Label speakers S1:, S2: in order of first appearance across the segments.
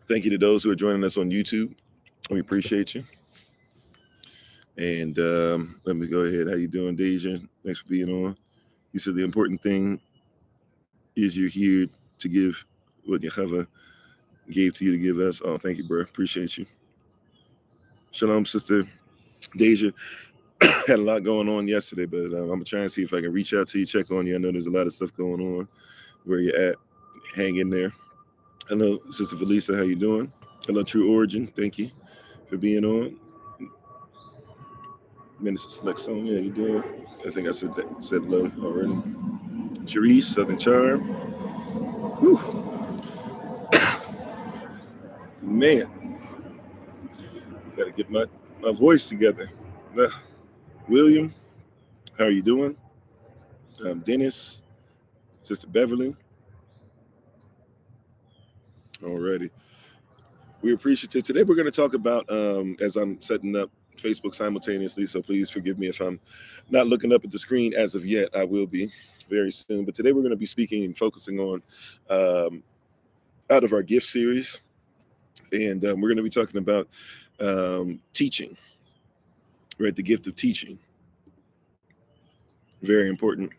S1: Thank you to those who are joining us on YouTube. We appreciate you. And let me go ahead. How you doing, Deja? Thanks for being on. You said the important thing is you're here to give what Yahweh gave to you to give us. Oh, thank you, bro. Appreciate you. Shalom, sister Deja. Had a lot going on yesterday, but I'm gonna try and see if I can reach out to you, check on you. I know there's a lot of stuff going on. Where you at? Hang in there. Hello, sister Felisa. How you doing? Hello, True Origin. Thank you for being on. Minister Select Song. Yeah, you doing? I think I said hello already. Cherise, Southern Charm. Whew. Man, gotta get my voice together. William, how are you doing? Dennis, Sister Beverly. Alrighty. We appreciate it. Today we're going to talk about, as I'm setting up Facebook simultaneously, so please forgive me if I'm not looking up at the screen as of yet. I will be very soon. But today we're going to be speaking and focusing on out of our gift series. And we're going to be talking about teaching, right? The gift of teaching. Very important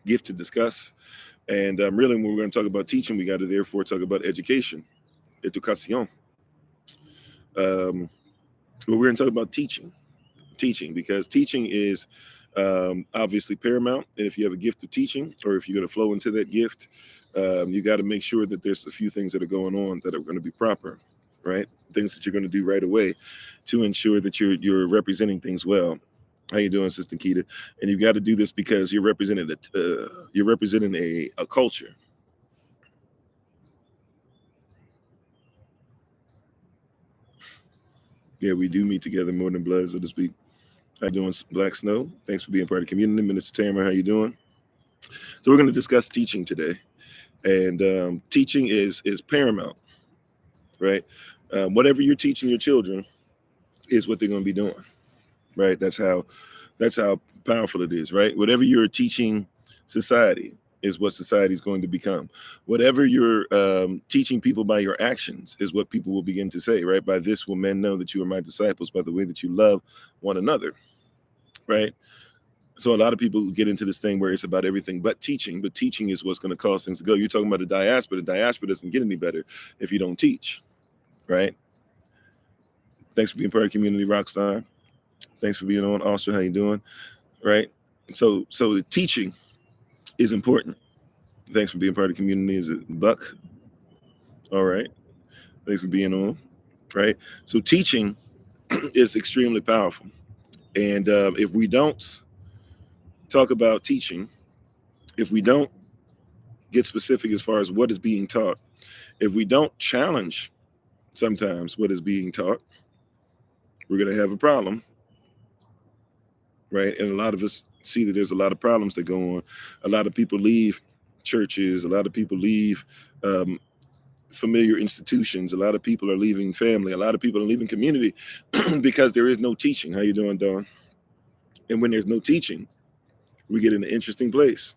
S1: gift to discuss. And really, when we're going to talk about teaching, we got to therefore talk about education, educación. But we're going to talk about teaching, because teaching is obviously paramount. And if you have a gift of teaching, or if you're going to flow into that gift, you got to make sure that there's a few things that are going on that are going to be proper, right? Things that you're going to do right away to ensure that you're representing things well. How you doing, Sister Keita? And you've got to do this because you're representing a culture. Yeah, we do meet together more than blood, so to speak. How you doing, Black Snow? Thanks for being part of the community. Minister Tamer, how you doing? So we're going to discuss teaching today. And teaching is paramount, right? Whatever you're teaching your children is what they're going to be doing, right? That's how powerful it is, right? Whatever you're teaching society is what society is going to become. Whatever you're teaching people by your actions is what people will begin to say, right? By this will men know that you are my disciples, by the way that you love one another, right? So a lot of people get into this thing where it's about everything but teaching is what's going to cause things to go. You're talking about the diaspora doesn't get any better if you don't teach, right? Thanks for being part of Community Rockstar. Thanks for being on. Also, how you doing? Right? So the teaching is important. Thanks for being part of the community. Is it Buck? All right. Thanks for being on. Right? So teaching is extremely powerful. And if we don't talk about teaching, if we don't get specific as far as what is being taught, if we don't challenge sometimes what is being taught, we're going to have a problem, right? And a lot of us see that there's a lot of problems that go on. A lot of people leave churches. A lot of people leave familiar institutions. A lot of people are leaving family. A lot of people are leaving community because there is no teaching. How you doing, Dawn? And when there's no teaching, we get in an interesting place,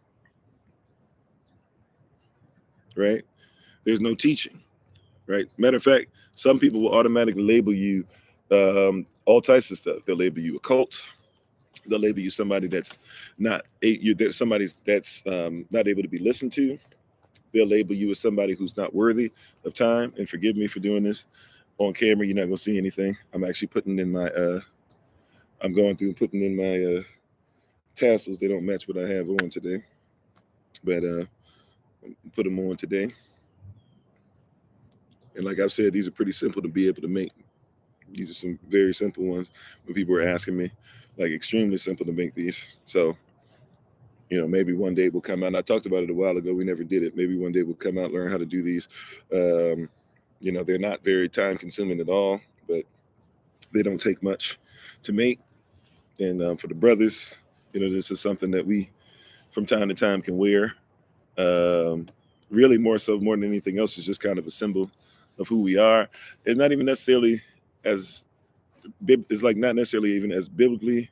S1: right? There's no teaching, right? Matter of fact, some people will automatically label you all types of stuff. They'll label you a cult. They'll label you somebody that's not somebody that's not able to be listened to. They'll label you as somebody who's not worthy of time. And forgive me for doing this on camera. You're not gonna see anything. I'm actually putting in my I'm going through and putting in my tassels. They don't match what I have on today, but put them on today. And like I've said, these are pretty simple to be able to make. These are some very simple ones. When people were asking me, like extremely simple to make these. So, you know, maybe one day we'll come out. And I talked about it a while ago. We never did it. Maybe one day we'll come out, learn how to do these. You know, they're not very time consuming at all, but they don't take much to make. And for the brothers, you know, this is something that we from time to time can wear. Really more than anything else, is just kind of a symbol of who we are. It's not even necessarily as it's like not necessarily even as biblically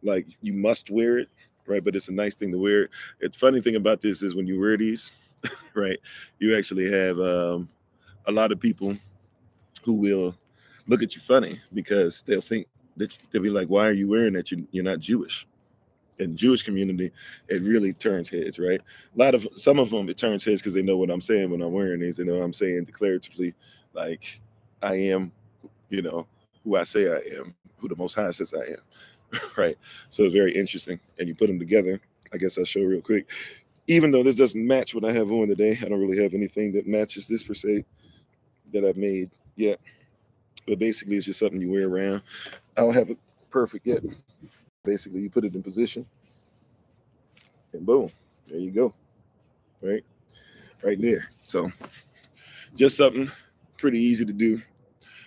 S1: like you must wear it, right? But it's a nice thing to wear. The funny thing about this is when you wear these, right? You actually have a lot of people who will look at you funny because they'll think that they'll be like, "Why are you wearing that? You're not Jewish." In the Jewish community, it really turns heads, right? Some of them it turns heads because they know what I'm saying when I'm wearing these. They know I'm saying declaratively, like I am, who I say I am, who the Most High says I am, right? So it's very interesting, and you put them together. I guess I'll show real quick. Even though this doesn't match what I have on today, I don't really have anything that matches this per se that I've made yet. But basically, it's just something you wear around. I don't have it perfect yet. Basically, you put it in position, and boom, there you go, right there. So just something pretty easy to do.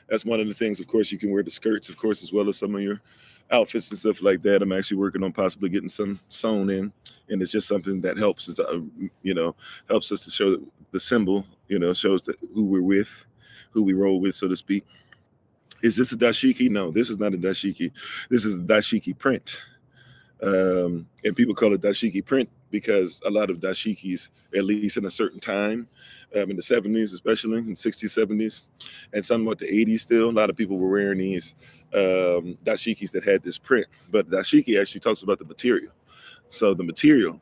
S1: That's one of the things. Of course, you can wear the skirts, of course, as well as some of your outfits and stuff like that. I'm actually working on possibly getting some sewn in, and it's just something that helps. It's, helps us to show the symbol. Shows that who we're with, who we roll with, so to speak. Is this a dashiki? No, this is not a dashiki. This is a dashiki print. And people call it dashiki print because a lot of dashikis, at least in a certain time, in the 70s, especially in 60s, 70s, and somewhat the 80s still, a lot of people were wearing these dashikis that had this print. But dashiki actually talks about the material. So the material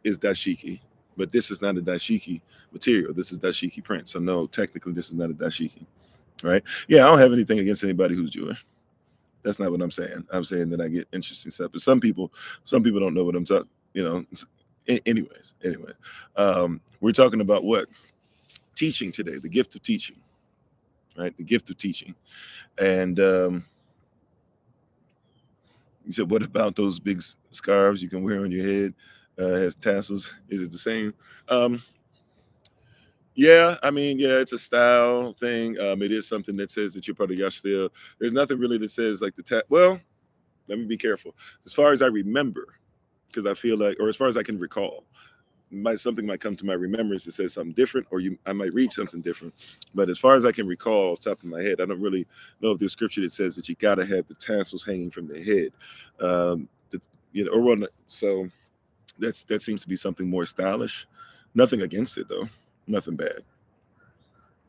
S1: is dashiki, but this is not a dashiki material. This is dashiki print. So no, technically this is not a dashiki, right? Yeah, I don't have anything against anybody who's Jewish. That's not what I'm saying. I'm saying that I get interesting stuff. But some people don't know what I'm talking. Anyways, we're talking about what teaching today, the gift of teaching, right? The gift of teaching, and you said, what about those big scarves you can wear on your head? Has tassels? Is it the same? Yeah, I mean, yeah, it's a style thing. It is something that says that you're part of Yashtil. There's nothing really that says like well, let me be careful. As far as I remember, because I feel like, or as far as I can recall, something might come to my remembrance that says something different, or I might read something different. But as far as I can recall, off the top of my head, I don't really know if there's scripture that says that you got to have the tassels hanging from the head. So that seems to be something more stylish. Nothing against it though. Nothing bad.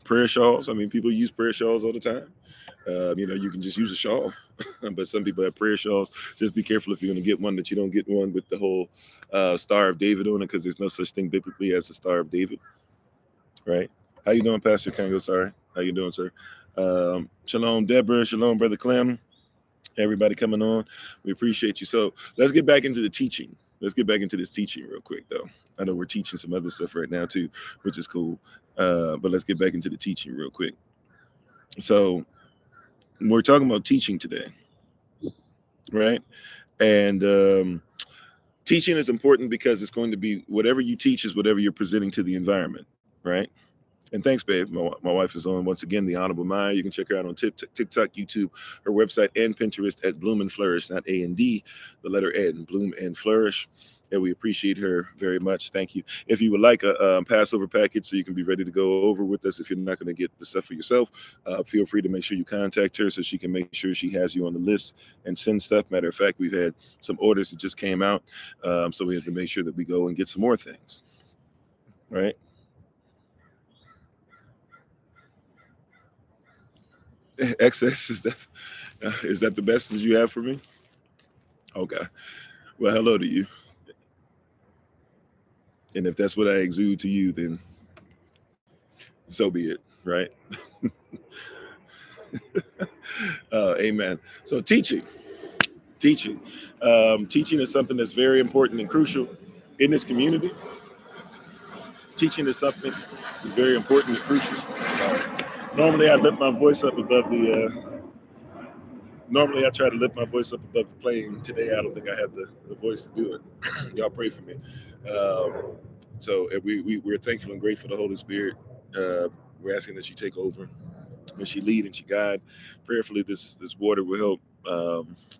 S1: Prayer shawls. I mean, people use prayer shawls all the time. You can just use a shawl, but some people have prayer shawls. Just be careful if you're going to get one that you don't get one with the whole Star of David on it, because there's no such thing biblically as the Star of David, right? How you doing, Pastor Kango? Sorry, how you doing, sir? Shalom, Deborah. Shalom, Brother Clem. Everybody coming on, we appreciate you. So let's get back into the teaching. Let's get back into this teaching real quick, though. I know we're teaching some other stuff right now too, which is cool. But let's get back into the teaching real quick. So we're talking about teaching today, right? And teaching is important because it's going to be whatever you teach is whatever you're presenting to the environment, right? And thanks, babe. My wife is on once again, the Honorable Maya. You can check her out on TikTok, YouTube, her website, and Pinterest at Bloom and Flourish, not A&D, the letter N, Bloom and Flourish. And we appreciate her very much. Thank you. If you would like a Passover package so you can be ready to go over with us, if you're not going to get the stuff for yourself, feel free to make sure you contact her so she can make sure she has you on the list and send stuff. Matter of fact, we've had some orders that just came out. So we have to make sure that we go and get some more things, right? XS, is that the best that you have for me? Okay. Well, hello to you. And if that's what I exude to you, then so be it, right? Amen. So teaching is something that's very important and crucial in this community. Teaching is something that's very important and crucial. Sorry. Normally I lift my voice up above the normally I try to lift my voice up above the plane. Today I don't think I have the voice to do it. Y'all pray for me. So we're thankful and grateful to the Holy Spirit. We're asking that she take over and she lead and she guide. Prayerfully, this water will help.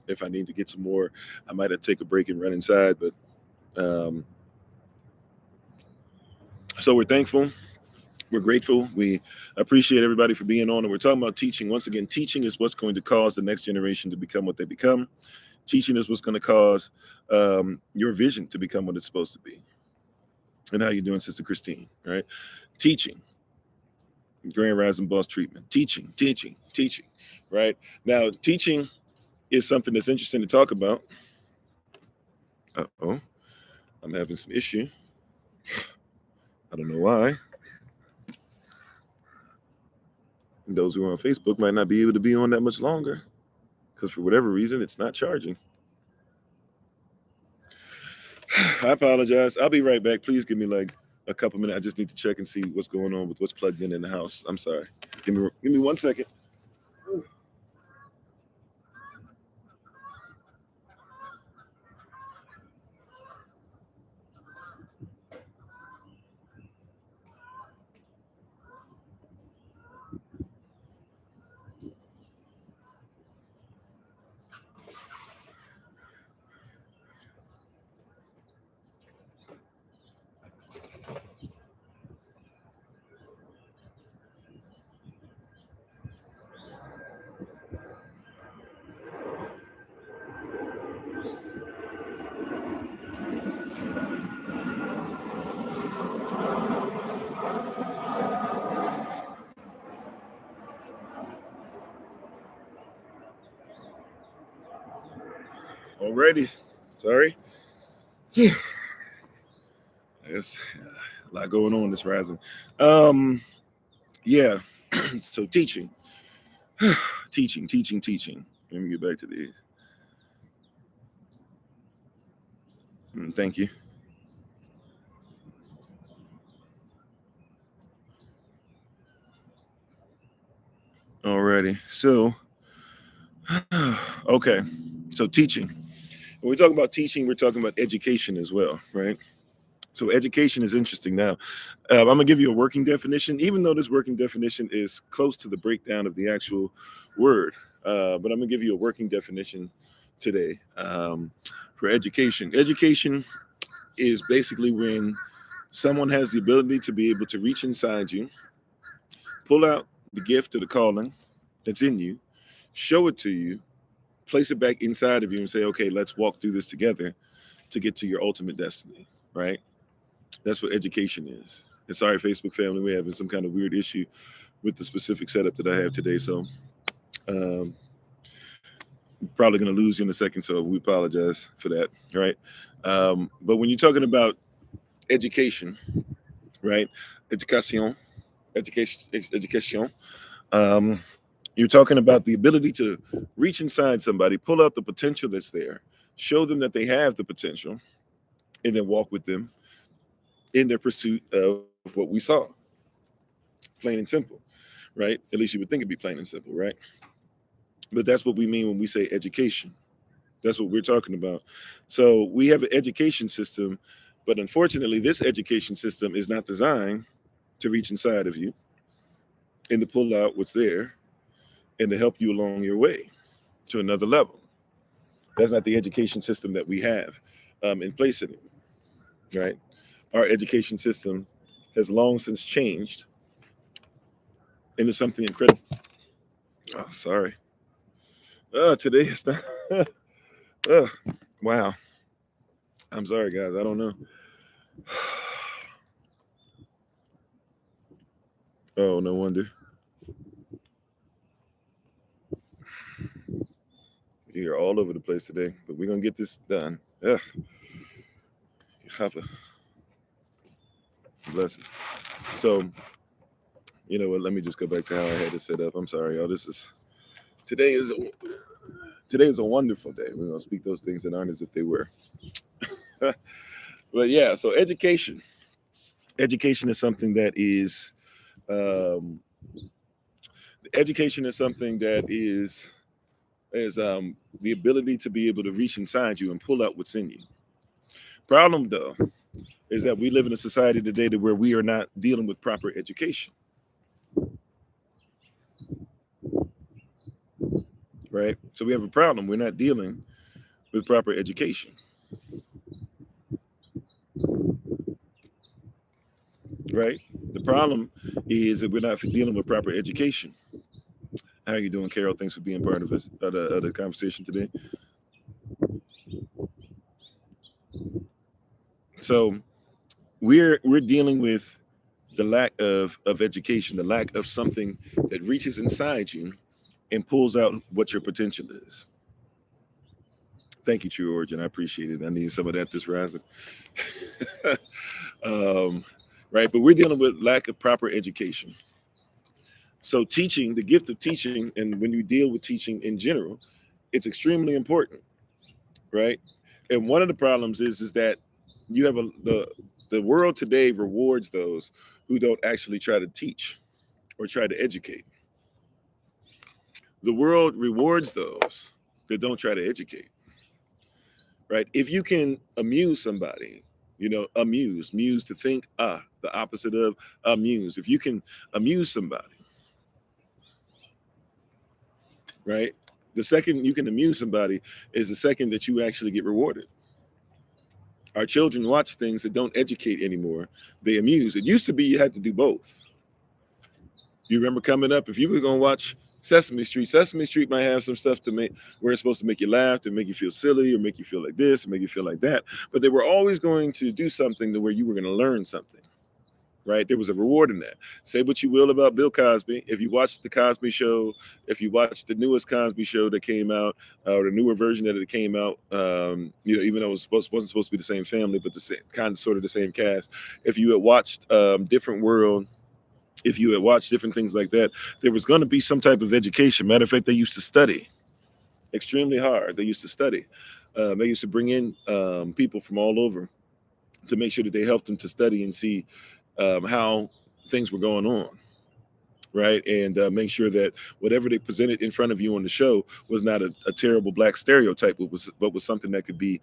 S1: If I need to get some more, I might have to take a break and run inside. But so we're thankful. We're grateful. We appreciate everybody for being on. And we're talking about teaching. Once again, teaching is what's going to cause the next generation to become what they become. Teaching is what's going to cause your vision to become what it's supposed to be. And how you doing, Sister Christine? Right? Teaching, Grand Rising Boss treatment. Teaching, teaching, teaching. Right? Now, teaching is something that's interesting to talk about. Uh-oh. I'm having some issue. I don't know why. Those who are on Facebook might not be able to be on that much longer because for whatever reason, it's not charging. I apologize. I'll be right back. Please give me like a couple minutes. I just need to check and see what's going on with what's plugged in the house. I'm sorry. Give me 1 second. Alrighty. Sorry. There's a lot going on this rising. Yeah. So teaching. teaching. Let me get back to these. Thank you. Alrighty. So, okay. So teaching. When we talk about teaching, we're talking about education as well, right? So education is interesting. Now, I'm going to give you a working definition, even though this working definition is close to the breakdown of the actual word. But I'm going to give you a working definition today for education. Education is basically when someone has the ability to be able to reach inside you, pull out the gift or the calling that's in you, show it to you, place it back inside of you and say, okay, let's walk through this together to get to your ultimate destiny, right? That's what education is. And sorry, Facebook family, we're having some kind of weird issue with the specific setup that I have today. So probably going to lose you in a second. So we apologize for that. Right. But when you're talking about education, right? Education, you're talking about the ability to reach inside somebody, pull out the potential that's there, show them that they have the potential, and then walk with them in their pursuit of what we saw. Plain and simple, right? At least you would think it'd be plain and simple, right? But that's what we mean when we say education. That's what we're talking about. So we have an education system, but unfortunately, this education system is not designed to reach inside of you and to pull out what's there and to help you along your way to another level. That's not the education system that we have in place anymore, right? Our education system has long since changed into something incredible. Oh, sorry. Today is not. Wow. I'm sorry, guys. I don't know. Oh, no wonder. You're all over the place today, but we're gonna get this done. Ugh. Blessings. So, you know what? Let me just go back to how I had it set up. I'm sorry, y'all. Today is a wonderful day. We're gonna speak those things that aren't as if they were. But yeah, so education is something that is education is something that is the ability to be able to reach inside you and pull out what's in you. Problem though is that we live in a society today where we are not dealing with proper education, right? So we have a problem. We're not dealing with proper education, right? The problem is that we're not dealing with proper education. How are you doing, Carol? Thanks for being part of the conversation today. So we're dealing with the lack of education, the lack of something that reaches inside you and pulls out what your potential is. Thank you, True Origin. I appreciate it. I need some of that this rising. um, right, but we're dealing with lack of proper education. So teaching, the gift of teaching, and when you deal with teaching in general, it's extremely important, right? And one of the problems is that you have the world today rewards those who don't actually try to teach or try to educate. The world rewards those that don't try to educate, right? If you can amuse somebody, muse to think, the opposite of amuse. If you can amuse somebody, right? The second you can amuse somebody is the second that you actually get rewarded. Our children watch things that don't educate anymore. They amuse. It used to be you had to do both. You remember coming up, if you were going to watch Sesame Street might have some stuff to make where it's supposed to make you laugh, to make you feel silly, or make you feel like this, or make you feel like that. But they were always going to do something to where you were going to learn something, right? There was a reward in that. Say what you will about Bill Cosby. If you watched the Cosby Show, if you watched the newest Cosby Show that came out, or the newer version that it came out, even though wasn't supposed to be the same family, but the same kind of sort of the same cast. If you had watched Different World, if you had watched different things like that, there was going to be some type of education. Matter of fact, they used to study extremely hard. They used to study. They used to bring in people from all over to make sure that they helped them to study and see how things were going on, right? And make sure that whatever they presented in front of you on the show was not a terrible black stereotype, but was something that could be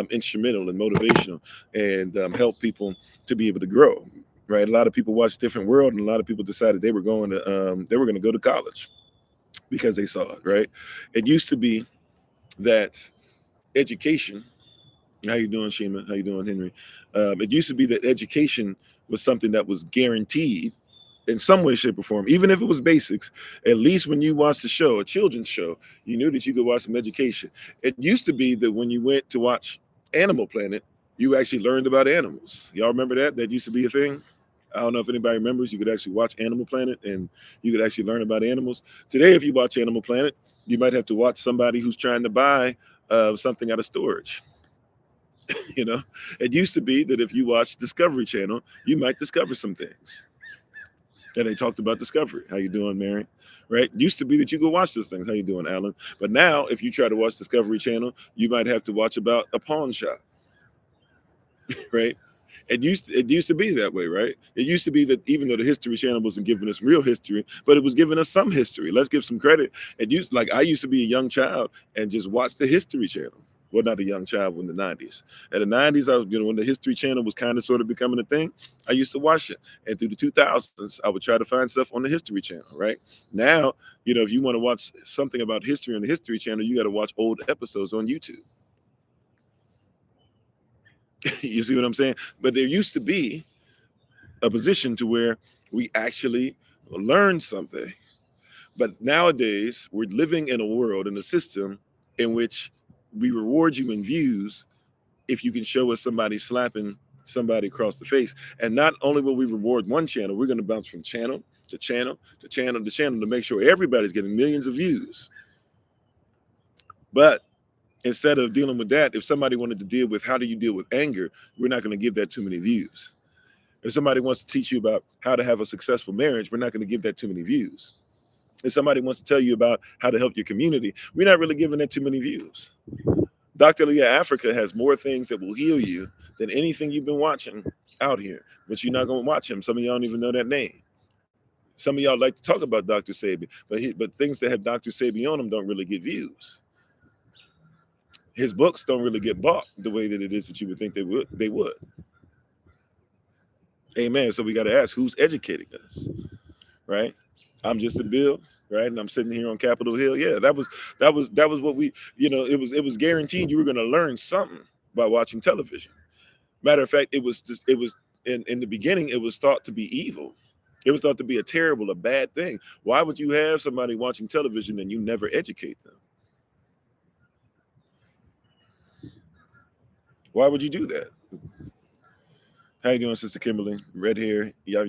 S1: instrumental and motivational and help people to be able to grow. Right, a lot of people watched Different World, and a lot of people decided they were going to go to college because they saw it. Right, it used to be that education. How you doing, Shima? How you doing, Henry? It used to be that education was something that was guaranteed in some way, shape, or form, even if it was basics. At least when you watched the show, a children's show, you knew that you could watch some education. It used to be that when you went to watch Animal Planet, you actually learned about animals. Y'all remember that? That used to be a thing. I don't know if anybody remembers. You could actually watch Animal Planet and you could actually learn about animals. Today, if you watch Animal Planet, you might have to watch somebody who's trying to buy something out of storage. You know, it used to be that if you watch Discovery Channel, you might discover some things. And they talked about discovery. How you doing, Mary? Right? Used to be that you could watch those things. How you doing, Alan? But now, if you try to watch Discovery Channel, you might have to watch about a pawn shop. Right? It used to be that way, right? It used to be that even though the History Channel wasn't giving us real history, but it was giving us some history. Let's give some credit. I used to be a young child and just watch the History Channel. Well, not a young child in the 90s. In the 90s, when the History Channel was kind of sort of becoming a thing, I used to watch it. And through the 2000s, I would try to find stuff on the History Channel, right? Now, if you want to watch something about history on the History Channel, you got to watch old episodes on YouTube. You see what I'm saying? But there used to be a position to where we actually learn something. But nowadays, we're living in a world, in a system in which we reward you in views if you can show us somebody slapping somebody across the face. And not only will we reward one channel, we're going to bounce from channel to channel to channel to channel to make sure everybody's getting millions of views. But instead of dealing with that, if somebody wanted to deal with how do you deal with anger, we're not going to give that too many views. If somebody wants to teach you about how to have a successful marriage, we're not going to give that too many views. If somebody wants to tell you about how to help your community, we're not really giving that too many views. Dr. Leah Africa has more things that will heal you than anything you've been watching out here, but you're not going to watch him. Some of y'all don't even know that name. Some of y'all like to talk about Dr. Sebi, but things that have Dr. Sebi on them don't really get views. His books don't really get bought the way that it is that you would think they would. Amen. So we got to ask, who's educating us, right? I'm just a Bill, right? And I'm sitting here on Capitol Hill. Yeah, that was what we, it was guaranteed you were going to learn something by watching television. Matter of fact, it was in the beginning, it was thought to be evil. It was thought to be a bad thing. Why would you have somebody watching television and you never educate them? Why would you do that? How you doing, Sister Kimberly? Red hair, yeah.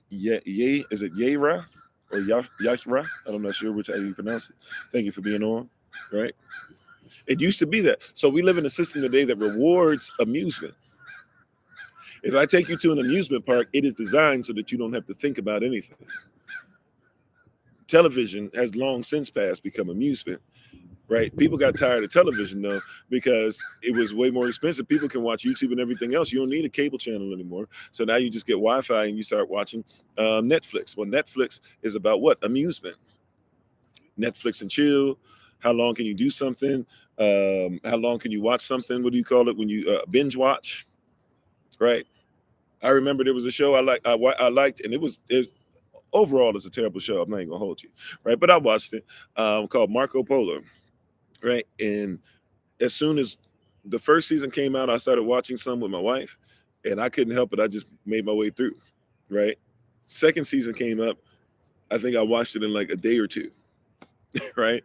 S1: Yay, is it Yayra or Yashra? I'm not sure which how you pronounce it. Thank you for being on. Right? It used to be that. So we live in a system today that rewards amusement. If I take you to an amusement park, it is designed so that you don't have to think about anything. Television has long since past become amusement, right? People got tired of television though because it was way more expensive. People can watch YouTube and everything else. You don't need a cable channel anymore. So now you just get Wi-Fi and you start watching Netflix. Well, Netflix is about what? Amusement. Netflix and chill. How long can you do something? How long can you watch something? What do you call it when you binge watch? Right. I remember there was a show I liked, and it overall it's a terrible show. I'm not even gonna hold you, right? But I watched it called Marco Polo, right? And as soon as the first season came out, I started watching some with my wife, and I couldn't help it. I just made my way through, right? Second season came up. I think I watched it in like a day or two, right?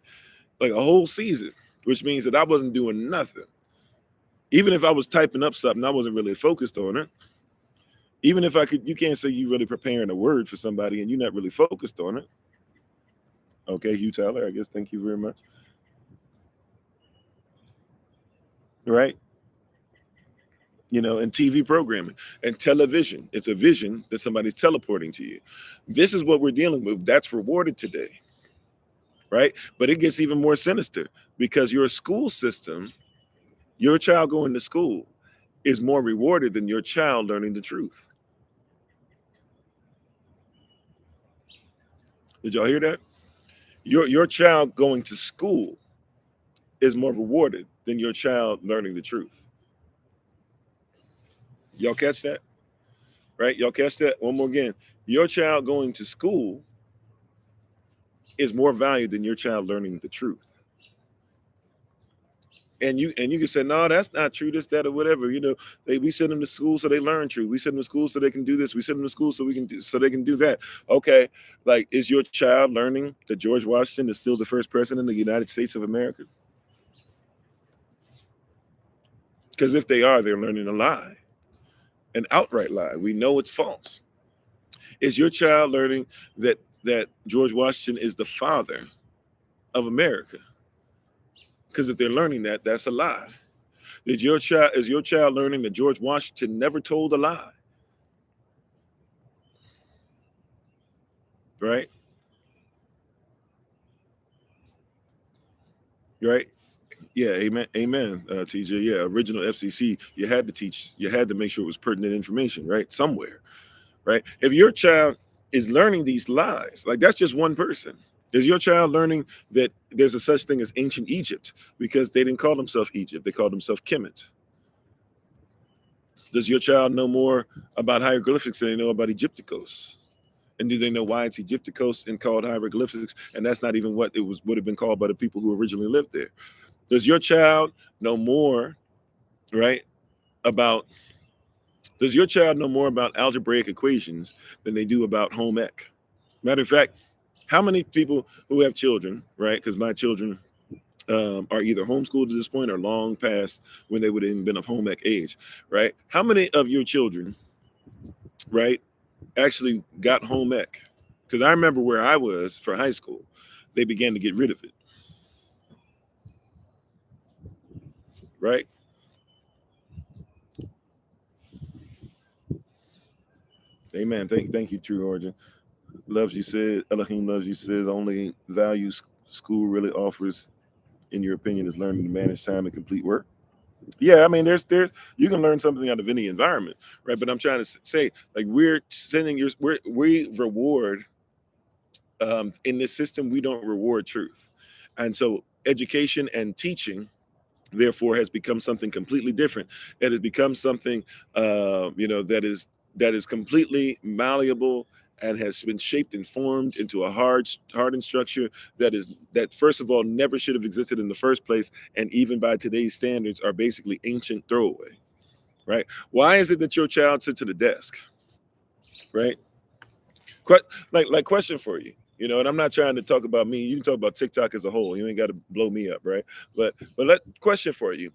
S1: Like a whole season, which means that I wasn't doing nothing. Even if I was typing up something, I wasn't really focused on it. Even if I could, you can't say you really preparing a word for somebody and you're not really focused on it. Okay, Hugh Tyler, I guess. Thank you very much. Right? And TV programming and television. It's a vision that somebody's teleporting to you. This is what we're dealing with. That's rewarded today, right? But it gets even more sinister because your school system, your child going to school, is more rewarded than your child learning the truth. Did y'all hear that? Your child going to school is more rewarded than your child learning the truth. Y'all catch that? Right? Y'all catch that? One more again. Your child going to school is more valued than your child learning the truth. And you can say, no, that's not true, this, that, or whatever. We send them to school so they learn truth. We send them to school so they can do this. We send them to school so they can do that. Okay, like, is your child learning that George Washington is still the first president of the United States of America? Because if they are, they're learning a lie, an outright lie. We know it's false. Is your child learning that George Washington is the father of America? Because if they're learning that, that's a lie. Is your child learning that George Washington never told a lie? Right? Right? Yeah, amen, TJ. Yeah, original FCC, you had to teach, you had to make sure it was pertinent information, right? Somewhere, right? If your child is learning these lies, like, that's just one person. Is your child learning that there's a such thing as ancient Egypt? Because they didn't call themselves Egypt, they called themselves Kemet. Does your child know more about hieroglyphics than they know about Egypticos? And do they know why it's Egypticos and called hieroglyphics? And that's not even what it would have been called by the people who originally lived there. Does your child know more, right, about does your child know more about algebraic equations than they do about home ec? Matter of fact, how many people who have children, right? Because my children are either homeschooled at this point or long past when they would have even been of home ec age, right? How many of your children, right, actually got home ec? Because I remember where I was for high school, they began to get rid of it, right? Amen. Thank you, True Origin. Loves you said, Elohim loves you says, only value school really offers, in your opinion, is learning to manage time and complete work. Yeah, I mean, there's you can learn something out of any environment, right? But I'm trying to say, like, we're sending we reward in this system, we don't reward truth. And so education and teaching therefore has become something completely different. It has become something that is completely malleable and has been shaped and formed into a hardened structure that first of all never should have existed in the first place, and even by today's standards are basically ancient throwaway. Right? Why is it that your child sits at a desk? Right? Like, question for you. And I'm not trying to talk about me. You can talk about TikTok as a whole. You ain't got to blow me up, right? But question for you.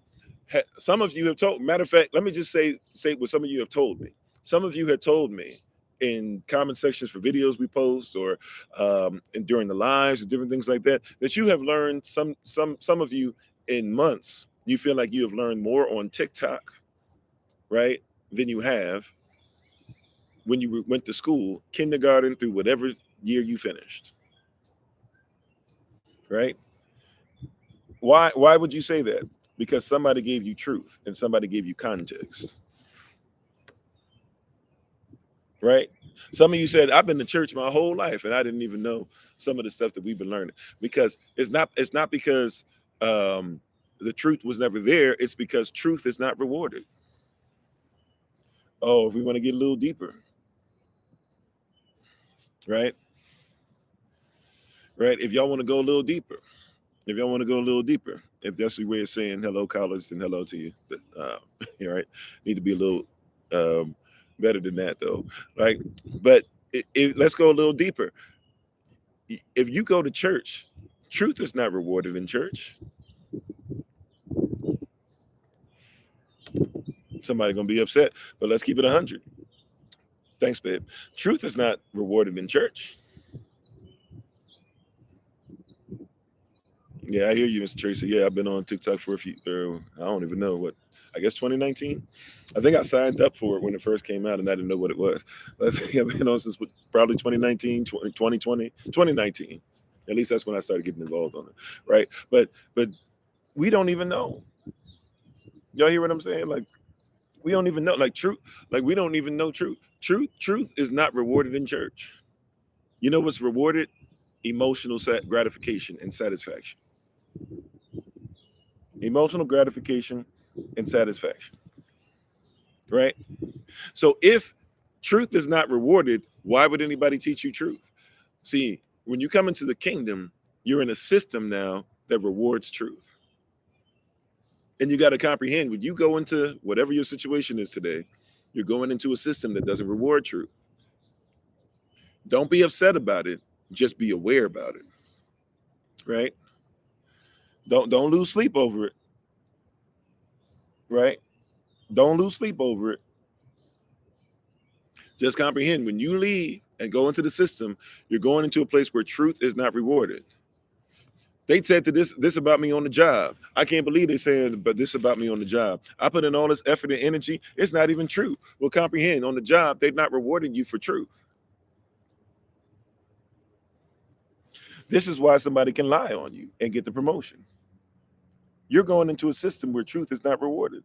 S1: Some of you have told, matter of fact, let me just say what some of you have told me. Some of you had told me in comment sections for videos we post, or and during the lives and different things like that, that you have learned some of you in months. You feel like you have learned more on TikTok, right, than you have when you went to school, kindergarten through whatever year you finished, right? Why would you say that? Because somebody gave you truth and somebody gave you context, right? Some of you said, I've been to church my whole life and I didn't even know some of the stuff that we've been learning. Because it's not because the truth was never there. It's because truth is not rewarded. Oh, if we want to get a little deeper, right? Right. If y'all want to go a little deeper, if that's your way of saying hello, college, and hello to you, but you right, need to be a little better than that, though, right? But let's go a little deeper. If you go to church, truth is not rewarded in church. Somebody gonna be upset, but let's keep it 100. Thanks, babe. Truth is not rewarded in church. Yeah, I hear you, Mr. Tracy. Yeah, I've been on TikTok for a few, I don't even know what, I guess 2019. I think I signed up for it when it first came out and I didn't know what it was. But I think I've been on since probably 2019, 2020, 2019. At least that's when I started getting involved on it, right? But we don't even know. Y'all hear what I'm saying? Like, we don't even know, like, truth, like, we don't even know truth. Truth is not rewarded in church. You know what's rewarded? Emotional gratification and satisfaction. Emotional gratification and satisfaction, right? So if truth is not rewarded, why would anybody teach you truth? See, when you come into the kingdom, you're in a system now that rewards truth. And you got to comprehend, when you go into whatever your situation is today, you're going into a system that doesn't reward truth. Don't be upset about it, just be aware about it, right? Don't lose sleep over it, right? Don't lose sleep over it. Just comprehend, when you leave and go into the system, you're going into a place where truth is not rewarded. They said to this about me on the job. I can't believe they're saying, but this about me on the job. I put in all this effort and energy. It's not even true. Well, comprehend, on the job, they're not rewarding you for truth. This is why somebody can lie on you and get the promotion. You're going into a system where truth is not rewarded.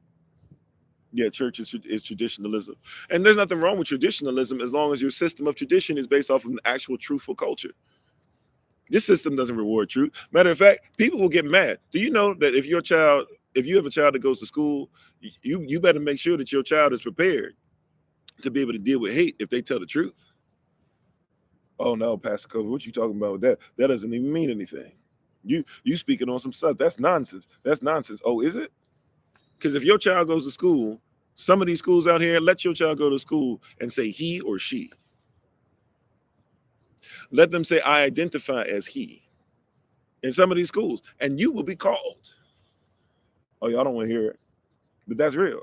S1: Yeah, church is traditionalism. And there's nothing wrong with traditionalism as long as your system of tradition is based off of an actual truthful culture. This system doesn't reward truth. Matter of fact, people will get mad. Do you know that if you have a child that goes to school, you better make sure that your child is prepared to be able to deal with hate if they tell the truth. Oh no, Pastor Kobe, what you talking about with that? That doesn't even mean anything. You speaking on some stuff. That's nonsense. That's nonsense. Oh, is it? Because if your child goes to school, some of these schools out here, let your child go to school and say he or she. Let them say, I identify as he in some of these schools, and you will be called. Oh, y'all don't want to hear it, but that's real.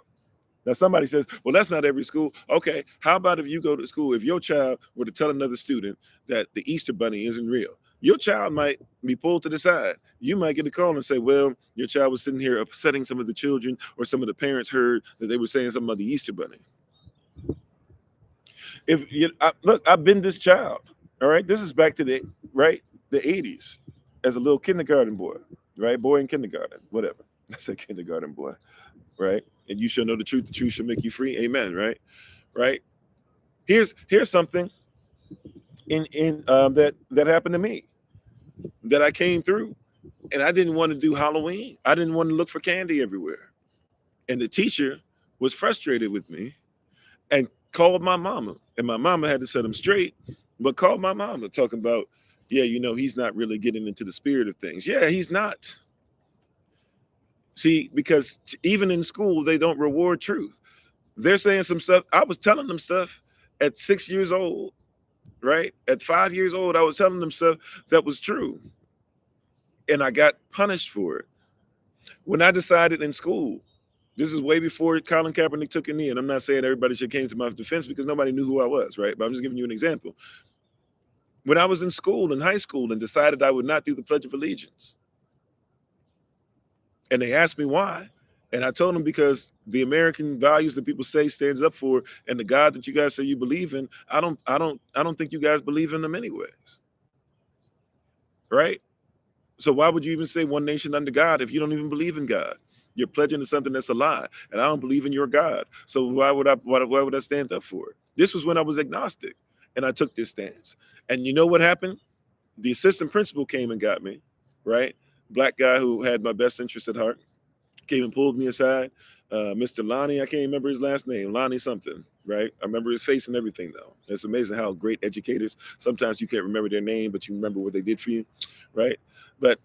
S1: Now, somebody says, well, that's not every school. Okay, how about if you go to school, if your child were to tell another student that the Easter Bunny isn't real, your child might be pulled to the side. You might get a call and say, well, your child was sitting here upsetting some of the children, or some of the parents heard that they were saying something about the Easter Bunny. If you look, I've been this child. All right, this is back to the 80s, as a little kindergarten boy, right? Boy in kindergarten, whatever. I said kindergarten boy, right? And you shall know the truth shall make you free. Amen. Right? Right? Here's something in that happened to me, that I came through, and I didn't want to do Halloween. I didn't want to look for candy everywhere. And the teacher was frustrated with me and called my mama. And my mama had to set him straight, but called my mama talking about, yeah, he's not really getting into the spirit of things. Yeah, he's not. See, because even in school, they don't reward truth. They're saying some stuff. I was telling them stuff at 6 years old, right? At 5 years old, I was telling them stuff that was true. And I got punished for it. When I decided in school This is way before Colin Kaepernick took a knee. And I'm not saying everybody should came to my defense because nobody knew who I was, right? But I'm just giving you an example. When I was in school, in high school, and decided I would not do the Pledge of Allegiance, and they asked me why, and I told them because the American values that people say stands up for, and the God that you guys say you believe in, I don't think you guys believe in them anyways, right? So why would you even say one nation under God if you don't even believe in God? You're pledging to something that's a lie, and I don't believe in your God. So why would I stand up for it? This was when I was agnostic, and I took this stance. And you know what happened? The assistant principal came and got me, right? Black guy who had my best interest at heart came and pulled me aside. Mr. Lonnie, I can't remember his last name, Lonnie something, right? I remember his face and everything, though. It's amazing how great educators, sometimes you can't remember their name, but you remember what they did for you, right? But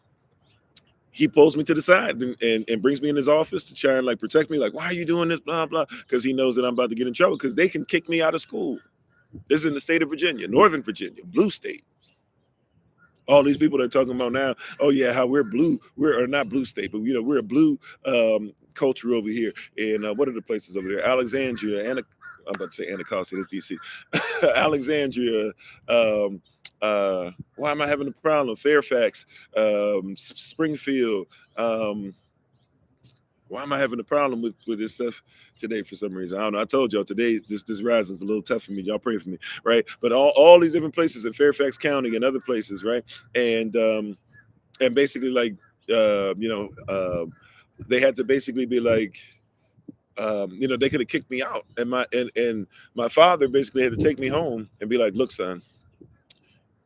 S1: he pulls me to the side and brings me in his office to try and like protect me, like, why are you doing this, blah, blah, because he knows that I'm about to get in trouble because they can kick me out of school. This is in the state of Virginia, Northern Virginia, blue state. All these people that are talking about now, oh yeah, how we're blue, we're not blue state, but we're a blue culture over here. And what are the places over there? Alexandria, I'm about to say Anacostia, that's DC. Alexandria, why am I having a problem? Fairfax, Springfield. Why am I having a problem with this stuff today for some reason? I don't know. I told y'all today this rising's a little tough for me. Y'all pray for me, right? But all these different places in Fairfax County and other places, right? And basically like they had to basically be like they could have kicked me out. And my father basically had to take me home and be like, look, son,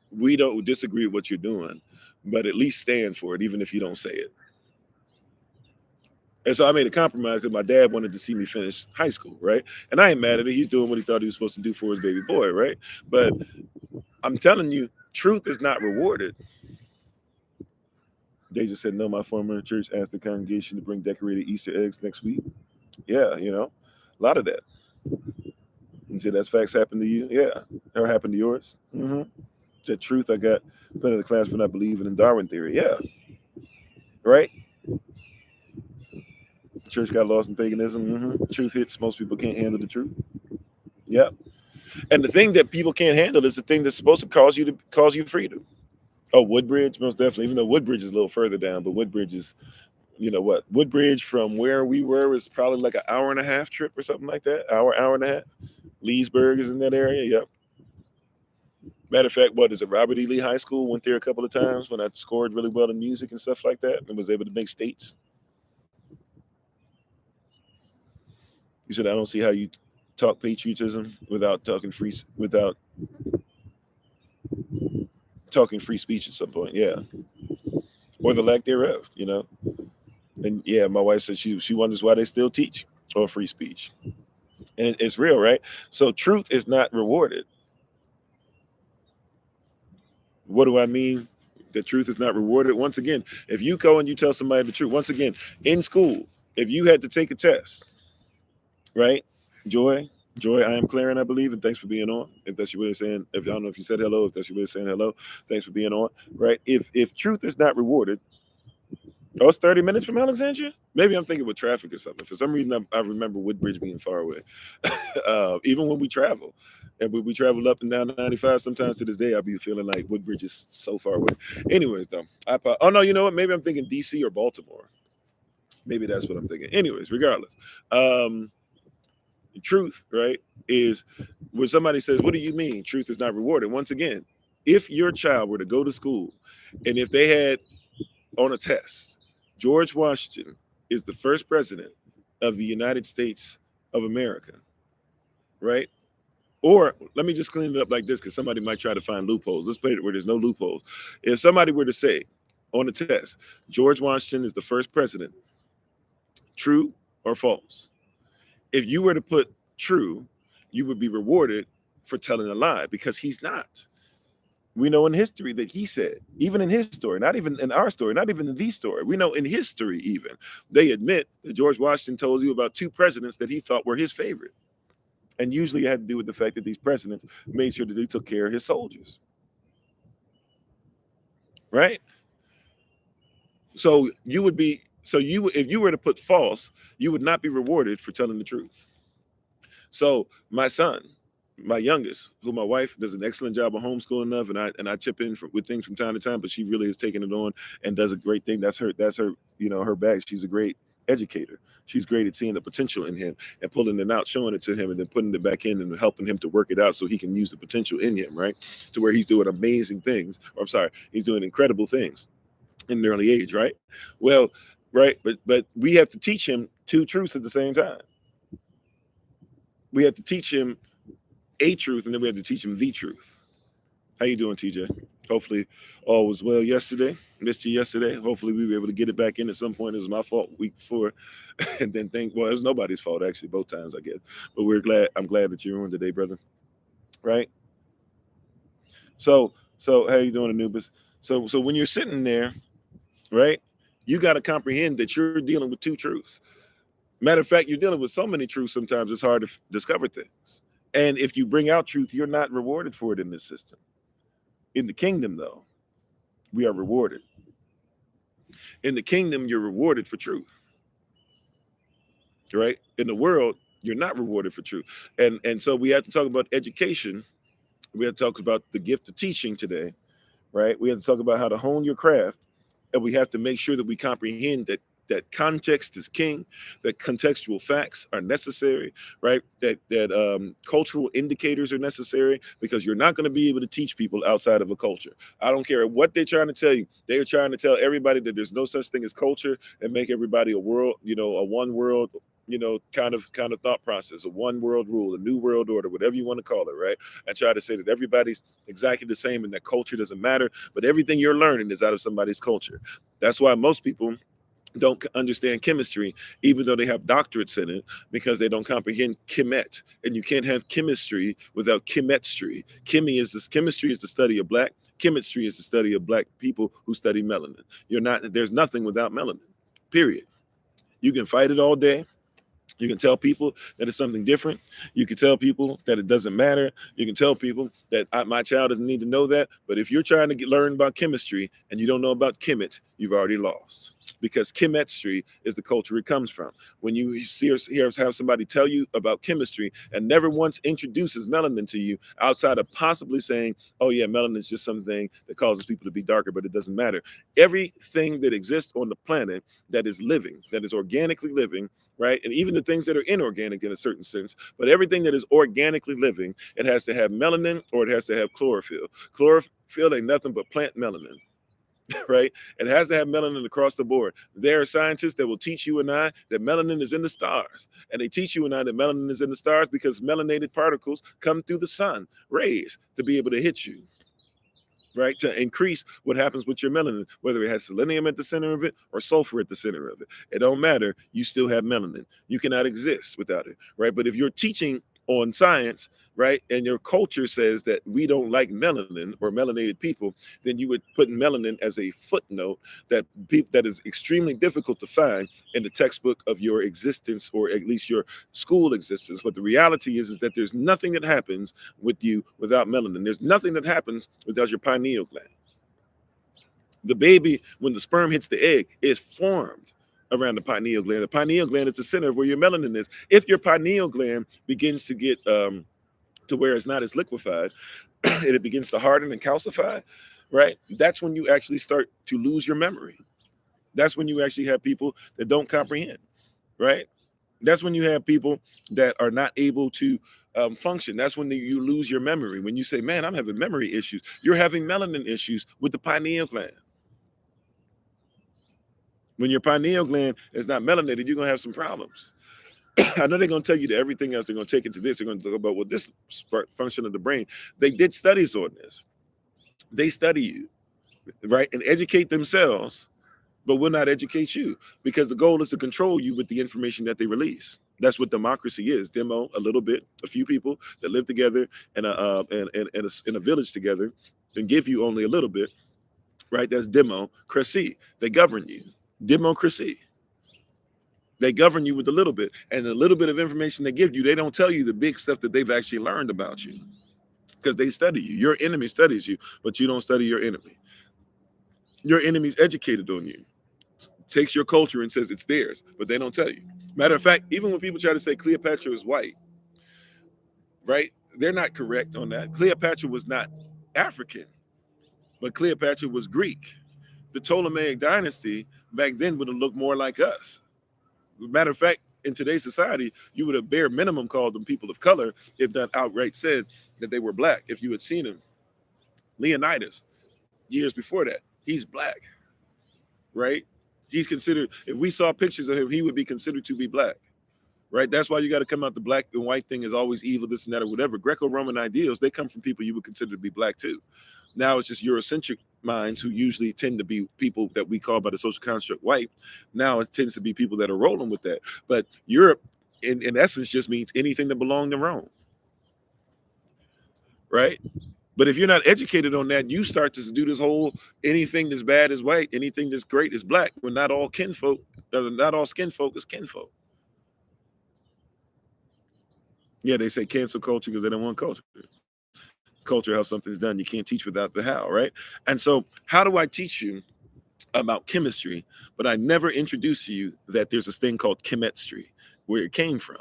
S1: we don't disagree with what you're doing, but at least stand for it, even if you don't say it. And so I made a compromise because my dad wanted to see me finish high school, right? And I ain't mad at it. He's doing what he thought he was supposed to do for his baby boy, right? But I'm telling you, truth is not rewarded. They just said, no, my former church asked the congregation to bring decorated Easter eggs next week. Yeah, a lot of that. You say that's facts happened to you? Yeah. Or happened to yours? Mm-hmm. The truth I got put in the class for not believing in Darwin theory. Yeah. Right? Church got lost in paganism. Mm-hmm. Truth hits. Most people can't handle the truth. Yeah. And the thing that people can't handle is the thing that's supposed to cause you freedom. Oh, Woodbridge, most definitely. Even though Woodbridge is a little further down, but Woodbridge is, Woodbridge from where we were is probably like an hour and a half trip or something like that. Hour and a half. Leesburg is in that area. Yep. Matter of fact, what is it? Robert E. Lee High School. Went there a couple of times when I scored really well in music and stuff like that, and was able to make states. You said I don't see how you talk patriotism without talking free speech at some point. Yeah, or the lack thereof. And yeah, my wife said she wonders why they still teach on free speech, and it's real, right? So truth is not rewarded. What do I mean? The truth is not rewarded. Once again, if you go and you tell somebody the truth, once again, in school, if you had to take a test, right? Joy, I am Claren, I believe, and thanks for being on. If that's your way of saying, if I don't know if you said hello, if that's your way of saying hello, thanks for being on, right? If truth is not rewarded, it's 30 minutes from Alexandria? Maybe I'm thinking with traffic or something. For some reason, I remember Woodbridge being far away. Even when we travel. And when we travel up and down 95, sometimes to this day, I'll be feeling like Woodbridge is so far away. Anyways, though. Oh, no, you know what? Maybe I'm thinking DC or Baltimore. Maybe that's what I'm thinking. Anyways, regardless. The truth, right, is when somebody says, what do you mean truth is not rewarded? Once again, if your child were to go to school and if they had on a test, George Washington is the first president of the United States of America, right? Or let me just clean it up like this because somebody might try to find loopholes. Let's put it where there's no loopholes. If somebody were to say on the test, George Washington is the first president, true or false? If you were to put true, you would be rewarded for telling a lie because he's not. We know in history that he said, even in his story, not even in our story, not even in the story, we know in history even, they admit that George Washington told you about two presidents that he thought were his favorite. And usually it had to do with the fact that these presidents made sure that they took care of his soldiers. Right? So you would be, So if you were to put false, you would not be rewarded for telling the truth. So my son, my youngest, who my wife does an excellent job of homeschooling of, and I chip in with things from time to time, but she really is taking it on and does a great thing. That's her her bag. She's a great educator. She's great at seeing the potential in him and pulling it out, showing it to him, and then putting it back in and helping him to work it out so he can use the potential in him, right? To where he's doing amazing things. Or I'm sorry, he's doing incredible things in an early age, right? Well, right, but we have to teach him two truths at the same time. We have to teach him a truth, and then we have to teach him the truth. How you doing, TJ? Hopefully all was well yesterday. Missed you yesterday. Hopefully we were able to get it back in at some point. It was my fault week before. And then it was nobody's fault, actually, both times, I guess. But I'm glad that you're on today, brother. Right? So how you doing, Anubis? So when you're sitting there, right, you got to comprehend that you're dealing with two truths. Matter of fact, you're dealing with so many truths, sometimes it's hard to discover things. And if you bring out truth, you're not rewarded for it in this system. In the kingdom, though, we are rewarded. In the kingdom, you're rewarded for truth. Right? In the world, you're not rewarded for truth. And so we have to talk about education. We have to talk about the gift of teaching today. Right? We have to talk about how to hone your craft. And we have to make sure that we comprehend that context is king, that contextual facts are necessary, right? That cultural indicators are necessary, because you're not going to be able to teach people outside of a culture. I don't care what they're trying to tell you. They're trying to tell everybody that there's no such thing as culture and make everybody a world, a one world, kind of thought process, a one world rule, a new world order, whatever you want to call it, right? And try to say that everybody's exactly the same and that culture doesn't matter, but everything you're learning is out of somebody's culture. That's why most people don't understand chemistry, even though they have doctorates in it, because they don't comprehend chemet. And you can't have chemistry without chemistry. Chemistry is the study of black. Chemistry is the study of black people who study melanin. There's nothing without melanin, period. You can fight it all day. You can tell people that it's something different. You can tell people that it doesn't matter. You can tell people that my child doesn't need to know that. But if you're trying to learn about chemistry and you don't know about chemet, you've already lost. Because chemistry is the culture it comes from. When you have somebody tell you about chemistry and never once introduces melanin to you, outside of possibly saying, oh yeah, melanin is just something that causes people to be darker, but it doesn't matter. Everything that exists on the planet that is living, that is organically living, right? And even the things that are inorganic in a certain sense, but everything that is organically living, it has to have melanin or it has to have chlorophyll. Chlorophyll ain't nothing but plant melanin. Right? It has to have melanin across the board. There are scientists that will teach you and I that melanin is in the stars. And they teach you and I that melanin is in the stars because melanated particles come through the sun rays to be able to hit you, right? To increase what happens with your melanin, whether it has selenium at the center of it or sulfur at the center of it. It don't matter. You still have melanin. You cannot exist without it, right? But if you're teaching on science, right, and your culture says that we don't like melanin or melanated people, then you would put melanin as a footnote that is extremely difficult to find in the textbook of your existence, or at least your school existence. But the reality is that there's nothing that happens with you without melanin. There's nothing that happens without your pineal gland. The baby, when the sperm hits the egg, is formed around the pineal gland. The pineal gland is the center of where your melanin is. If your pineal gland begins to get to where it's not as liquefied, and it begins to harden and calcify, right? That's when you actually start to lose your memory. That's when you actually have people that don't comprehend, right? That's when you have people that are not able to function. That's when you lose your memory. When you say, man, I'm having memory issues, you're having melanin issues with the pineal gland. When your pineal gland is not melanated, you're going to have some problems. I know they're going to tell you that everything else, they're going to take it to this. They're going to talk about this function of the brain. They did studies on this. They study you, right, and educate themselves, but will not educate you, because the goal is to control you with the information that they release. That's what democracy is. Demo a little bit, a few people that live together in a village together and give you only a little bit, right? That's democracy. They govern you. Democracy. They govern you with a little bit, and the little bit of information they give you, they don't tell you the big stuff that they've actually learned about you, because they study you. Your enemy studies you, but you don't study your enemy. Your enemy's educated on you. takes your culture and says it's theirs, but they don't tell you. Matter of fact, even when people try to say Cleopatra is white, right? They're not correct on that. Cleopatra was not African, but Cleopatra was Greek. The Ptolemaic dynasty back then would have looked more like us. Matter of fact, in today's society, you would have bare minimum called them people of color, if not outright said that they were black. If you had seen him, Leonidas, years before that, he's black, right? He's considered, if we saw pictures of him, he would be considered to be black, right? That's why you got to come out the black and white thing is always evil, this and that, or whatever. Greco-Roman ideals, they come from people you would consider to be black too. Now it's just Eurocentric minds who usually tend to be people that we call by the social construct white. Now it tends to be people that are rolling with that. But Europe, in essence, just means anything that belonged to Rome, right? But if you're not educated on that, you start to do this whole anything that's bad is white, anything that's great is black. When not all kinfolk, not all skin folk is kinfolk. Yeah, they say cancel culture because they don't want culture. Culture, how something's done. You can't teach without the how, right? And so, how do I teach you about chemistry, but I never introduce you that there's this thing called chemistry, where it came from?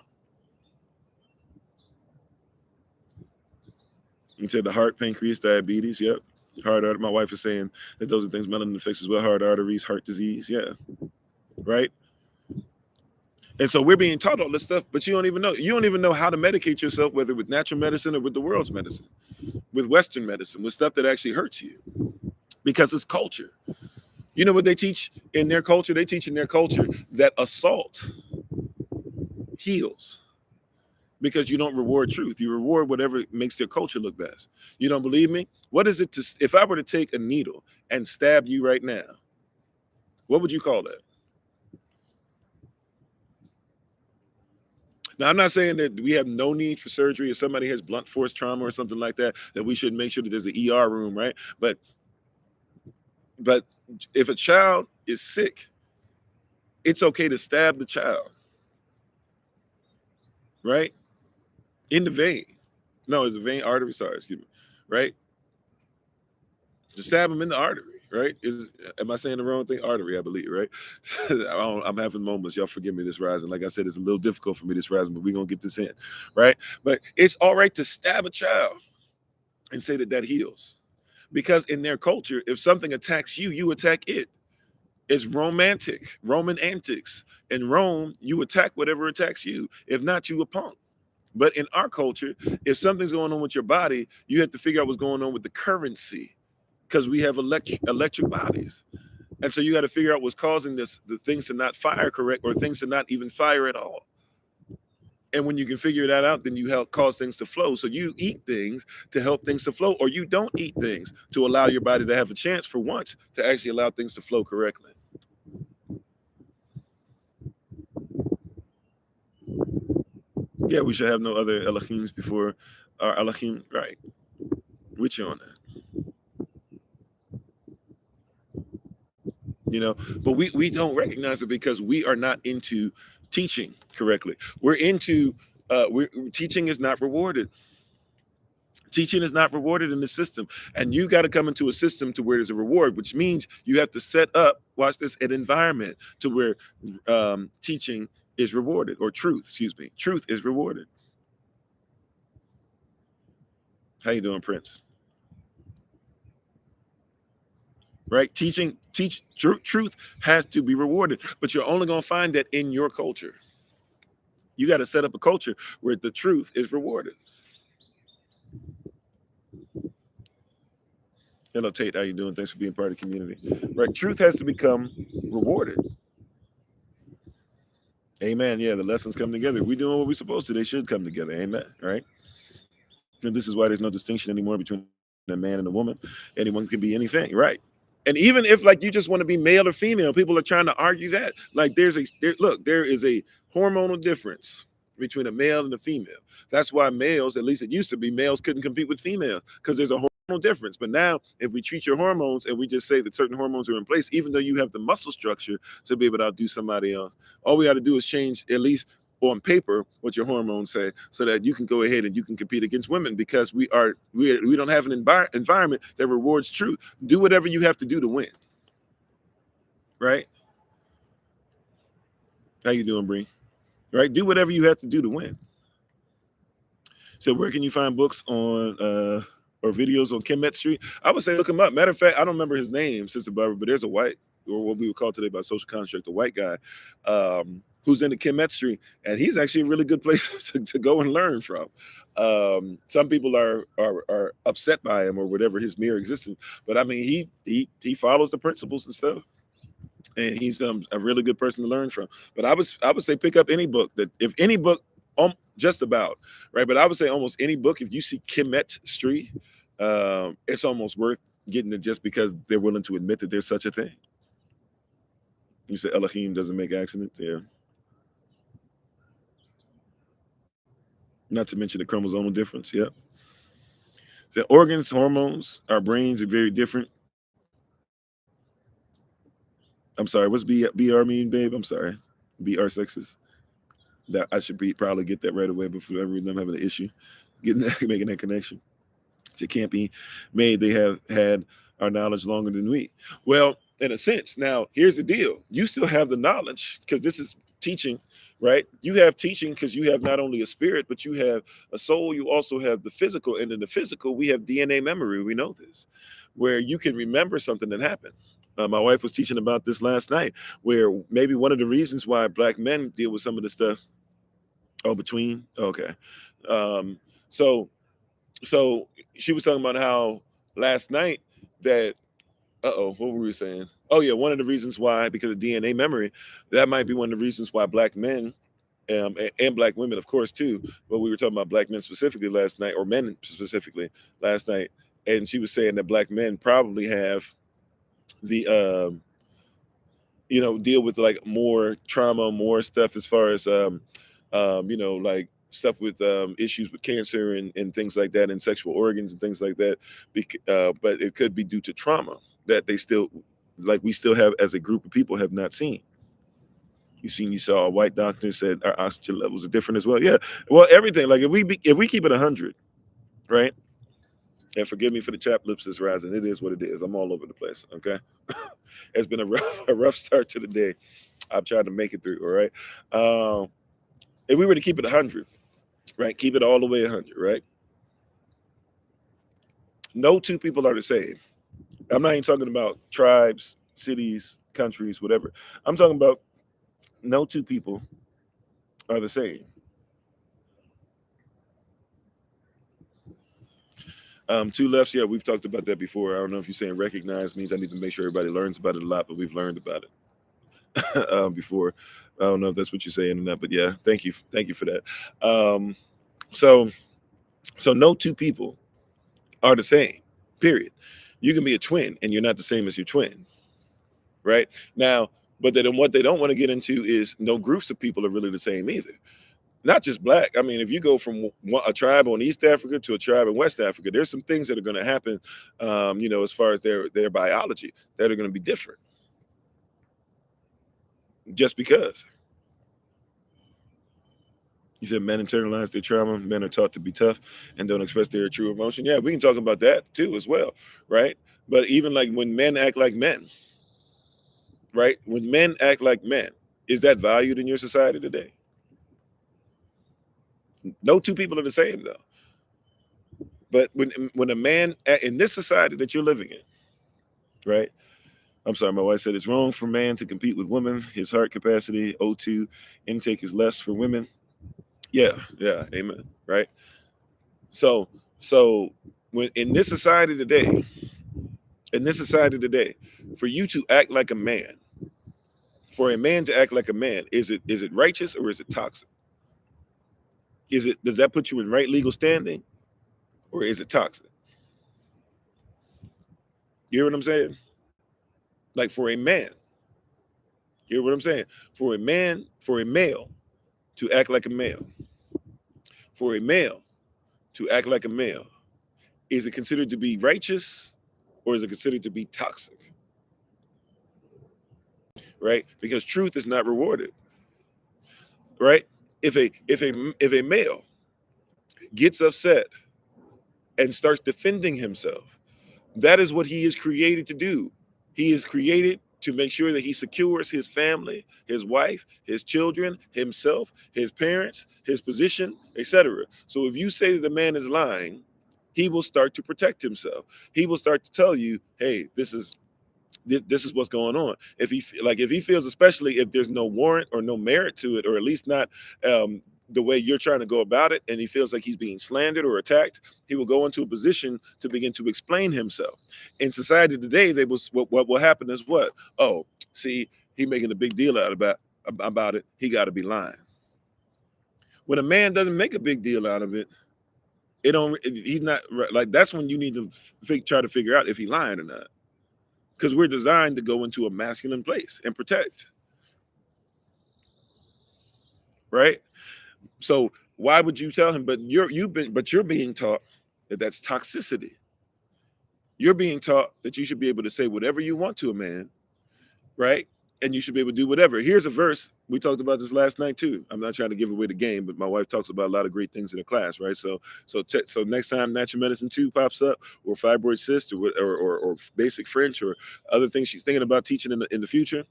S1: You said the heart, pancreas, diabetes. Yep. Heart artery. My wife is saying that those are things melanin affects as well. Heart arteries, heart disease. Yeah. Right. And so we're being taught all this stuff, but you don't even know. You don't even know how to medicate yourself, whether with natural medicine or with the world's medicine, with Western medicine, with stuff that actually hurts you, because it's culture. You know what they teach in their culture? They teach in their culture that assault heals, because you don't reward truth. You reward whatever makes their culture look best. You don't believe me? What is it to, if I were to take a needle and stab you right now, what would you call that? Now, I'm not saying that we have no need for surgery. If somebody has blunt force trauma or something like that, that we should make sure that there's an ER room, right? But if a child is sick, it's okay to stab the child, right? In the vein. No, it's a vein artery. Sorry, excuse me. Right? To stab him in the artery, right? Am I saying the wrong thing? Artery, I believe, right? I'm having moments. Y'all forgive me this rising. Like I said, it's a little difficult for me this rising, but we're gonna get this in, right? But it's all right to stab a child and say that that heals. Because in their culture, if something attacks you, you attack it. It's romantic, Roman antics. In Rome, you attack whatever attacks you. If not, you a punk. But in our culture, if something's going on with your body, you have to figure out what's going on with the currency, because we have electric bodies. And so you got to figure out what's causing the things to not fire correct, or things to not even fire at all. And when you can figure that out, then you help cause things to flow. So you eat things to help things to flow, or you don't eat things to allow your body to have a chance for once to actually allow things to flow correctly. Yeah, we should have no other Elohims before our Elohim, right? With you on that. You know, but we don't recognize it because we are not into teaching correctly. We're into teaching is not rewarded. Teaching is not rewarded in the system, and you got to come into a system to where there's a reward, which means you have to set up, watch this, an environment to where teaching is rewarded, or truth, excuse me, truth is rewarded. How you doing, Prince? Right? Truth has to be rewarded, but you're only going to find that in your culture. You got to set up a culture where the truth is rewarded. Hello, Tate. How you doing? Thanks for being part of the community. Right? Truth has to become rewarded. Amen. Yeah, the lessons come together. We're doing what we're supposed to. They should come together. Amen. Right? And this is why there's no distinction anymore between a man and a woman. Anyone can be anything. Right? And even if like you just want to be male or female, people are trying to argue that. Like there is a hormonal difference between a male and a female. That's why males, at least it used to be, males couldn't compete with females, because there's a hormonal difference. But now if we treat your hormones and we just say that certain hormones are in place, even though you have the muscle structure to be able to outdo somebody else, all we got to do is change, at least on paper, what your hormones say, so that you can go ahead and you can compete against women, because we don't have an environment that rewards truth. Do whatever you have to do to win, right? How you doing, Bree? Right? Do whatever you have to do to win. So where can you find books on or videos on Kemet Street? I would say look him up. Matter of fact, I don't remember his name, Sister Barbara, but there's a white, or what we would call today by social construct, a white guy who's in the Kemet Street, and he's actually a really good place to go and learn from. Some people are upset by him or whatever his mere existence, but I mean he follows the principles and stuff. And he's a really good person to learn from. But I would say pick up any book that if any book just about right. But I would say almost any book, if you see Kemet Street, it's almost worth getting it just because they're willing to admit that there's such a thing. You say Elohim doesn't make accidents, yeah. Not to mention the chromosomal difference, yeah. The organs, hormones, our brains are very different. I'm sorry, what's BR mean, babe? I'm sorry. BR sexes. That I should probably get that right away before them having an issue getting that, making that connection. It can't be made. They have had our knowledge longer than we. Well, in a sense, now here's the deal. You still have the knowledge because this is teaching, right? You have teaching because you have not only a spirit, but you have a soul. You also have the physical. And in the physical, we have DNA memory. We know this, where you can remember something that happened. My wife was teaching about this last night, where maybe one of the reasons why Black men deal with some of the stuff. Oh, between? Okay. Um, so so she was talking about how last night that what were we saying? Oh yeah, one of the reasons why, because of DNA memory, that might be one of the reasons why Black men and Black women, of course, too. But we were talking about Black men specifically last night, or men specifically last night, and she was saying that Black men probably have the deal with like more trauma, more stuff as far as like stuff with issues with cancer and things like that, and sexual organs and things like that. But it could be due to trauma that they still, like we still have as a group of people, have not seen. You saw a white doctor said our oxygen levels are different as well. Yeah, well, everything. Like if we keep it 100, right? And forgive me for the chap lips that's rising. It is what it is. I'm all over the place. Okay, it's been a rough start to the day. I've tried to make it through. All right. If we were to keep it 100, right? Keep it all the way 100, right? No two people are the same. I'm not even talking about tribes, cities, countries, whatever. I'm talking about no two people are the same. Two lefts, yeah, we've talked about that before. I don't know if you're saying recognize means I need to make sure everybody learns about it a lot, but we've learned about it before. I don't know if that's what you're saying or not, but yeah, thank you for that. So no two people are the same. Period. You can be a twin and you're not the same as your twin, right? Now, but then what they don't want to get into is no groups of people are really the same either. Not just Black. I mean, if you go from a tribe on East Africa to a tribe in West Africa, there's some things that are going to happen, as far as their biology, that are going to be different. Just because. You said men internalize their trauma, men are taught to be tough and don't express their true emotion. Yeah, we can talk about that too as well, right? But even like when men act like men, right? When men act like men, is that valued in your society today? No two people are the same though. But when a man in this society that you're living in, right? I'm sorry, my wife said it's wrong for man to compete with women. His heart capacity, O2 intake is less for women. Yeah, amen. Right. So when in this society today, for you to act like a man, for a man to act like a man, is it righteous or is it toxic? Does that put you in right legal standing, or is it toxic? You hear what I'm saying? Like for a man, you hear what I'm saying? For a male to act like a male, for a male to act like a male, is it considered to be righteous or is it considered to be toxic? Right? Because truth is not rewarded. Right? If a male gets upset and starts defending himself, that is what he is created to do. He is created to make sure that he secures his family, his wife, his children, himself, his parents, his position, etc. So if you say that a man is lying, he will start to protect himself. He will start to tell you, hey, this is what's going on. If he feels, especially if there's no warrant or no merit to it, or at least not the way you're trying to go about it, and he feels like he's being slandered or attacked, he will go into a position to begin to explain himself. In society today, what will happen is what? Oh, see, he making a big deal out about it. He got to be lying. When a man doesn't make a big deal out of it, he's not like, that's when you need to try to figure out if he's lying or not. Because we're designed to go into a masculine place and protect, right? So why would you tell him? But you're being taught that that's toxicity. You're being taught that you should be able to say whatever you want to a man, right? And you should be able to do whatever. Here's a verse. We talked about this last night too. I'm not trying to give away the game, but my wife talks about a lot of great things in the class, right? So next time Natural Medicine 2 pops up, or Fibroid Cyst, or Basic French, or other things she's thinking about teaching in the future,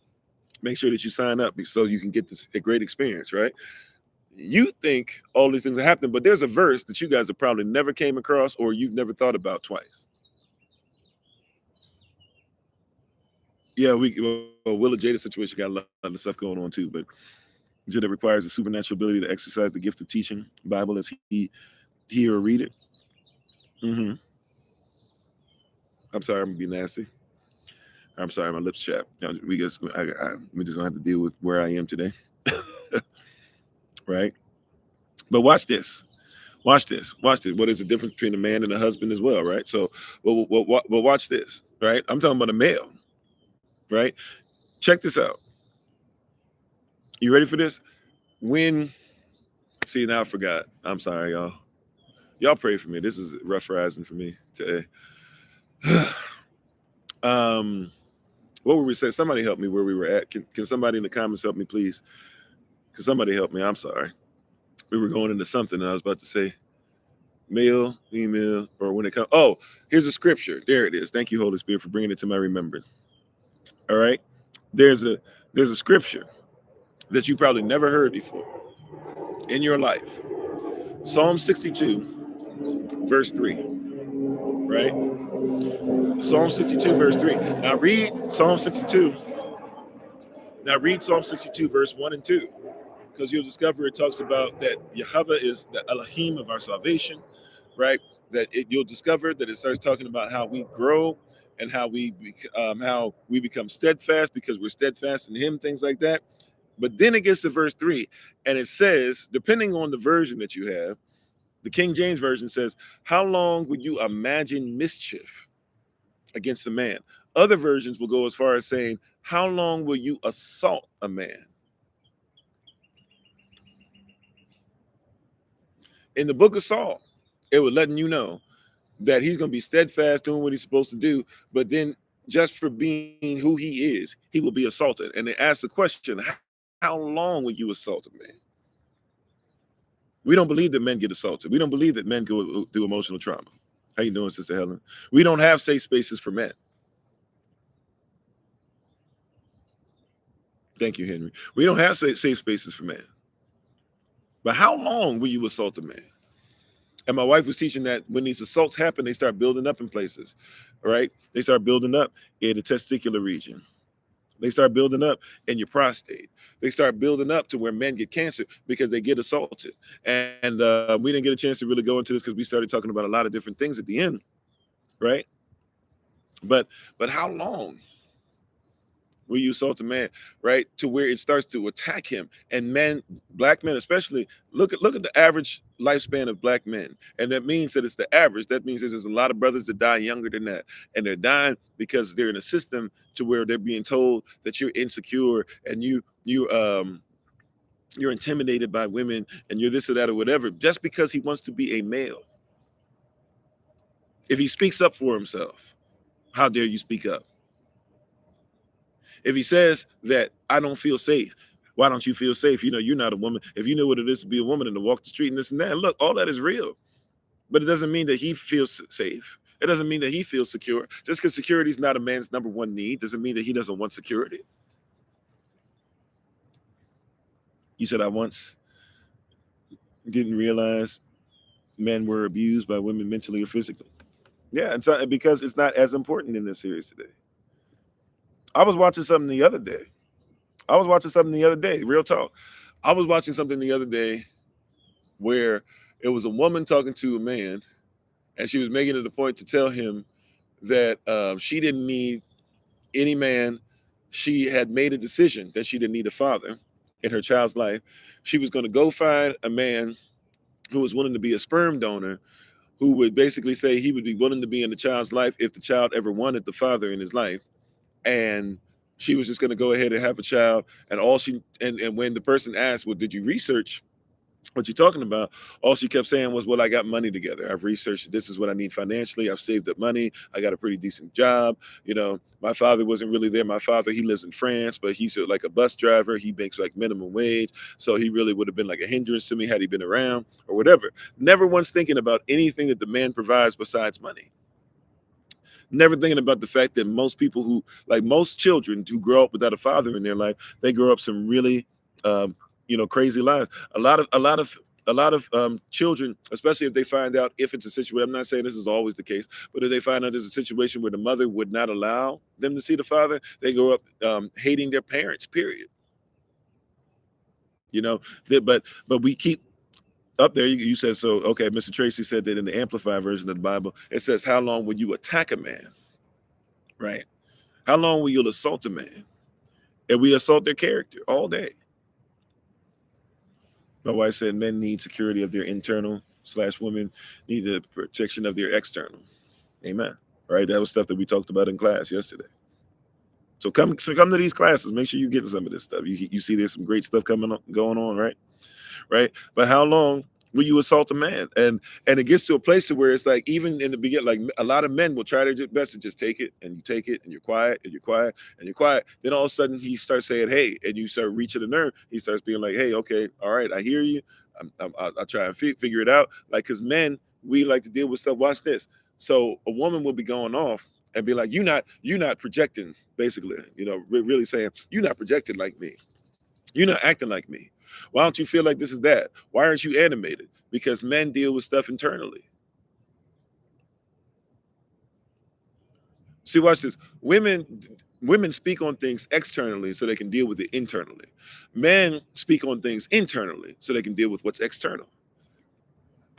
S1: make sure that you sign up so you can get a great experience, right? You think all these things are happening, but there's a verse that you guys have probably never came across, or you've never thought about twice. Yeah, Will and Jada situation got a lot of stuff going on too, but Jada requires a supernatural ability to exercise the gift of teaching Bible as he hear or read it. I'm sorry, I'm gonna be nasty. I'm sorry, my lips chapped. We just gonna have to deal with where I am today, right? But watch this. Watch this. What is the difference between a man and a husband as well, right? So, well, watch this, right? I'm talking about a male, right? Check this out. You ready for this? See, now I forgot. I'm sorry, y'all. Y'all pray for me. This is rough rising for me today. What were we saying? Somebody help me where we were at. Can somebody in the comments help me, please? Can somebody help me? I'm sorry. We were going into something and I was about to say male, female, or when it comes. Oh, here's a scripture. There it is. Thank you, Holy Spirit, for bringing it to my remembrance. All right. There's a scripture that you probably never heard before in your life. Psalm 62, verse 3. Right? Psalm 62, verse 3. Now read Psalm 62. Now read Psalm 62, verse 1 and 2. Because you'll discover it talks about that Yahweh is the Elohim of our salvation, right? You'll discover that it starts talking about how we grow and how we become steadfast because we're steadfast in Him, things like that. But then it gets to verse 3, and it says, depending on the version that you have, the King James Version says, how long would you imagine mischief against a man? Other versions will go as far as saying, how long will you assault a man? In the book of Saul, it was letting you know that he's going to be steadfast doing what he's supposed to do, but then just for being who he is, he will be assaulted. And they ask the question, how long will you assault a man? We don't believe that men get assaulted. We don't believe that men go through emotional trauma. How you doing, Sister Helen? We don't have safe spaces for men. Thank you, Henry. We don't have safe spaces for men. But how long will you assault a man? And my wife was teaching that when these assaults happen, they start building up in places, right? They start building up in the testicular region. They start building up in your prostate. They start building up to where men get cancer because they get assaulted. And we didn't get a chance to really go into this because we started talking about a lot of different things at the end, right? But how long will you assault a man, right? To where it starts to attack him. And men, black men especially, look at the average lifespan of black men. And that means that it's the average. That means that there's a lot of brothers that die younger than that. And they're dying because they're in a system to where they're being told that you're insecure and you're intimidated by women and you're this or that or whatever, just because he wants to be a male. If he speaks up for himself, how dare you speak up? If he says that I don't feel safe, why don't you feel safe? You know, you're not a woman. If you know what it is to be a woman and to walk the street and this and that, look, all that is real. But it doesn't mean that he feels safe. It doesn't mean that he feels secure. Just because security is not a man's number one need doesn't mean that he doesn't want security. You said I once didn't realize men were abused by women mentally or physically. Yeah, and so because it's not as important in this series today. I was watching something the other day. Real talk. I was watching something the other day where it was a woman talking to a man, and she was making it a point to tell him that she didn't need any man. She had made a decision that she didn't need a father in her child's life. She was going to go find a man who was willing to be a sperm donor, who would basically say he would be willing to be in the child's life if the child ever wanted the father in his life. And she was just going to go ahead and have a child. And and when the person asked, well, did you research what you're talking about? All she kept saying was, well, I got money together. I've researched this is what I need financially. I've saved up money. I got a pretty decent job. My father wasn't really there. My father, he lives in France, but he's like a bus driver. He makes like minimum wage. So he really would have been like a hindrance to me had he been around or whatever. Never once thinking about anything that the man provides besides money. Never thinking about the fact that most people most children who grow up without a father in their life, they grow up some really crazy lives. A lot of children, especially if they find out, if it's a situation, I'm not saying this is always the case, but if they find out there's a situation where the mother would not allow them to see the father, they grow up hating their parents, period. But we keep up there. You said, so okay, Mr. Tracy said that in the Amplified version of the Bible, it says, how long will you attack a man? Right? How long will you assault a man? And we assault their character all day. My wife said men need security of their internal / women need the protection of their external. Amen. Right? That was stuff that we talked about in class yesterday. So come to these classes. Make sure you're getting some of this stuff. You see there's some great stuff going on, right? Right? But how long will you assault a man? And it gets to a place to where it's like, even in the beginning, like a lot of men will try their best to just take it, and you take it, and you're quiet, and you're quiet, and you're quiet. Then all of a sudden he starts saying, hey, and you start reaching the nerve. He starts being like, hey, okay, all right, I hear you. I'll try and figure it out. Like, because men, we like to deal with stuff. Watch this. So a woman will be going off and be like, you're not projecting, basically, really saying, you're not projecting like me. You're not acting like me. Why don't you feel like this is that? Why aren't you animated? Because men deal with stuff internally. See, watch this. Women speak on things externally so they can deal with it internally. Men speak on things internally so they can deal with what's external.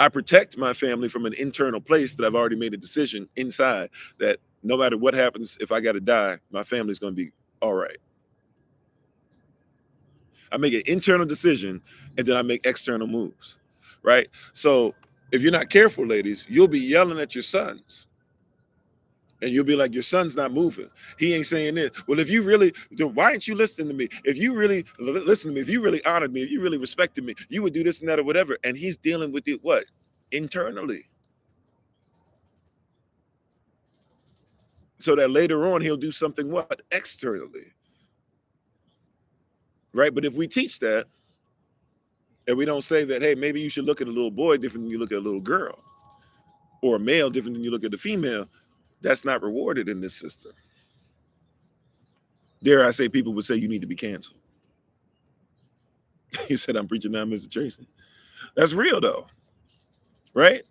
S1: I protect my family from an internal place that I've already made a decision inside that no matter what happens, if I got to die, my family's going to be all right. I make an internal decision, and then I make external moves, right? So if you're not careful, ladies, you'll be yelling at your sons. And you'll be like, your son's not moving. He ain't saying this. Well, if you really, why aren't you listening to me? If you really listen to me, if you really honored me, if you really respected me, you would do this and that or whatever. And he's dealing with it, what? Internally. So that later on, he'll do something, what? Externally. Right? But if we teach that, and we don't say that, hey, maybe you should look at a little boy different than you look at a little girl, or a male different than you look at the female, that's not rewarded in this system. Dare I say, people would say you need to be canceled. He said, I'm preaching now, Mr. Tracy. That's real, though. Right?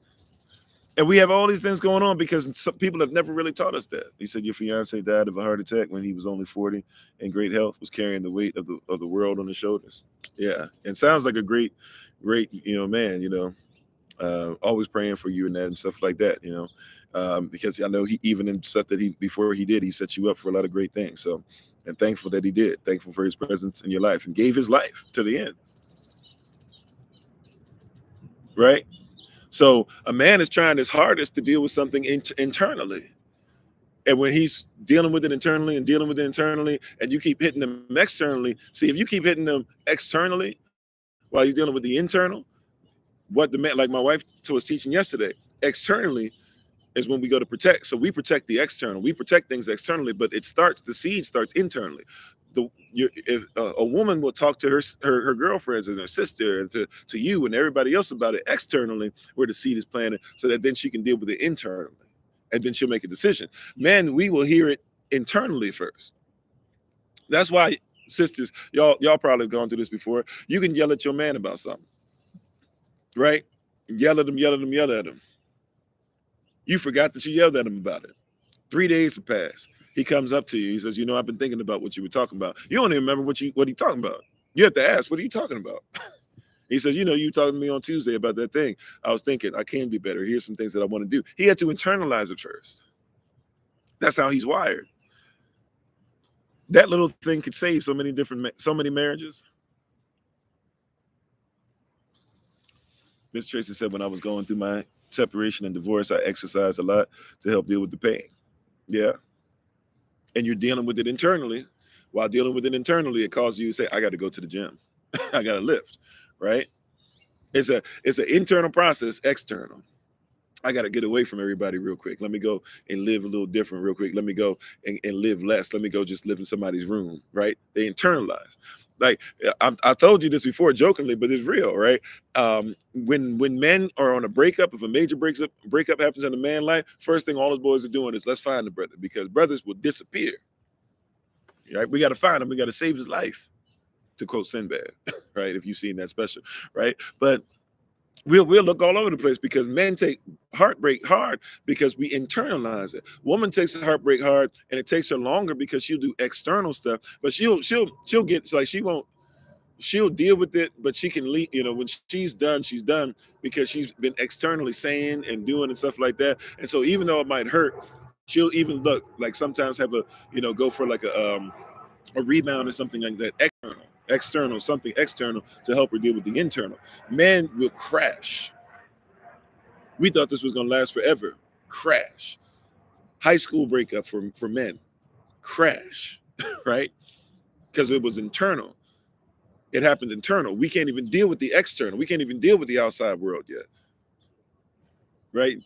S1: And we have all these things going on because some people have never really taught us that. He said your fiance died of a heart attack when he was only 40 and great health, was carrying the weight of the world on his shoulders. Yeah. And sounds like a great, man, always praying for you and that and stuff like that, because I know he, even in stuff that before he did, he set you up for a lot of great things. So, and thankful that he did, thankful for his presence in your life and gave his life to the end. Right? So a man is trying his hardest to deal with something internally. And when he's dealing with it internally and dealing with it internally, and you keep hitting them externally, see, if you keep hitting them externally while you're dealing with the internal, what the man, like my wife was teaching yesterday, externally is when we go to protect. So we protect the external, we protect things externally, but the seed starts internally. If a woman will talk to her girlfriends and her sister and to you and everybody else about it externally, where the seed is planted, so that then she can deal with it internally. and then she'll make a decision. Men, we will hear it internally first. That's why, sisters, y'all probably have gone through this before. You can yell at your man about something, right? Yell at him, yell at him, yell at him. You forgot that you yelled at him about it. 3 days have passed. He comes up to you. He says, I've been thinking about what you were talking about. You don't even remember what he talking about. You have to ask, what are you talking about? He says, you were talking to me on Tuesday about that thing. I was thinking, I can be better. Here's some things that I want to do. He had to internalize it first. That's how he's wired. That little thing could save so many marriages. Miss Tracy said, when I was going through my separation and divorce, I exercised a lot to help deal with the pain. Yeah. And you're dealing with it internally. While dealing with it internally, it causes you to say, I got to go to the gym. I got to lift, right? It's an internal process, external. I got to get away from everybody real quick. Let me go and live a little different real quick. Let me go and live less. Let me go just live in somebody's room, right? They internalize. Like I told you this before jokingly, but it's real, right? When men are on a breakup, if a major breakup happens in a man's life, first thing all those boys are doing is let's find the brother, because brothers will disappear. Right? We got to find him. We got to save his life, to quote Sinbad, right? If you've seen that special, right? But we'll look all over the place, because men take heartbreak hard because we internalize it. Woman takes heartbreak hard, and it takes her longer because she'll do external stuff, but she'll get, like, she'll deal with it, but she can leave, when she's done, because she's been externally saying and doing and stuff like that. And so even though it might hurt, she'll even look like sometimes have a, go for like a rebound or something like that, external, something external to help her deal with the internal. Men will crash. We thought this was going to last forever. Crash. High school breakup for men. Crash, right? Because it was internal. It happened internal. We can't even deal with the external. We can't even deal with the outside world yet, right?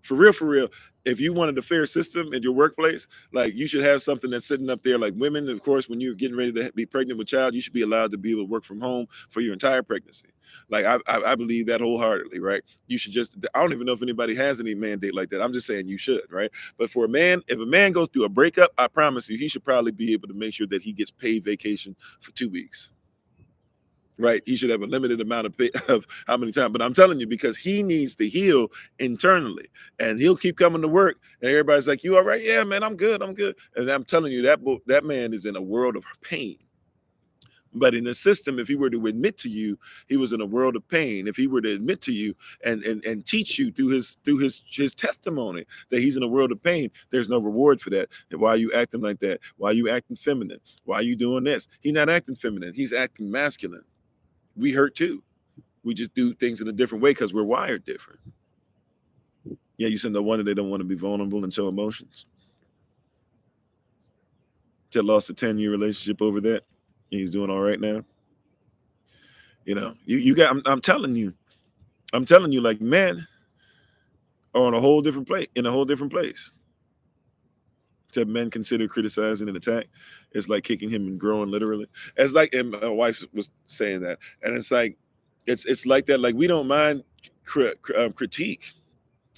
S1: For real, if you wanted a fair system in your workplace, like, you should have something that's sitting up there, like women, of course, when you're getting ready to be pregnant with a child, you should be allowed to be able to work from home for your entire pregnancy. Like, I believe that wholeheartedly, right? You should just, I don't even know if anybody has any mandate like that. I'm just saying you should, right? But for a man, if a man goes through a breakup, I promise you, he should probably be able to make sure that he gets paid vacation for 2 weeks. Right? He should have a limited amount of how many times. But I'm telling you, because he needs to heal internally, and he'll keep coming to work, and everybody's like, you all right? Yeah, man, I'm good. And I'm telling you, that man is in a world of pain. But in the system, if he were to admit to you he was in a world of pain, if he were to admit to you and teach you through his testimony that he's in a world of pain, there's no reward for that. And why are you acting like that? Why are you acting feminine? Why are you doing this? He's not acting feminine. He's acting masculine. We hurt too. We just do things in a different way because we're wired different. Yeah, you said no wonder they don't want to be vulnerable and show emotions. Ted lost a 10-year relationship over that. He's doing all right now. You got. I'm telling you, like, men are on a whole different place, in a whole different place. To men consider criticizing an attack, it's like kicking him and growing, literally. It's like, and my wife was saying that, and it's like, it's like that. Like, we don't mind critique,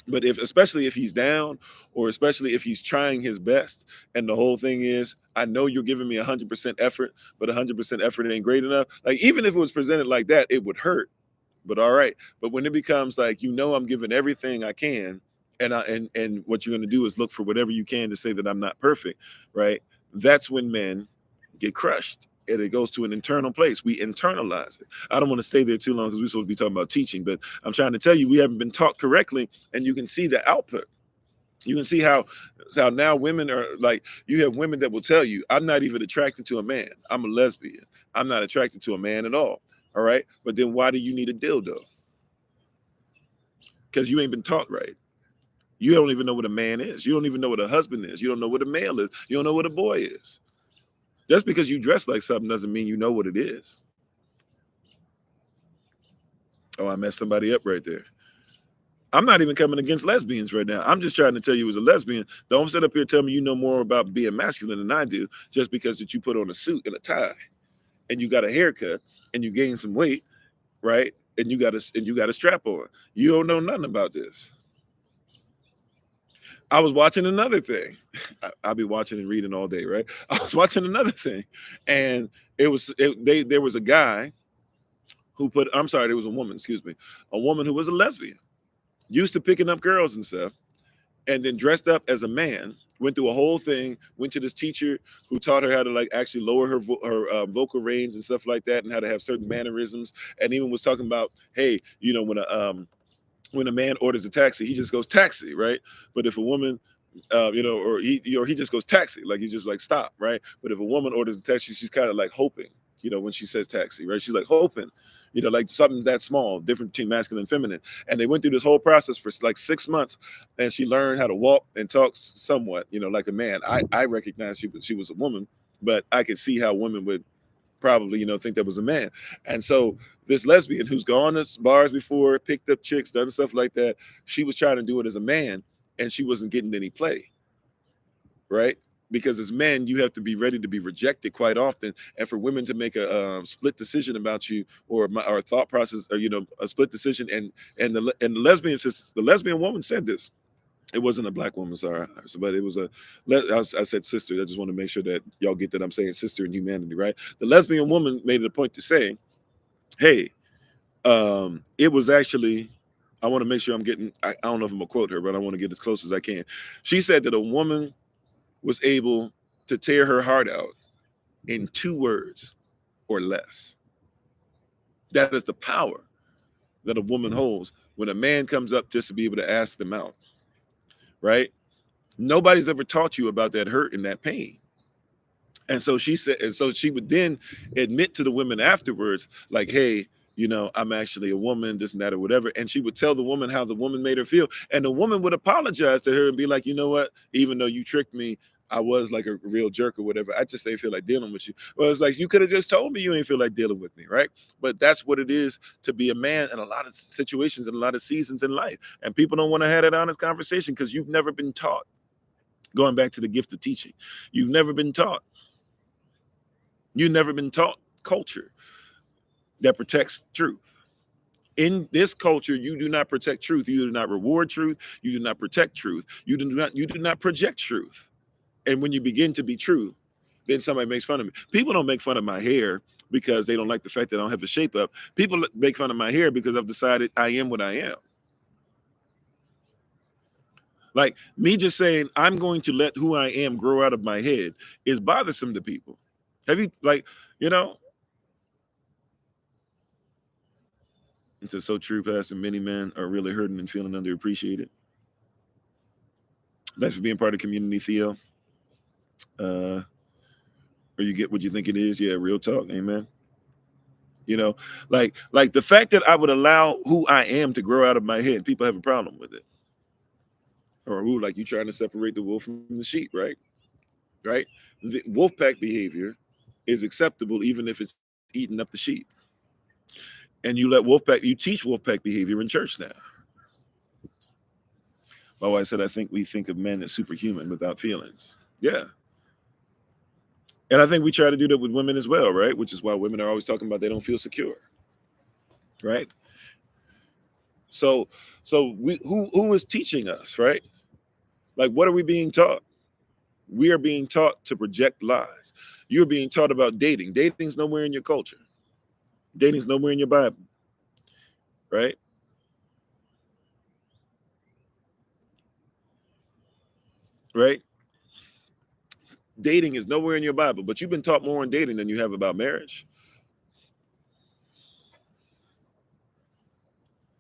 S1: but especially if he's down, or especially if he's trying his best, and the whole thing is, I know you're giving me 100% effort, but 100% effort ain't great enough. Like, even if it was presented like that, it would hurt. But all right. But when it becomes like, I'm giving everything I can, and what you're going to do is look for whatever you can to say that I'm not perfect, right? That's when men get crushed, and it goes to an internal place. We internalize it. I don't want to stay there too long because we're supposed to be talking about teaching, but I'm trying to tell you, we haven't been taught correctly, and you can see the output. You can see how now women are like, you have women that will tell you, I'm not even attracted to a man. I'm a lesbian. I'm not attracted to a man at all. All right. But then why do you need a dildo? Because you ain't been taught right. You don't even know what a man is. You don't even know what a husband is. You don't know what a male is. You don't know what a boy is. Just because you dress like something doesn't mean you know what it is. Oh, I messed somebody up right there. I'm not even coming against lesbians right now. I'm just trying to tell you, as a lesbian, don't sit up here and tell me you know more about being masculine than I do, just because that you put on a suit and a tie, and you got a haircut, and you gain some weight, right? And you got a strap on. You don't know nothing about this. I was watching another thing. I'll be watching and reading all day, right? I was watching another thing, and there was a guy who put, I'm sorry, there was a woman, excuse me, a woman who was a lesbian, used to picking up girls and stuff, and then dressed up as a man, went through a whole thing, went to this teacher who taught her how to like actually lower her vocal range and stuff like that, and how to have certain mannerisms, and even was talking about, hey, when a man orders a taxi, he just goes taxi, right? But if a woman, or he just goes taxi, like he just like stop, right? But if a woman orders a taxi, she's kind of like hoping, when she says taxi, right? She's like hoping, like something that small, different between masculine and feminine. And they went through this whole process for like 6 months, and she learned how to walk and talk somewhat, like a man. I recognized she was a woman, but I could see how women would probably think that was a man. And so this lesbian who's gone to bars before, picked up chicks, done stuff like that, she was trying to do it as a man, and she wasn't getting any play, right? Because as men, you have to be ready to be rejected quite often, and for women to make a split decision about you, or a thought process, or a split decision. And the lesbian woman said this. It wasn't a black woman, sorry, but it was I said sister. I just want to make sure that y'all get that I'm saying sister in humanity, right? The lesbian woman made it a point to say, hey, it was actually, I want to make sure I don't know if I'm gonna quote her, but I want to get as close as I can. She said that a woman was able to tear her heart out in 2 words or less. That is the power that a woman holds when a man comes up just to be able to ask them out, right? Nobody's ever taught you about that hurt and that pain. And so she said, and so she would then admit to the women afterwards, like, hey, I'm actually a woman, this and that, or whatever. And she would tell the woman how the woman made her feel. And the woman would apologize to her and be like, you know what? Even though you tricked me, I was like a real jerk or whatever. I just ain't feel like dealing with you. Well, it's like, you could have just told me you ain't feel like dealing with me, right? But that's what it is to be a man in a lot of situations and a lot of seasons in life. And people don't want to have that honest conversation because you've never been taught. Going back to the gift of teaching, you've never been taught. You've never been taught culture that protects truth. In this culture, you do not protect truth. You do not reward truth. You do not protect truth. You do not project truth. And when you begin to be true, then somebody makes fun of me. People don't make fun of my hair because they don't like the fact that I don't have a shape up. People make fun of my hair because I've decided I am what I am. Like me just saying I'm going to let who I am grow out of my head is bothersome to people. Have you it's so true, Pastor. Many men are really hurting and feeling underappreciated. Thanks for being part of the community, Theo. Or you get what you think it is. Yeah, real talk. Amen. Like the fact that I would allow who I am to grow out of my head, people have a problem with it. Or like you trying to separate the wolf from the sheep, right? Right? The wolf pack behavior is acceptable even if it's eating up the sheep. And you teach wolf pack behavior in church now. My wife said, I think we think of men as superhuman without feelings. Yeah. And I think we try to do that with women as well, right? Which is why women are always talking about they don't feel secure. Right? So who is teaching us, right? Like, what are we being taught? We are being taught to project lies. You're being taught about dating. Dating's nowhere in your culture. Dating's nowhere in your Bible. Right? Right? Dating is nowhere in your Bible, but you've been taught more on dating than you have about marriage.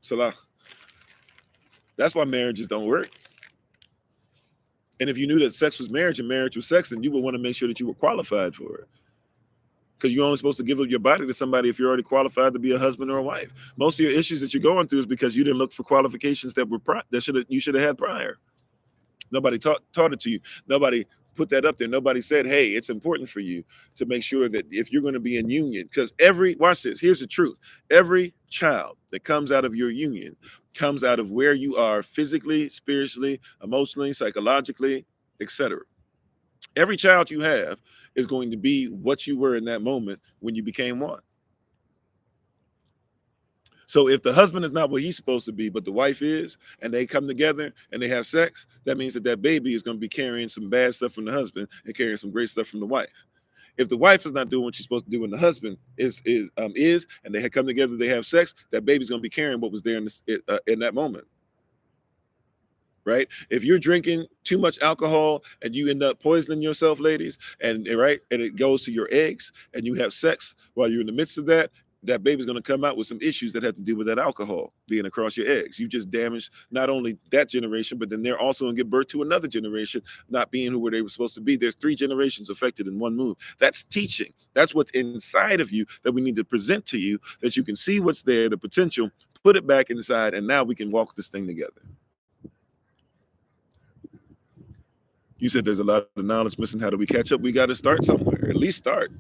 S1: Salah. That's why marriages don't work. And if you knew that sex was marriage and marriage was sex, then you would want to make sure that you were qualified for it. Because you're only supposed to give up your body to somebody if you're already qualified to be a husband or a wife. Most of your issues that you're going through is because you didn't look for qualifications that you should have had prior. Nobody taught it to you. Nobody put that up there. Nobody said, hey, it's important for you to make sure that if you're going to be in union, because watch this, here's the truth. Every child that comes out of your union comes out of where you are physically, spiritually, emotionally, psychologically, etc. Every child you have is going to be what you were in that moment when you became one. So if the husband is not what he's supposed to be, but the wife is, and they come together and they have sex, that means that that baby is going to be carrying some bad stuff from the husband and carrying some great stuff from the wife. If the wife is not doing what she's supposed to do when the husband is, and they had come together, they have sex, that baby's going to be carrying what was there in that moment. Right? If you're drinking too much alcohol and you end up poisoning yourself, ladies, and right, and it goes to your eggs, and you have sex while you're in the midst of that, that baby's going to come out with some issues that have to do with that alcohol being across your eggs. You just damaged not only that generation, but then they're also going to give birth to another generation not being who they were supposed to be. There's 3 generations affected in one move. That's teaching. That's what's inside of you that we need to present to you, that you can see what's there, the potential, put it back inside, and now we can walk this thing together. You said there's a lot of knowledge missing. How do we catch up? We got to start somewhere, at least start.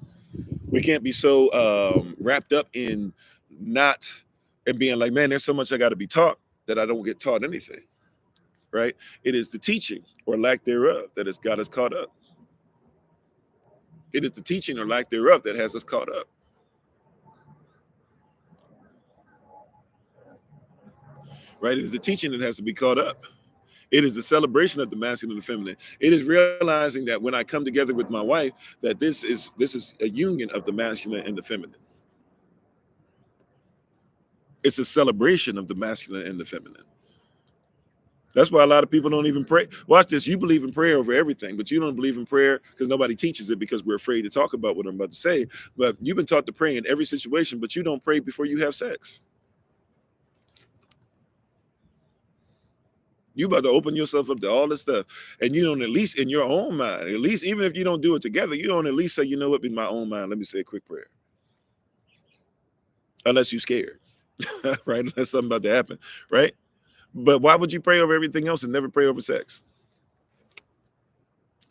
S1: We can't be so wrapped up in not and being like, man, there's so much I got to be taught that I don't get taught anything, right? It is the teaching or lack thereof that has got us caught up. It is the teaching or lack thereof that has us caught up. Right? It is the teaching that has to be caught up. It is the celebration of the masculine and the feminine. It is realizing that when I come together with my wife, that this is a union of the masculine and the feminine. It's a celebration of the masculine and the feminine. That's why a lot of people don't even pray. Watch this. You believe in prayer over everything, but you don't believe in prayer because nobody teaches it, because we're afraid to talk about what I'm about to say. But you've been taught to pray in every situation, but you don't pray before you have sex. You about to open yourself up to all this stuff, and you don't, at least in your own mind, at least even if you don't do it together, you don't at least say, you know what, in my own mind, let me say a quick prayer. Unless you're scared, right? Unless something about to happen, right? But why would you pray over everything else and never pray over sex?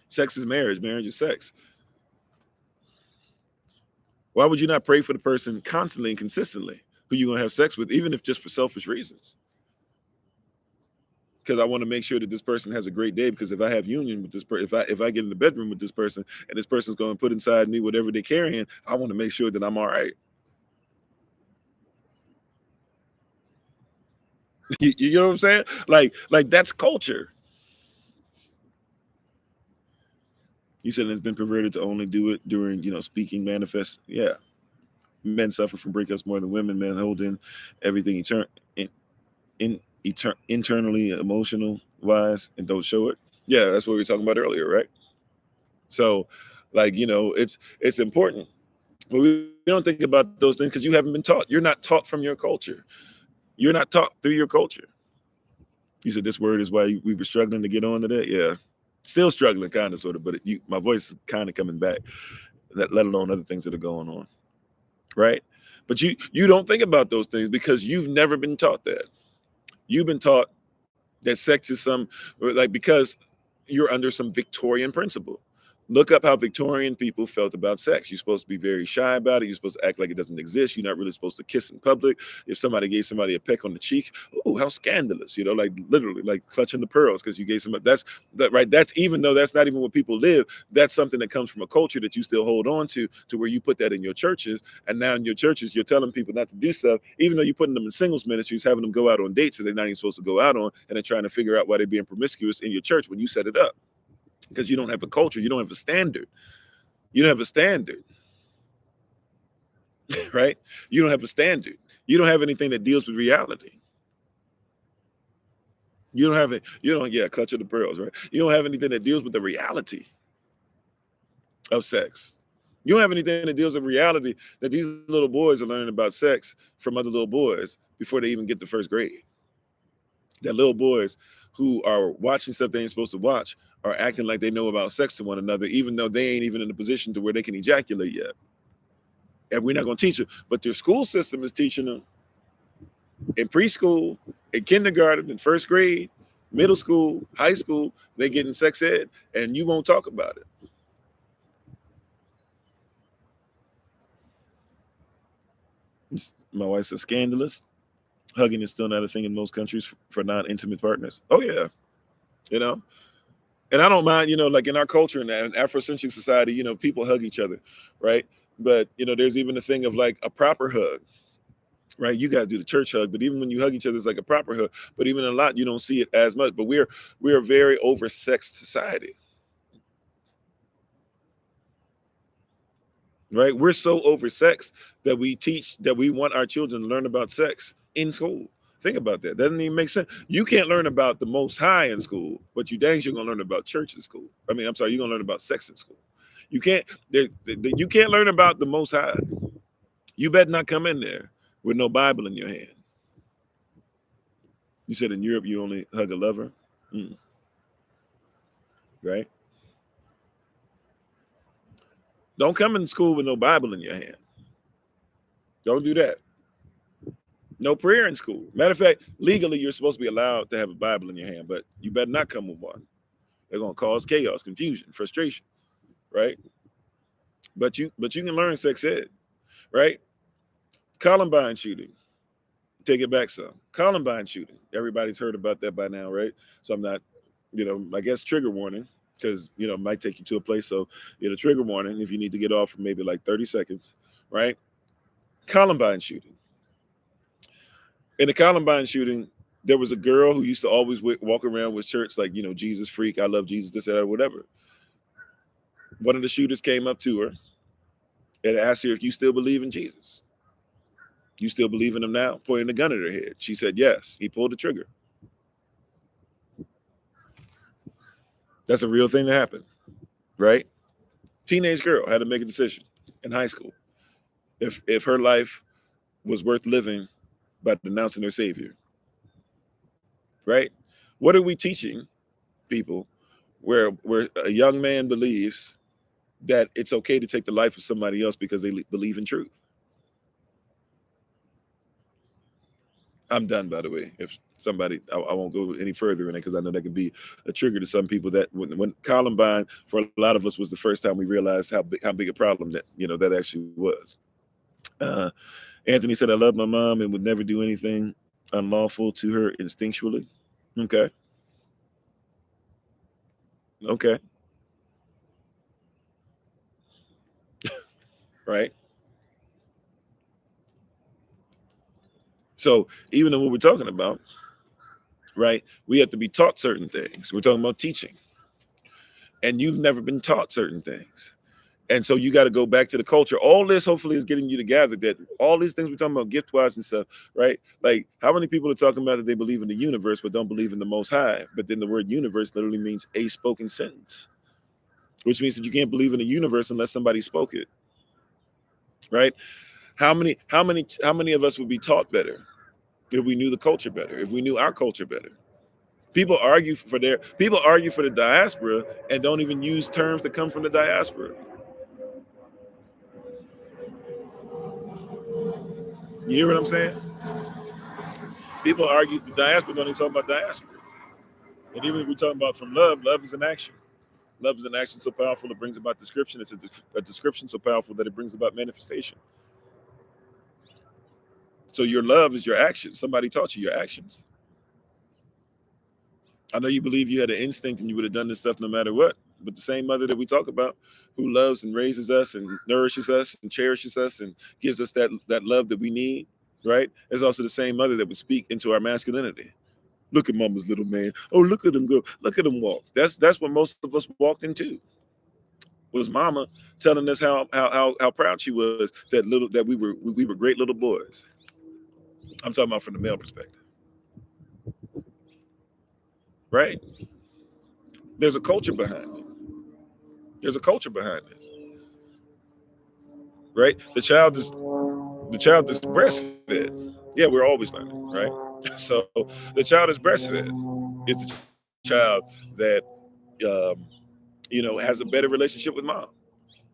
S1: Sex is marriage. Marriage is sex. Why would you not pray for the person constantly and consistently who you're going to have sex with, even if just for selfish reasons? Because I want to make sure that this person has a great day. Because if I have union with this person, if I get in the bedroom with this person and this person's going to put inside me whatever they're carrying, I want to make sure that I'm all right. You know what I'm saying? Like that's culture. You said it's been perverted to only do it during, speaking manifest. Yeah. Men suffer from breakups more than women. Men hold in everything internally, emotional wise, and don't show it. Yeah, that's what we were talking about earlier, right? So, it's important. But we don't think about those things because you haven't been taught. You're not taught from your culture. You're not taught through your culture. You said this word is why we were struggling to get on to that. Yeah, still struggling, kind of, sort of. But my voice is kind of coming back. Let alone other things that are going on, right? But you don't think about those things because you've never been taught that. You've been taught that sex is because you're under some Victorian principle. Look up how Victorian people felt about sex. You're supposed to be very shy about it. You're supposed to act like it doesn't exist. You're not really supposed to kiss in public. If somebody gave somebody a peck on the cheek, oh, how scandalous, like literally like clutching the pearls because you gave somebody right. That's, even though that's not even what people live, that's something that comes from a culture that you still hold on to where you put that in your churches. And now in your churches, you're telling people not to do stuff, even though you're putting them in singles ministries, having them go out on dates that they're not even supposed to go out on, and they're trying to figure out why they're being promiscuous in your church when you set it up. Because you don't have a culture, you don't have a standard. You don't have a standard, right? You don't have a standard. You don't have anything that deals with reality. You don't have it. Clutch of the pearls, right? You don't have anything that deals with the reality of sex. You don't have anything that deals with reality that these little boys are learning about sex from other little boys before they even get to first grade. That little boys who are watching stuff they ain't supposed to watch are acting like they know about sex to one another, even though they ain't even in a position to where they can ejaculate yet. And we're not going to teach them, but their school system is teaching them in preschool, in kindergarten, in first grade, middle school, high school. They getting sex ed, and you won't talk about it. My wife's a scandalous. Hugging is still not a thing in most countries for non-intimate partners. Oh yeah, and I don't mind, like in our culture in Afrocentric society, people hug each other, right? But there's even a thing of like a proper hug. right? You guys do the church hug, but even when you hug each other, it's like a proper hug. But even a lot, you don't see it as much. But we're a very oversexed society, right? We're so oversexed that we want our children to learn about sex in school. Think about that. Doesn't even make sense. You can't learn about the Most High in school, but you dang sure gonna learn about church in school. I mean, I'm sorry, you're gonna learn about sex in school. You can't. You can't learn about the Most High. You better not come in there with no Bible in your hand. You said in Europe you only hug a lover, right? Don't come in school with no Bible in your hand. Don't do that. No prayer in school. Matter of fact, legally you're supposed to be allowed to have a Bible in your hand, but you better not come with one. They're gonna cause chaos, confusion, frustration, right? But you can learn sex ed, right? Columbine shooting. Take it back some. Columbine shooting. Everybody's heard about that by now, right? So I'm not, I guess trigger warning, because it might take you to a place. So trigger warning if you need to get off for maybe like 30 seconds, right? Columbine shooting. In the Columbine shooting, there was a girl who used to always walk around with shirts like, Jesus freak, I love Jesus, this, that, or whatever. One of the shooters came up to her and asked her if you still believe in Jesus. You still believe in him now? Pointing a gun at her head. She said yes. He pulled the trigger. That's a real thing that happened, right? Teenage girl had to make a decision in high school if her life was worth living by denouncing her savior, right? What are we teaching people where a young man believes that it's okay to take the life of somebody else because they believe in truth? I'm done, by the way. If somebody, I won't go any further in it because I know that can be a trigger to some people. That when Columbine, for a lot of us, was the first time we realized how big a problem that actually was. Anthony said, "I love my mom and would never do anything unlawful to her instinctually." Okay, okay, right. So even in what we're talking about, right, we have to be taught certain things. We're talking about teaching, and you've never been taught certain things. And so you got to go back to the culture. All this hopefully is getting you to gather that all these things we're talking about, gift wise and stuff, right? Like how many people are talking about that they believe in the universe but don't believe in the Most High? But then the word universe literally means a spoken sentence, which means that you can't believe in the universe unless somebody spoke it, right? How many of us would be taught better if we knew the culture better, if we knew our culture better? People argue for the diaspora and don't even use terms that come from the diaspora. You hear what I'm saying? People argue the diaspora don't even talk about diaspora. And even if we're talking about from love is an action. Love is an action so powerful it brings about description. It's a description so powerful that it brings about manifestation. So your love is your action. Somebody taught you your actions. I know you believe you had an instinct and you would have done this stuff no matter what. But the same mother that we talk about, who loves and raises us and nourishes us and cherishes us and gives us that love that we need, right? Is also the same mother that would speak into our masculinity. Look at mama's little man. Oh, look at him go. Look at him walk. That's what most of us walked into. Was mama telling us how proud she was that we were great little boys. I'm talking about from the male perspective, right? There's a culture behind it. There's a culture behind this, right? The child is breastfed. Yeah, we're always learning, right? So the child is breastfed. It's the child that has a better relationship with mom,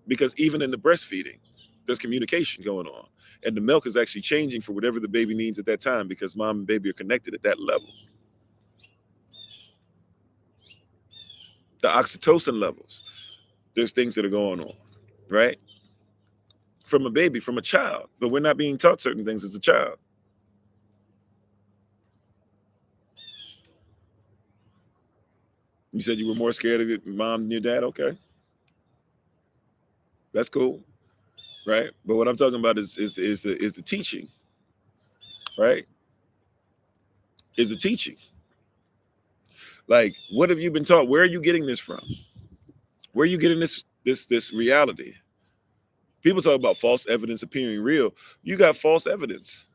S1: because even in the breastfeeding, there's communication going on, and the milk is actually changing for whatever the baby needs at that time because mom and baby are connected at that level. The oxytocin levels, there's things that are going on, right? From a baby, from a child, but we're not being taught certain things as a child. You said you were more scared of your mom than your dad. Okay, that's cool, right? But what I'm talking about is the teaching, right? Is the teaching. Like, what have you been taught? Where are you getting this from? Where are you getting this reality? People talk about false evidence appearing real. You got false evidence.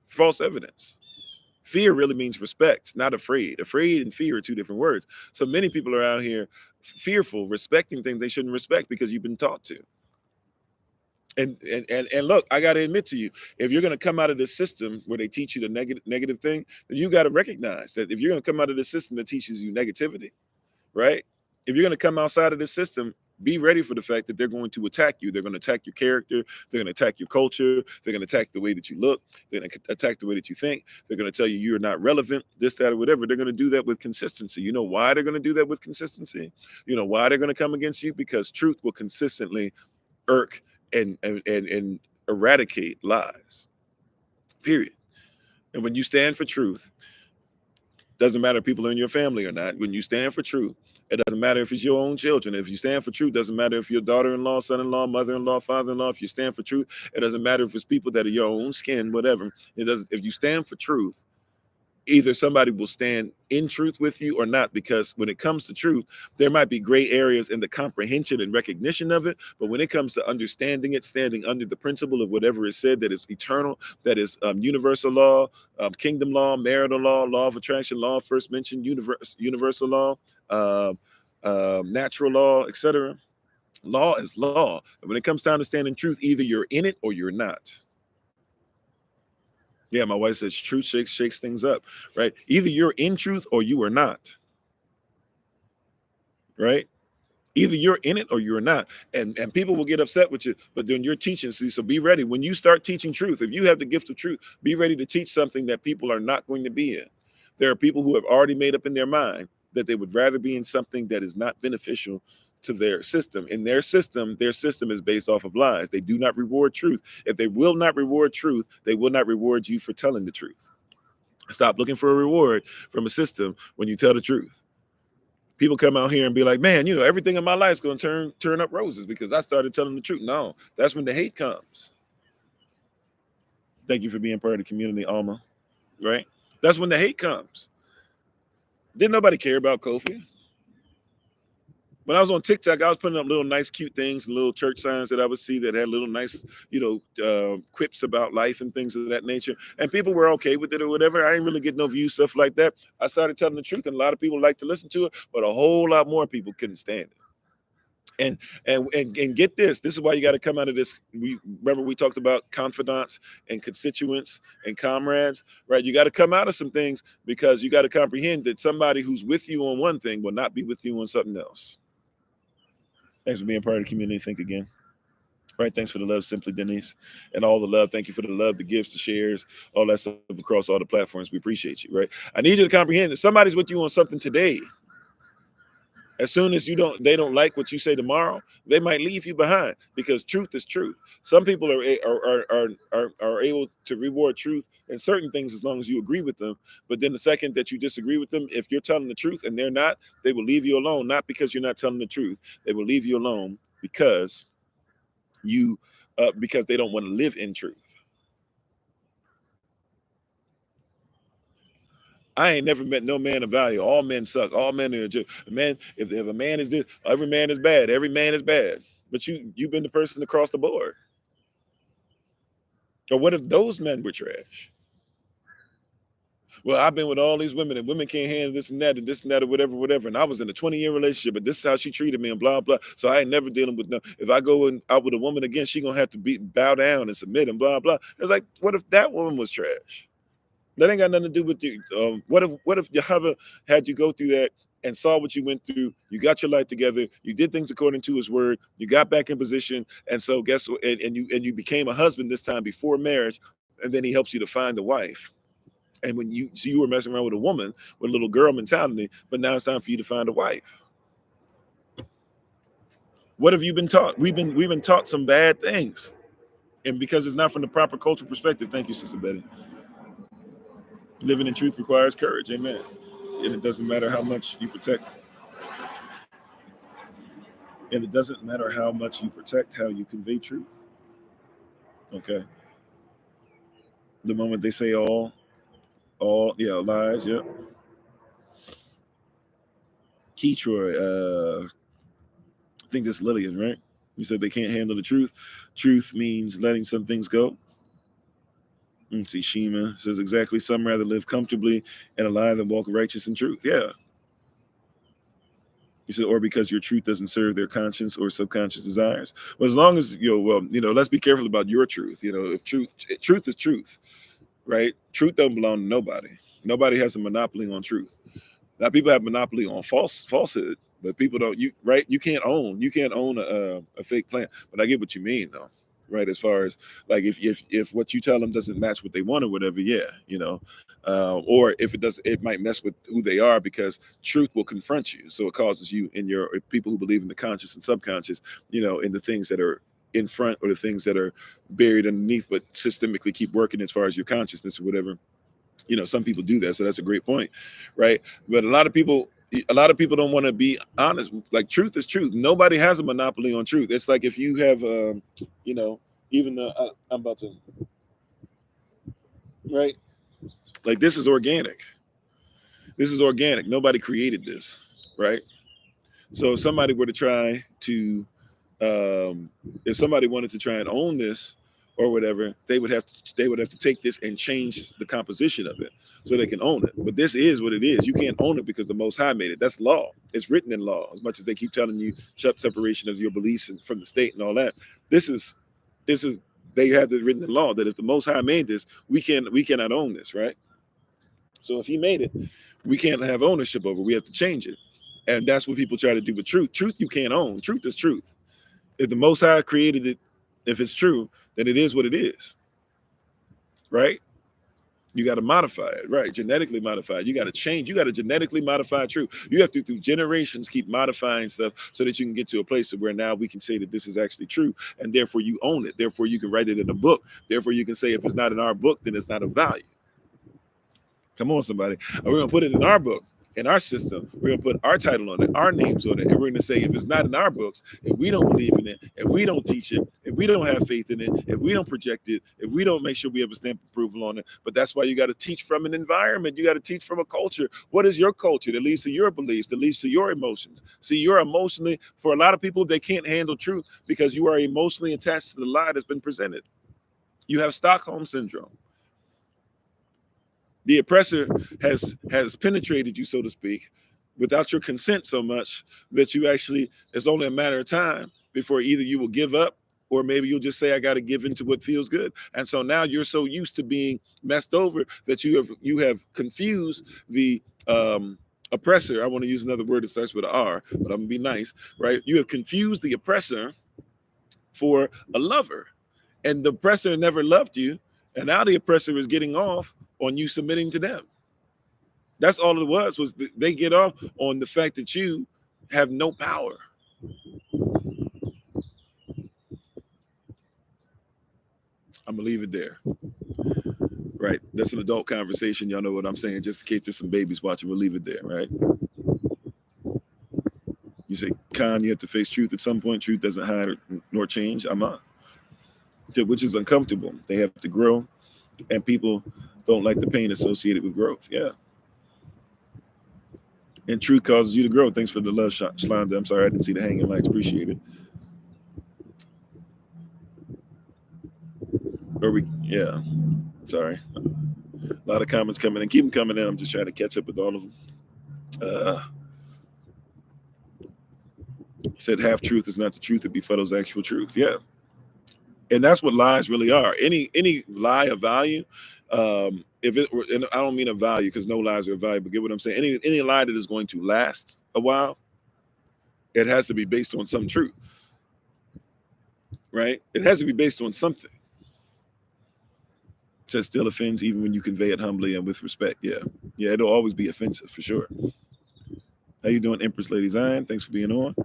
S1: False evidence. Fear really means respect, not afraid. Afraid and fear are two different words. So many people are out here fearful, respecting things they shouldn't respect because you've been taught to. And look, I got to admit to you, if you're going to come out of this system where they teach you the negative thing, then you got to recognize that if you're going to come out of the system that teaches you negativity, right? If you're going to come outside of this system, be ready for the fact that they're going to attack you. They're going to attack your character. They're going to attack your culture. They're going to attack the way that you look. They're going to attack the way that you think. They're going to tell you you're not relevant, this, that, or whatever. They're going to do that with consistency. You know why they're going to do that with consistency? You know why they're going to come against you? Because truth will consistently irk and eradicate lies, period. And when you stand for truth, doesn't matter if people are in your family or not. When you stand for truth, it doesn't matter if it's your own children. If you stand for truth, doesn't matter if your daughter-in-law, son-in-law, mother-in-law, father-in-law. If you stand for truth, it doesn't matter if it's people that are your own skin, whatever. It doesn't. If you stand for truth, either somebody will stand in truth with you or not, because when it comes to truth, there might be gray areas in the comprehension and recognition of it. But when it comes to understanding it, standing under the principle of whatever is said that is eternal, that is universal law, kingdom law, marital law, law of attraction, law of first mention, universal law, natural law, etc. Law is law. And when it comes down to standing truth, either you're in it or you're not. Yeah, my wife says truth shakes things up, right? Either you're in truth or you are not, right? Either you're in it or you're not. And people will get upset with you, but then you're teaching. See, so be ready. When you start teaching truth, if you have the gift of truth, be ready to teach something that people are not going to be in. There are people who have already made up in their mind that they would rather be in something that is not beneficial to their system. In their system is based off of lies. They do not reward truth. If they will not reward truth, they will not reward you for telling the truth. Stop looking for a reward from a system when you tell the truth. People come out here and be like, man, you know, everything in my life is going to turn up roses because I started telling the truth. No, that's when the hate comes. Thank you for being part of the community, Alma. Right? That's when the hate comes. Didn't nobody care about Kofi? When I was on TikTok, I was putting up little nice, cute things, little church signs that I would see that had little nice, quips about life and things of that nature. And people were okay with it or whatever. I didn't really get no views, stuff like that. I started telling the truth, and a lot of people liked to listen to it, but a whole lot more people couldn't stand it. And get this is why you got to come out of this. We talked about confidants and constituents and comrades, right? You got to come out of some things because you got to comprehend that somebody who's with you on one thing will not be with you on something else. Thanks for being part of the community. Think again. Right. Thanks for the love, Simply Denise, and all the love. Thank you for the love, the gifts, the shares, all that stuff across all the platforms. We appreciate you. Right. I need you to comprehend that somebody's with you on something today. As soon as they don't like what you say tomorrow, they might leave you behind, because truth is truth. Some people are able to reward truth in certain things as long as you agree with them. But then the second that you disagree with them, if you're telling the truth and they're not, they will leave you alone. Not because you're not telling the truth. They will leave you alone because because they don't want to live in truth. I ain't never met no man of value. All men suck. All men are just man. If a man is this, every man is bad. Every man is bad. But you've been the person across the board. Or what if those men were trash? Well, I've been with all these women, and women can't handle this and that and this and that or whatever. And I was in a 20-year relationship, but this is how she treated me and blah blah. So I ain't never dealing with no. If I go out with a woman again, she gonna have to bow down and submit and blah blah. It's like, what if that woman was trash? That ain't got nothing to do with you. What if Yahweh had you go through that and saw what you went through? You got your life together. You did things according to His word. You got back in position, and so guess what? And you became a husband this time before marriage, and then He helps you to find a wife. And when you were messing around with a woman with a little girl mentality, but now it's time for you to find a wife. What have you been taught? We've been taught some bad things, and because it's not from the proper cultural perspective. Thank you, Sister Betty. Living in truth requires courage. Amen. And it doesn't matter how much you protect. And it doesn't matter how much you protect how you convey truth. Okay. The moment they say all, yeah, lies. Yep. Keytroy, I think that's Lillian, right? You said they can't handle the truth. Truth means letting some things go. Let's see, Shima says exactly. Some rather live comfortably and a lie than walk righteous in truth. Yeah. You said, or because your truth doesn't serve their conscience or subconscious desires. Well, as long as let's be careful about your truth. If truth is truth, right? Truth don't belong to nobody. Nobody has a monopoly on truth. Now people have monopoly on falsehood, but people don't. You can't own a fake plan. But I get what you mean, though, right? As far as like if what you tell them doesn't match what they want or whatever, yeah, or if it does, it might mess with who they are because truth will confront you. So it causes you in your people who believe in the conscious and subconscious, in the things that are in front or the things that are buried underneath, but systemically keep working as far as your consciousness or whatever. Some people do that, so that's a great point, right? But a lot of people don't want to be honest. Like, truth is truth. Nobody has a monopoly on truth. It's like if you have even the I'm about to, right, like this is organic. Nobody created this, right? So if somebody were to try to if somebody wanted to try and own this or whatever, they would have to take this and change the composition of it so they can own it. But this is what it is. You can't own it because the Most High made it. That's law. It's written in law. As much as they keep telling you separation of your beliefs from the state and all that, this is they have it written in law that if the Most High made this, we cannot own this, right? So if He made it, we can't have ownership over it. We have to change it, and that's what people try to do with truth. Truth you can't own. Truth is truth. If the Most High created it, if it's true, then it is what it is, right? You got to modify it, right? Genetically modify it. You got to change. You got to genetically modify truth. You have to, through generations, keep modifying stuff so that you can get to a place where now we can say that this is actually true, and therefore you own it. Therefore you can write it in a book. Therefore you can say if it's not in our book, then it's not of value. Come on, somebody. And we're going to put it in our book, in our system. We're going to put our title on it, our names on it. And we're going to say, if it's not in our books, if we don't believe in it, if we don't teach it, if we don't have faith in it, if we don't project it, if we don't make sure we have a stamp of approval on it. But that's why you got to teach from an environment. You got to teach from a culture. What is your culture that leads to your beliefs, that leads to your emotions? See, you're emotionally, for a lot of people, they can't handle truth because you are emotionally attached to the lie that's been presented. You have Stockholm syndrome. The oppressor has penetrated you, so to speak, without your consent so much that you actually, it's only a matter of time before either you will give up or maybe you'll just say, I got to give into what feels good. And so now you're so used to being messed over that you have confused the oppressor. I want to use another word that starts with an R, but I'm gonna be nice, right? You have confused the oppressor for a lover, and the oppressor never loved you, and now the oppressor is getting off on you submitting to them. That's all it was they get off on the fact that you have no power. I'm gonna leave it there. Right, that's an adult conversation. Y'all know what I'm saying. Just in case there's some babies watching, we'll leave it there. Right. You say, Khan, you have to face truth at some point. Truth doesn't hide nor change. I'm on, which is uncomfortable. They have to grow, and people don't like the pain associated with growth. Yeah. And truth causes you to grow. Thanks for the love, Shlanda. I'm sorry I didn't see the hanging lights. Appreciate it. Yeah. Sorry. A lot of comments coming in. Keep them coming in. I'm just trying to catch up with all of them. He said half truth is not the truth. It befuddles actual truth. Yeah. And that's what lies really are. Any lie of value, if it were, and I don't mean a value because no lies are valuable, but get what I'm saying? Any lie that is going to last a while, it has to be based on some truth, right? It has to be based on something. That still offends even when you convey it humbly and with respect. Yeah, it'll always be offensive for sure. How you doing, Empress Lady Zion? Thanks for being on.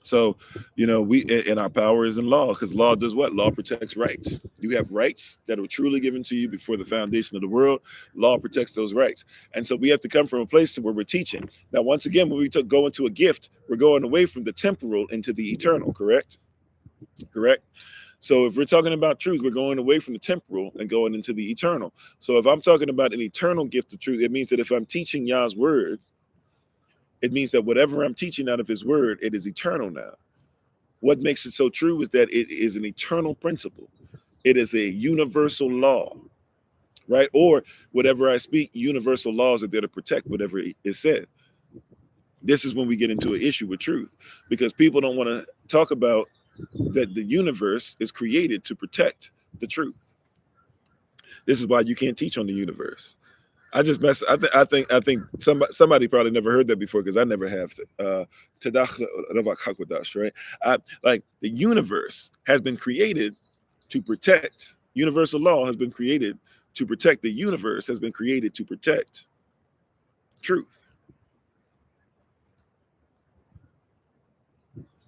S1: So, and our power is in law, because law does what? Law protects rights. You have rights that are truly given to you before the foundation of the world. Law protects those rights. And so we have to come from a place to where we're teaching. Now, once again, when we go into a gift, we're going away from the temporal into the eternal, correct? Correct. So if we're talking about truth, we're going away from the temporal and going into the eternal. So if I'm talking about an eternal gift of truth, it means that if I'm teaching Yah's word, it means that whatever I'm teaching out of his word, it is eternal now. What makes it so true is that it is an eternal principle. It is a universal law, right? Or whatever I speak, universal laws are there to protect whatever is said. This is when we get into an issue with truth, because people don't want to talk about that the universe is created to protect the truth. This is why you can't teach on the universe. I just mess. I think somebody probably never heard that before, because I never have. Right? Like the universe has been created to protect. Universal law has been created to protect. The universe has been created to protect truth.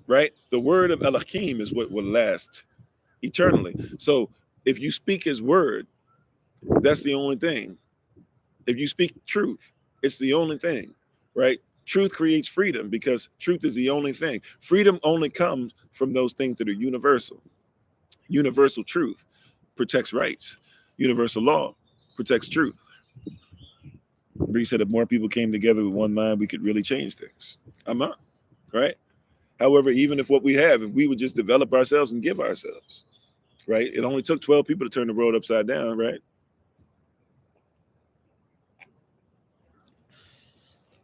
S1: Right? The word of Elohim is what will last eternally. So if you speak his word, that's the only thing. If you speak truth, it's the only thing, right? Truth creates freedom, because truth is the only thing. Freedom only comes from those things that are universal. Universal truth protects rights. Universal law protects truth. Bree said if more people came together with one mind, we could really change things. I'm not, right? However, even if what we have, if we would just develop ourselves and give ourselves, right? It only took 12 people to turn the world upside down, right?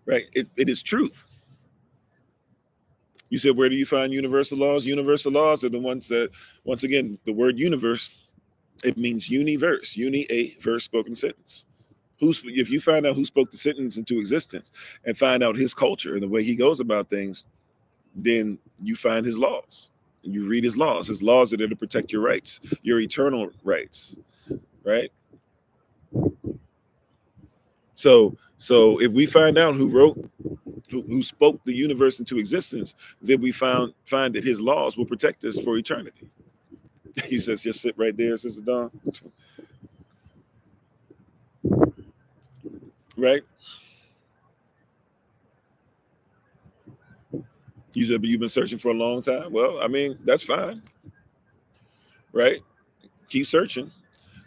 S1: Right? It is truth. You said, where do you find universal laws? Universal laws are the ones that, once again, the word universe, it means universe, a verse, spoken sentence. If you find out who spoke the sentence into existence and find out his culture and the way he goes about things, then you find his laws. And you read his laws. His laws are there to protect your rights, your eternal rights, right? So if we find out who spoke the universe into existence, then we find that his laws will protect us for eternity. He says, just sit right there, Sister Dawn. Right? You said, but you've been searching for a long time. Well, I mean, that's fine. Right? Keep searching.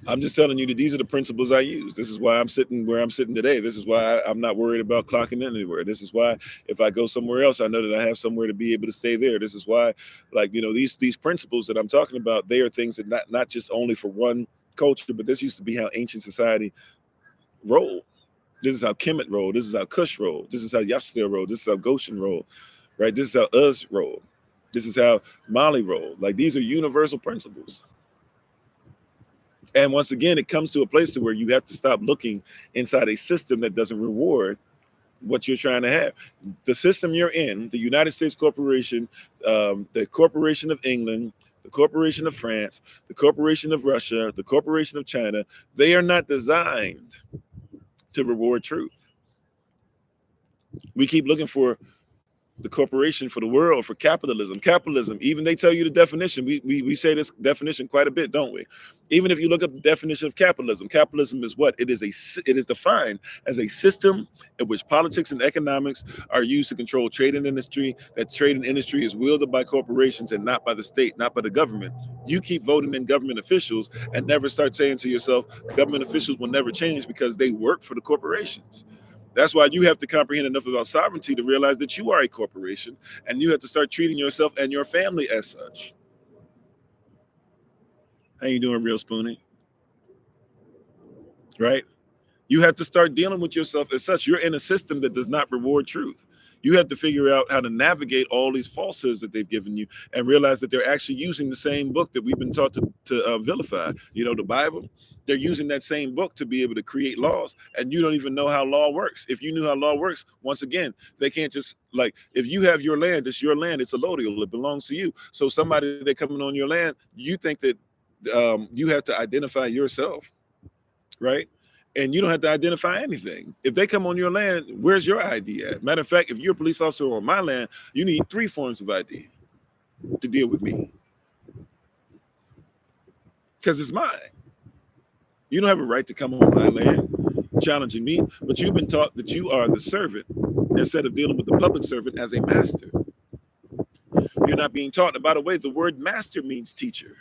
S1: I'm just telling you that these are the principles I use. This is why I'm sitting where I'm sitting today. This is why I'm not worried about clocking in anywhere. This is why if I go somewhere else, I know that I have somewhere to be able to stay there. This is why, like, you know, these principles that I'm talking about, they are things that not just only for one culture, but this used to be how ancient society rolled. This is how Kemet rolled. This is how Cush rolled. This is how Yasser rolled. This is how Goshen rolled. Right? This is how Uz rolled. This is how Mali rolled. Like, these are universal principles. And once again, it comes to a place to where you have to stop looking inside a system that doesn't reward what you're trying to have. The system you're in, the United States Corporation, the Corporation of England, the Corporation of France, the Corporation of Russia, the Corporation of China, they are not designed to reward truth. We keep looking for the corporation, for the world, for capitalism. Capitalism, even they tell you the definition. We say this definition quite a bit, don't we? Even if you look up the definition of capitalism, capitalism is what? It is defined as a system in which politics and economics are used to control trade and industry. That trade and industry is wielded by corporations and not by the state, not by the government. You keep voting in government officials and never start saying to yourself, government officials will never change because they work for the corporations. That's why you have to comprehend enough about sovereignty to realize that you are a corporation, and you have to start treating yourself and your family as such. How you doing, Real Spoonie? Right? You have to start dealing with yourself as such. You're in a system that does not reward truth. You have to figure out how to navigate all these falsehoods that they've given you and realize that they're actually using the same book that we've been taught to vilify. You know, the Bible. They're using that same book to be able to create laws, and you don't even know how law works. If you knew how law works, once again, they can't just, like, if you have your land, it's your land, it's allodial, it belongs to you. So somebody that coming on your land, you think that you have to identify yourself, right? And you don't have to identify anything. If they come on your land, where's your ID at? Matter of fact, if you're a police officer on my land, you need 3 forms of ID to deal with me, because it's mine. You don't have a right to come on my land challenging me, but you've been taught that you are the servant instead of dealing with the public servant as a master. You're not being taught. And by the way, the word master means teacher.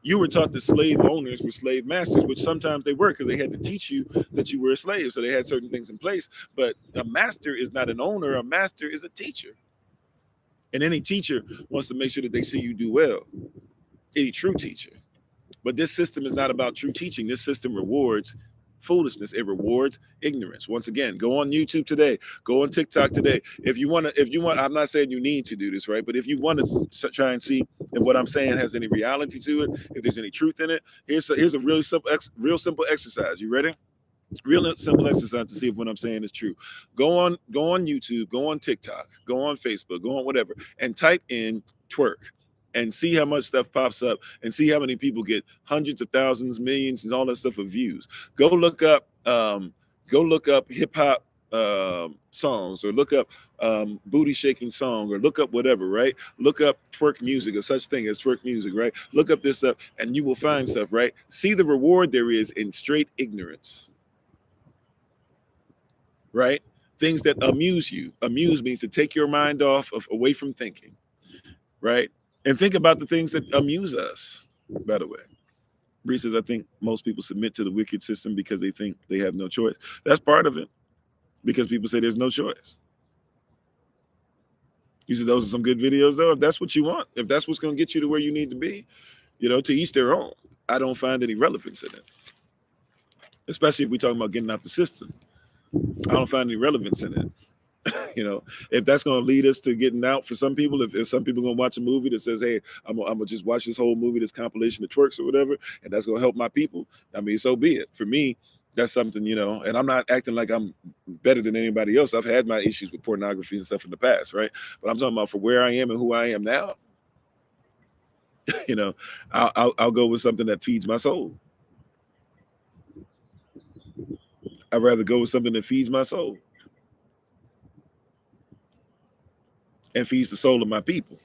S1: You were taught that slave owners were slave masters, which sometimes they were because they had to teach you that you were a slave. So they had certain things in place. But a master is not an owner. A master is a teacher. And any teacher wants to make sure that they see you do well. Any true teacher. But this system is not about true teaching. This system rewards foolishness. It rewards ignorance. Once again, go on YouTube today. Go on TikTok today. If you want, I'm not saying you need to do this, right? But if you want to try and see if what I'm saying has any reality to it, if there's any truth in it, here's a really simple exercise. You ready? Real simple exercise to see if what I'm saying is true. Go on YouTube, go on TikTok, go on Facebook, go on whatever, and type in twerk and see how much stuff pops up and see how many people get hundreds of thousands, millions, and all that stuff of views. Go look up hip hop songs, or look up booty shaking song, or look up whatever, right? Look up twerk music, or such thing as twerk music, right? Look up this stuff and you will find stuff, right? See the reward there is in straight ignorance. Right? Things that amuse you. Amuse means to take your mind away from thinking, right? And think about the things that amuse us, by the way. Bree says, I think most people submit to the wicked system because they think they have no choice. That's part of it, because people say there's no choice. You said those are some good videos, though. If that's what you want, if that's what's going to get you to where you need to be, to each their own. I don't find any relevance in it, especially if we're talking about getting out the system. I don't find any relevance in it. If that's going to lead us to getting out for some people, if some people are going to watch a movie that says, hey, I'm going to just watch this whole movie, this compilation of twerks or whatever, and that's going to help my people, I mean, so be it. For me, that's something, and I'm not acting like I'm better than anybody else. I've had my issues with pornography and stuff in the past, right? But I'm talking about for where I am and who I am now, I'll go with something that feeds my soul. I'd rather go with something that feeds my soul and feeds the soul of my people.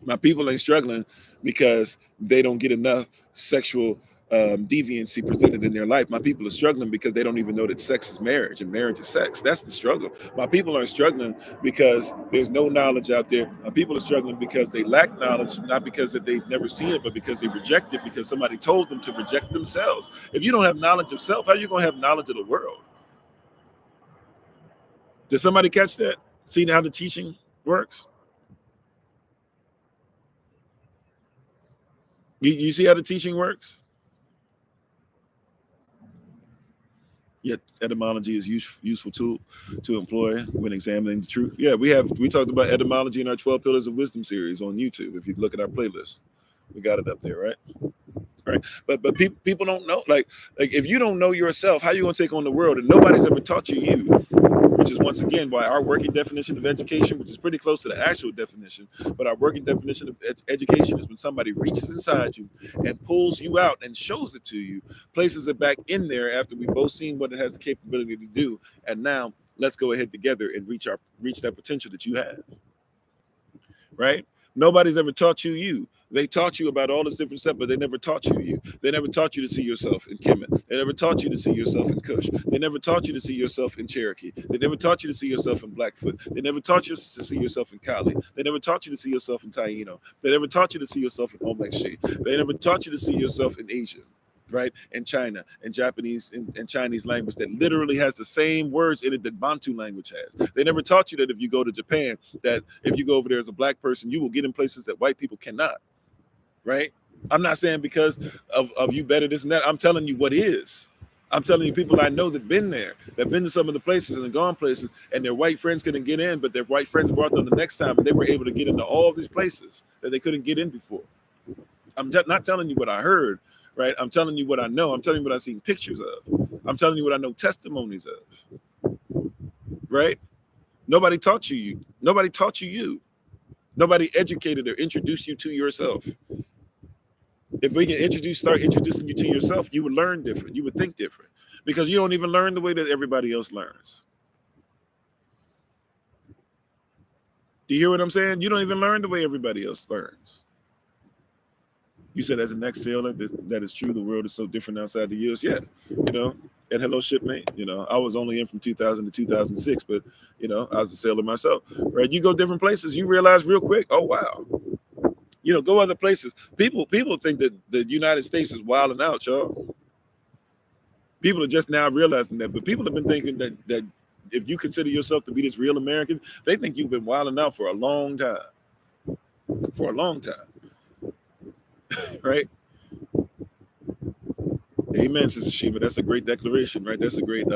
S1: My people ain't struggling because they don't get enough sexual deviancy presented in their life. My people are struggling because they don't even know that sex is marriage and marriage is sex. That's the struggle. My people aren't struggling because there's no knowledge out there. My people are struggling because they lack knowledge, not because that they've never seen it, but because they reject it, because somebody told them to reject themselves. If you don't have knowledge of self, how are you going to have knowledge of the world? Did somebody catch that? See how the teaching works? You see how the teaching works? Yet etymology is useful tool to employ when examining the truth. Yeah, we talked about etymology in our 12 Pillars of Wisdom series on YouTube. If you look at our playlist, we got it up there, right? Right. But people don't know. Like if you don't know yourself, how you gonna take on the world? And nobody's ever taught you, which is once again why our working definition of education, which is pretty close to the actual definition, but our working definition of education is when somebody reaches inside you and pulls you out and shows it to you, places it back in there after we've both seen what it has the capability to do, and now let's go ahead together and reach that potential that you have. Right? Nobody's ever taught you. They taught you about all this different stuff, but they never taught you. They never taught you to see yourself in Kemet. They never taught you to see yourself in Kush. They never taught you to see yourself in Cherokee. They never taught you to see yourself in Blackfoot. They never taught you to see yourself in Kali. They never taught you to see yourself in Taino. They never taught you to see yourself in Omekshi. They never taught you to see yourself in Asia, right? And China and Japanese and Chinese language that literally has the same words in it that Bantu language has. They never taught you that if you go to Japan, that if you go over there as a black person, you will get in places that white people cannot. Right? I'm not saying because of you better this and that. I'm telling you what is. I'm telling you people I know that been there, that been to some of the places and gone places, and their white friends couldn't get in, but their white friends brought them the next time, and they were able to get into all of these places that they couldn't get in before. I'm not telling you what I heard, right? I'm telling you what I know. I'm telling you what I've seen pictures of. I'm telling you what I know testimonies of. Right? Nobody taught you. Nobody taught you. Nobody educated or introduced you to yourself. If we can start introducing you to yourself, you would learn different. You would think different, because you don't even learn the way that everybody else learns. Do you hear what I'm saying? You don't even learn the way everybody else learns. You said as an ex-sailor, that is true. The world is so different outside the U.S. Yeah, and hello, shipmate. I was only in from 2000 to 2006, but I was a sailor myself. Right? You go different places, you realize real quick, oh wow. Go other places. People think that the United States is wilding out, y'all. People are just now realizing that, but people have been thinking that if you consider yourself to be this real American, they think you've been wilding out for a long time. For a long time. Right? Amen, Sister Sheba. That's a great declaration, right? That's a great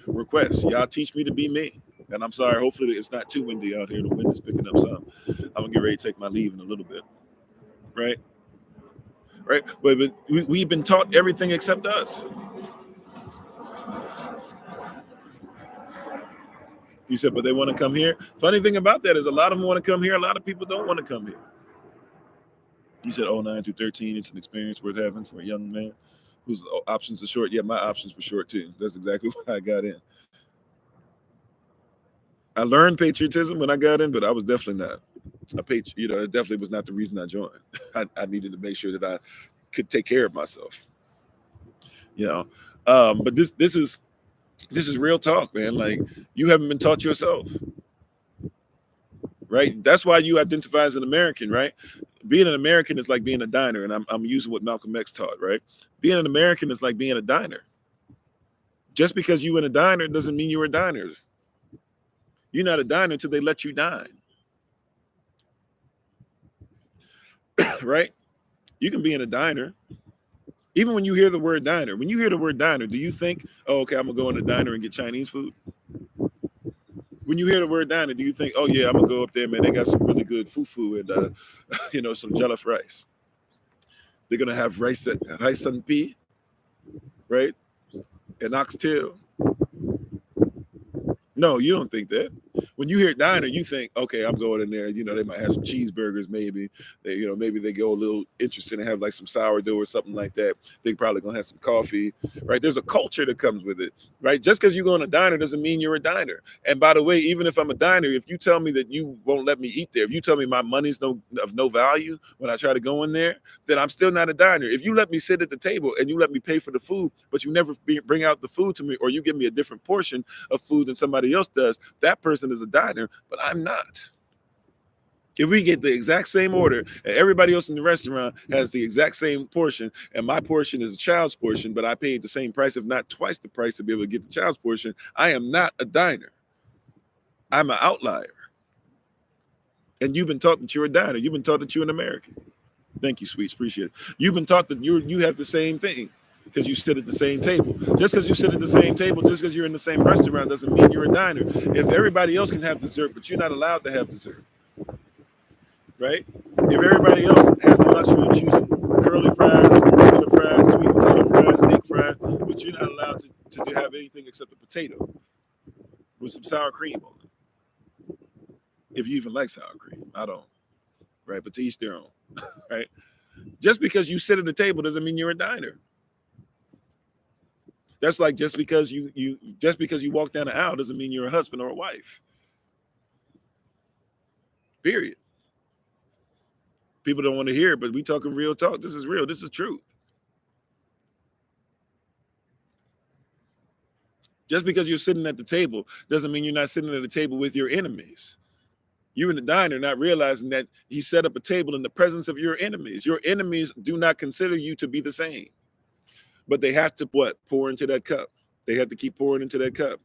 S1: request. Y'all teach me to be me. And I'm sorry, hopefully it's not too windy out here. The wind is picking up some. I'm going to get ready to take my leave in a little bit. Right? Right? But we've been taught everything except us. You said, but they want to come here. Funny thing about that is a lot of them want to come here. A lot of people don't want to come here. You said 09 through 13. It's an experience worth having for a young man whose options are short. Yeah, my options were short too. That's exactly why I got in. I learned patriotism when I got in, but I was definitely not a patriot. It definitely was not the reason I joined. I needed to make sure that I could take care of myself. But this is real talk, man. Like, you haven't been taught yourself, right? That's why you identify as an American, right? Being an American is like being a diner, and I'm using what Malcolm X taught, right? Being an American is like being a diner. Just because you in a diner doesn't mean you're a diner. You're not a diner until they let you dine. Right? You can be in a diner. Even when you hear the word diner, do you think, oh, okay, I'm gonna go in a diner and get Chinese food? When you hear the word diner, do you think, oh yeah, I'm gonna go up there, man, they got some really good fufu and some jollof rice. They're gonna have rice and pea, right? And oxtail. No, you don't think that. When you hear diner, you think, okay, I'm going in there. They might have some cheeseburgers, maybe. Maybe they go a little interested and have like some sourdough or something like that. They probably gonna have some coffee, right? There's a culture that comes with it, right? Just because you go in a diner doesn't mean you're a diner. And by the way, even if I'm a diner, if you tell me that you won't let me eat there, if you tell me my money's of no value when I try to go in there, then I'm still not a diner. If you let me sit at the table and you let me pay for the food, but you never bring out the food to me, or you give me a different portion of food than somebody else does, that person is a diner, but I'm not. If we get the exact same order and everybody else in the restaurant has the exact same portion, and my portion is a child's portion, but I paid the same price, if not twice the price, to be able to get the child's portion, I am not a diner. I'm an outlier. And you've been taught that you're a diner. You've been taught that you're an American. Thank you, sweets. Appreciate it. You've been taught that you have the same thing because you sit at the same table. Just because you sit at the same table, just because you're in the same restaurant, doesn't mean you're a diner. If everybody else can have dessert, but you're not allowed to have dessert, right? If everybody else has the luxury of choosing curly fries, regular fries, sweet potato fries, steak fries, but you're not allowed to have anything except a potato with some sour cream on it. If you even like sour cream, I don't, right? But to each their own, right? Just because you sit at the table doesn't mean you're a diner. That's like just because you walk down the aisle doesn't mean you're a husband or a wife. Period. People don't want to hear it, but we talking real talk. This is real. This is truth. Just because you're sitting at the table doesn't mean you're not sitting at the table with your enemies. You're in the diner not realizing that he set up a table in the presence of your enemies. Your enemies do not consider you to be the same. But they have to pour into that cup. They have to keep pouring into that cup.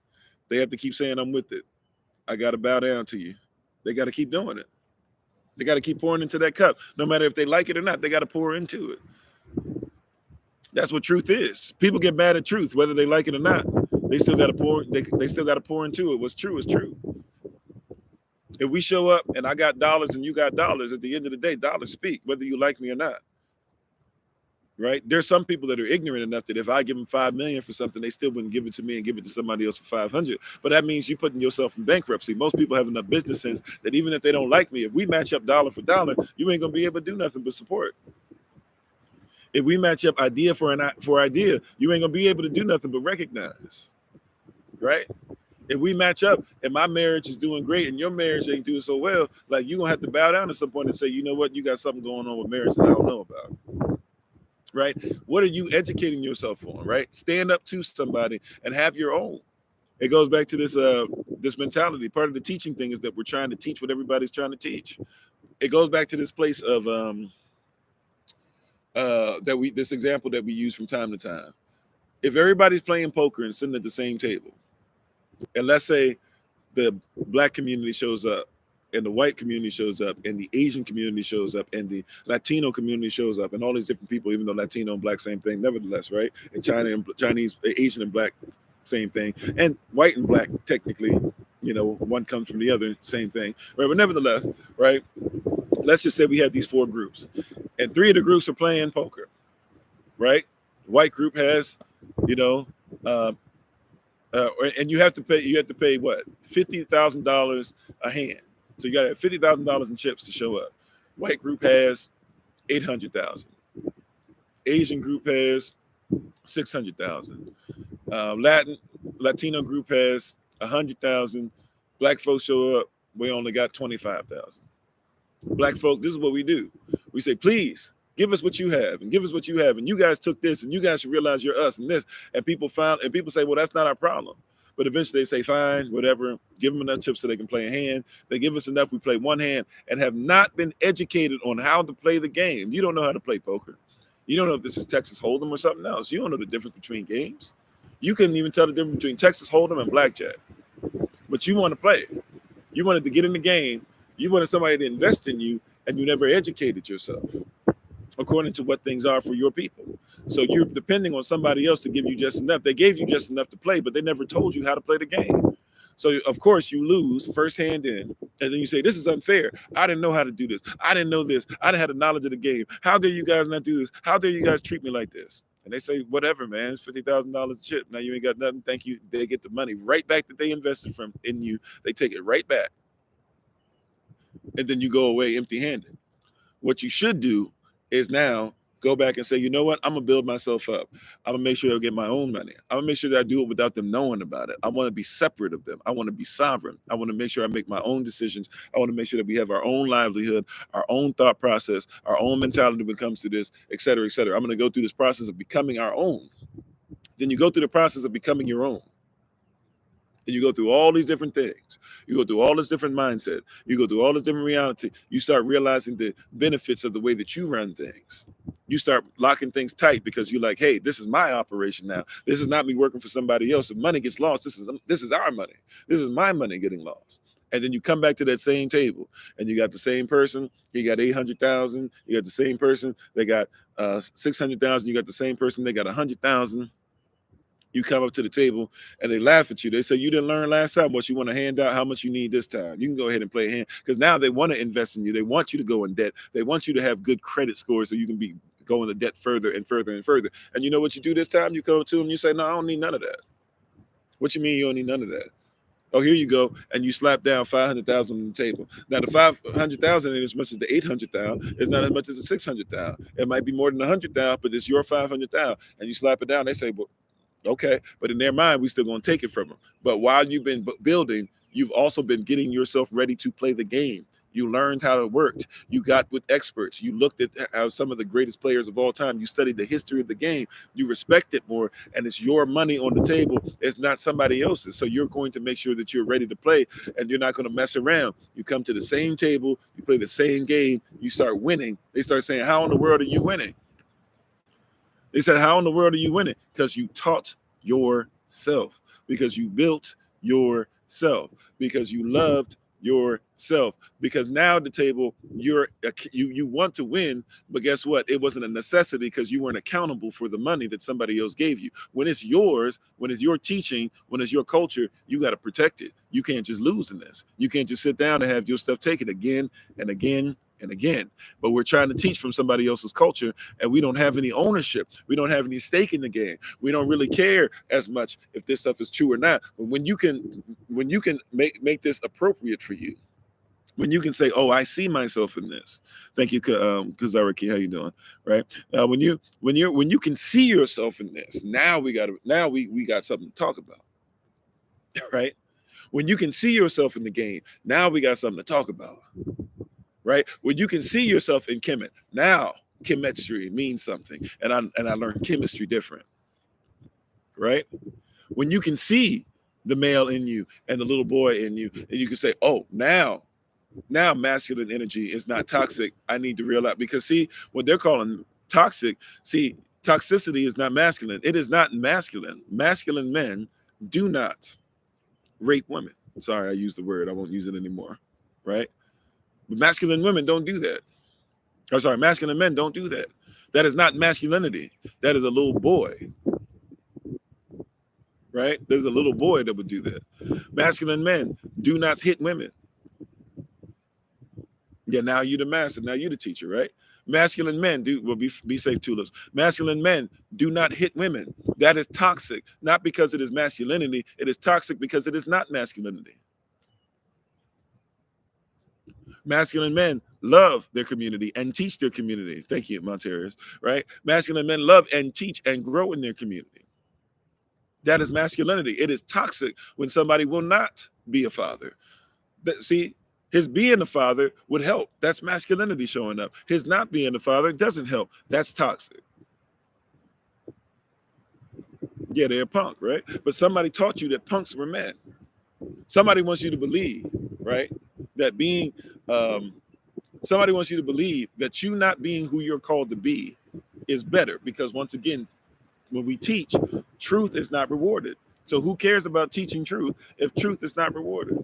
S1: They have to keep saying, I'm with it. I got to bow down to you. They got to keep doing it. They got to keep pouring into that cup. No matter if they like it or not, they got to pour into it. That's what truth is. People get mad at truth, whether they like it or not. They still got to pour. They still got to pour into it. What's true is true. If we show up and I got dollars and you got dollars, at the end of the day, dollars speak, whether you like me or not. Right? There's some people that are ignorant enough that if I give them $5 million for something, they still wouldn't give it to me and give it to somebody else for 500. But that means you're putting yourself in bankruptcy. Most people have enough business sense that even if they don't like me, if we match up dollar for dollar, you ain't gonna be able to do nothing but support. If we match up idea for idea, you ain't gonna be able to do nothing but recognize. Right? If we match up and my marriage is doing great and your marriage ain't doing so well, like, you're gonna have to bow down at some point and say, you know what, you got something going on with marriage that I don't know about. Right? What are you educating yourself on? Right? Stand up to somebody and have your own. It goes back to this mentality. Part of the teaching thing is that we're trying to teach what everybody's trying to teach. it goes back to this place of this example that we use from time to time. If everybody's playing poker and sitting at the same table, and let's say the black community shows up, and the white community shows up, and the Asian community shows up, and the Latino community shows up, and all these different people, even though Latino and black, same thing, nevertheless, right? And China and Chinese, Asian and black, same thing. And white and black, technically, you know, one comes from the other, same thing, right? But nevertheless, right? Let's just say we have these 4 groups, and 3 of the groups are playing poker, right? White group has, you know, and you have to pay what, $50,000 a hand. So you got to have $50,000 in chips to show up. White group has 800,000. Asian group has 600,000. Latino group has 100,000. Black folks show up. We only got 25,000. Black folk, this is what we do. We say, please give us what you have, and give us what you have, and you guys took this, and you guys should realize you're us and this. And people say, well, that's not our problem. But eventually they say, fine, whatever, give them enough chips so they can play a hand. They give us enough, we play one hand, and have not been educated on how to play the game. You don't know how to play poker. You don't know if this is Texas Hold'em or something else. You don't know the difference between games. You couldn't even tell the difference between Texas Hold'em and blackjack. But you want to play. You wanted to get in the game. You wanted somebody to invest in you, and you never educated yourself according to what things are for your people. So you're depending on somebody else to give you just enough. They gave you just enough to play, but they never told you how to play the game. So of course you lose first hand in, and then you say, this is unfair. I didn't know how to do this. I didn't know this. I didn't have the knowledge of the game. How dare you guys not do this? How dare you guys treat me like this? And they say, whatever, man, it's $50,000 a chip. Now you ain't got nothing. Thank you. They get the money right back that they invested in you. They take it right back. And then you go away empty-handed. What you should do is now go back and say, you know what? I'm going to build myself up. I'm going to make sure I get my own money. I'm going to make sure that I do it without them knowing about it. I want to be separate of them. I want to be sovereign. I want to make sure I make my own decisions. I want to make sure that we have our own livelihood, our own thought process, our own mentality when it comes to this, et cetera, et cetera. I'm going to go through this process of becoming our own. Then you go through the process of becoming your own. And you go through all these different things. You go through all this different mindset. You go through all this different reality. You start realizing the benefits of the way that you run things. You start locking things tight because you're like, hey, this is my operation now. This is not me working for somebody else. If money gets lost, this is our money. This is my money getting lost. And then you come back to that same table, and you got the same person. You got 800,000. You got the same person. They got 600,000. You got the same person. They got 100,000. You come up to the table and they laugh at you. They say, you didn't learn last time what you want to hand out, how much you need this time. You can go ahead and play a hand, because now they want to invest in you. They want you to go in debt. They want you to have good credit scores so you can be going to debt further and further and further. And you know what you do this time? You go to them and you say, no, I don't need none of that. What you mean you don't need none of that? Oh, here you go. And you slap down 500,000 on the table. Now the 500,000 ain't as much as the 800,000. It's not as much as the 600,000. It might be more than 100,000, but it's your 500,000. And you slap it down. They say, well, okay, but in their mind, we still going to take it from them. But while you've been building, you've also been getting yourself ready to play the game. You learned how it worked. You got with experts. You looked at how some of the greatest players of all time. You studied the history of the game. You respect it more, and it's your money on the table. It's not somebody else's. So you're going to make sure that you're ready to play, and you're not going to mess around. You come to the same table. You play the same game. You start winning. They start saying, how in the world are you winning? They said, how in the world are you winning? Because you taught yourself, because you built yourself, because you loved yourself, because now at the table, you want to win, but guess what? It wasn't a necessity because you weren't accountable for the money that somebody else gave you. When it's yours, when it's your teaching, when it's your culture, you got to protect it. You can't just lose in this. You can't just sit down and have your stuff taken again and again and again. But we're trying to teach from somebody else's culture, and we don't have any ownership. We don't have any stake in the game. We don't really care as much if this stuff is true or not. But when you can make this appropriate for you, when you can say, oh, I see myself in this. Thank you, Kazaraki. How you doing? Right. When you can see yourself in this, now we got something to talk about. Right. When you can see yourself in the game, now we got something to talk about. Right? When you can see yourself in Kemet, now chemistry means something. And I learned chemistry different. Right? When you can see the male in you and the little boy in you, and you can say, oh, now Now masculine energy is not toxic. I need to realize, because see, what they're calling toxic, see, toxicity is not masculine. It is not masculine. Masculine men do not rape women. Sorry, I used the word. I won't use it anymore. Right? But masculine women don't do that. Or sorry, masculine men don't do that. That is not masculinity. That is a little boy. Right? There's a little boy that would do that. Masculine men do not hit women. Yeah, now you the master. Now you the teacher, right? Masculine men do, well, be safe, tulips. Masculine men do not hit women. That is toxic, not because it is masculinity. It is toxic because it is not masculinity. Masculine men love their community and teach their community. Thank you, Monterius, right? Masculine men love and teach and grow in their community. That is masculinity. It is toxic when somebody will not be a father. See, his being a father would help. That's masculinity showing up. His not being a father doesn't help. That's toxic. Yeah, they're a punk, right? But somebody taught you that punks were men. Somebody wants you to believe, right? That being, somebody wants you to believe that you not being who you're called to be is better, because once again, when we teach, truth is not rewarded. So who cares about teaching truth if truth is not rewarded?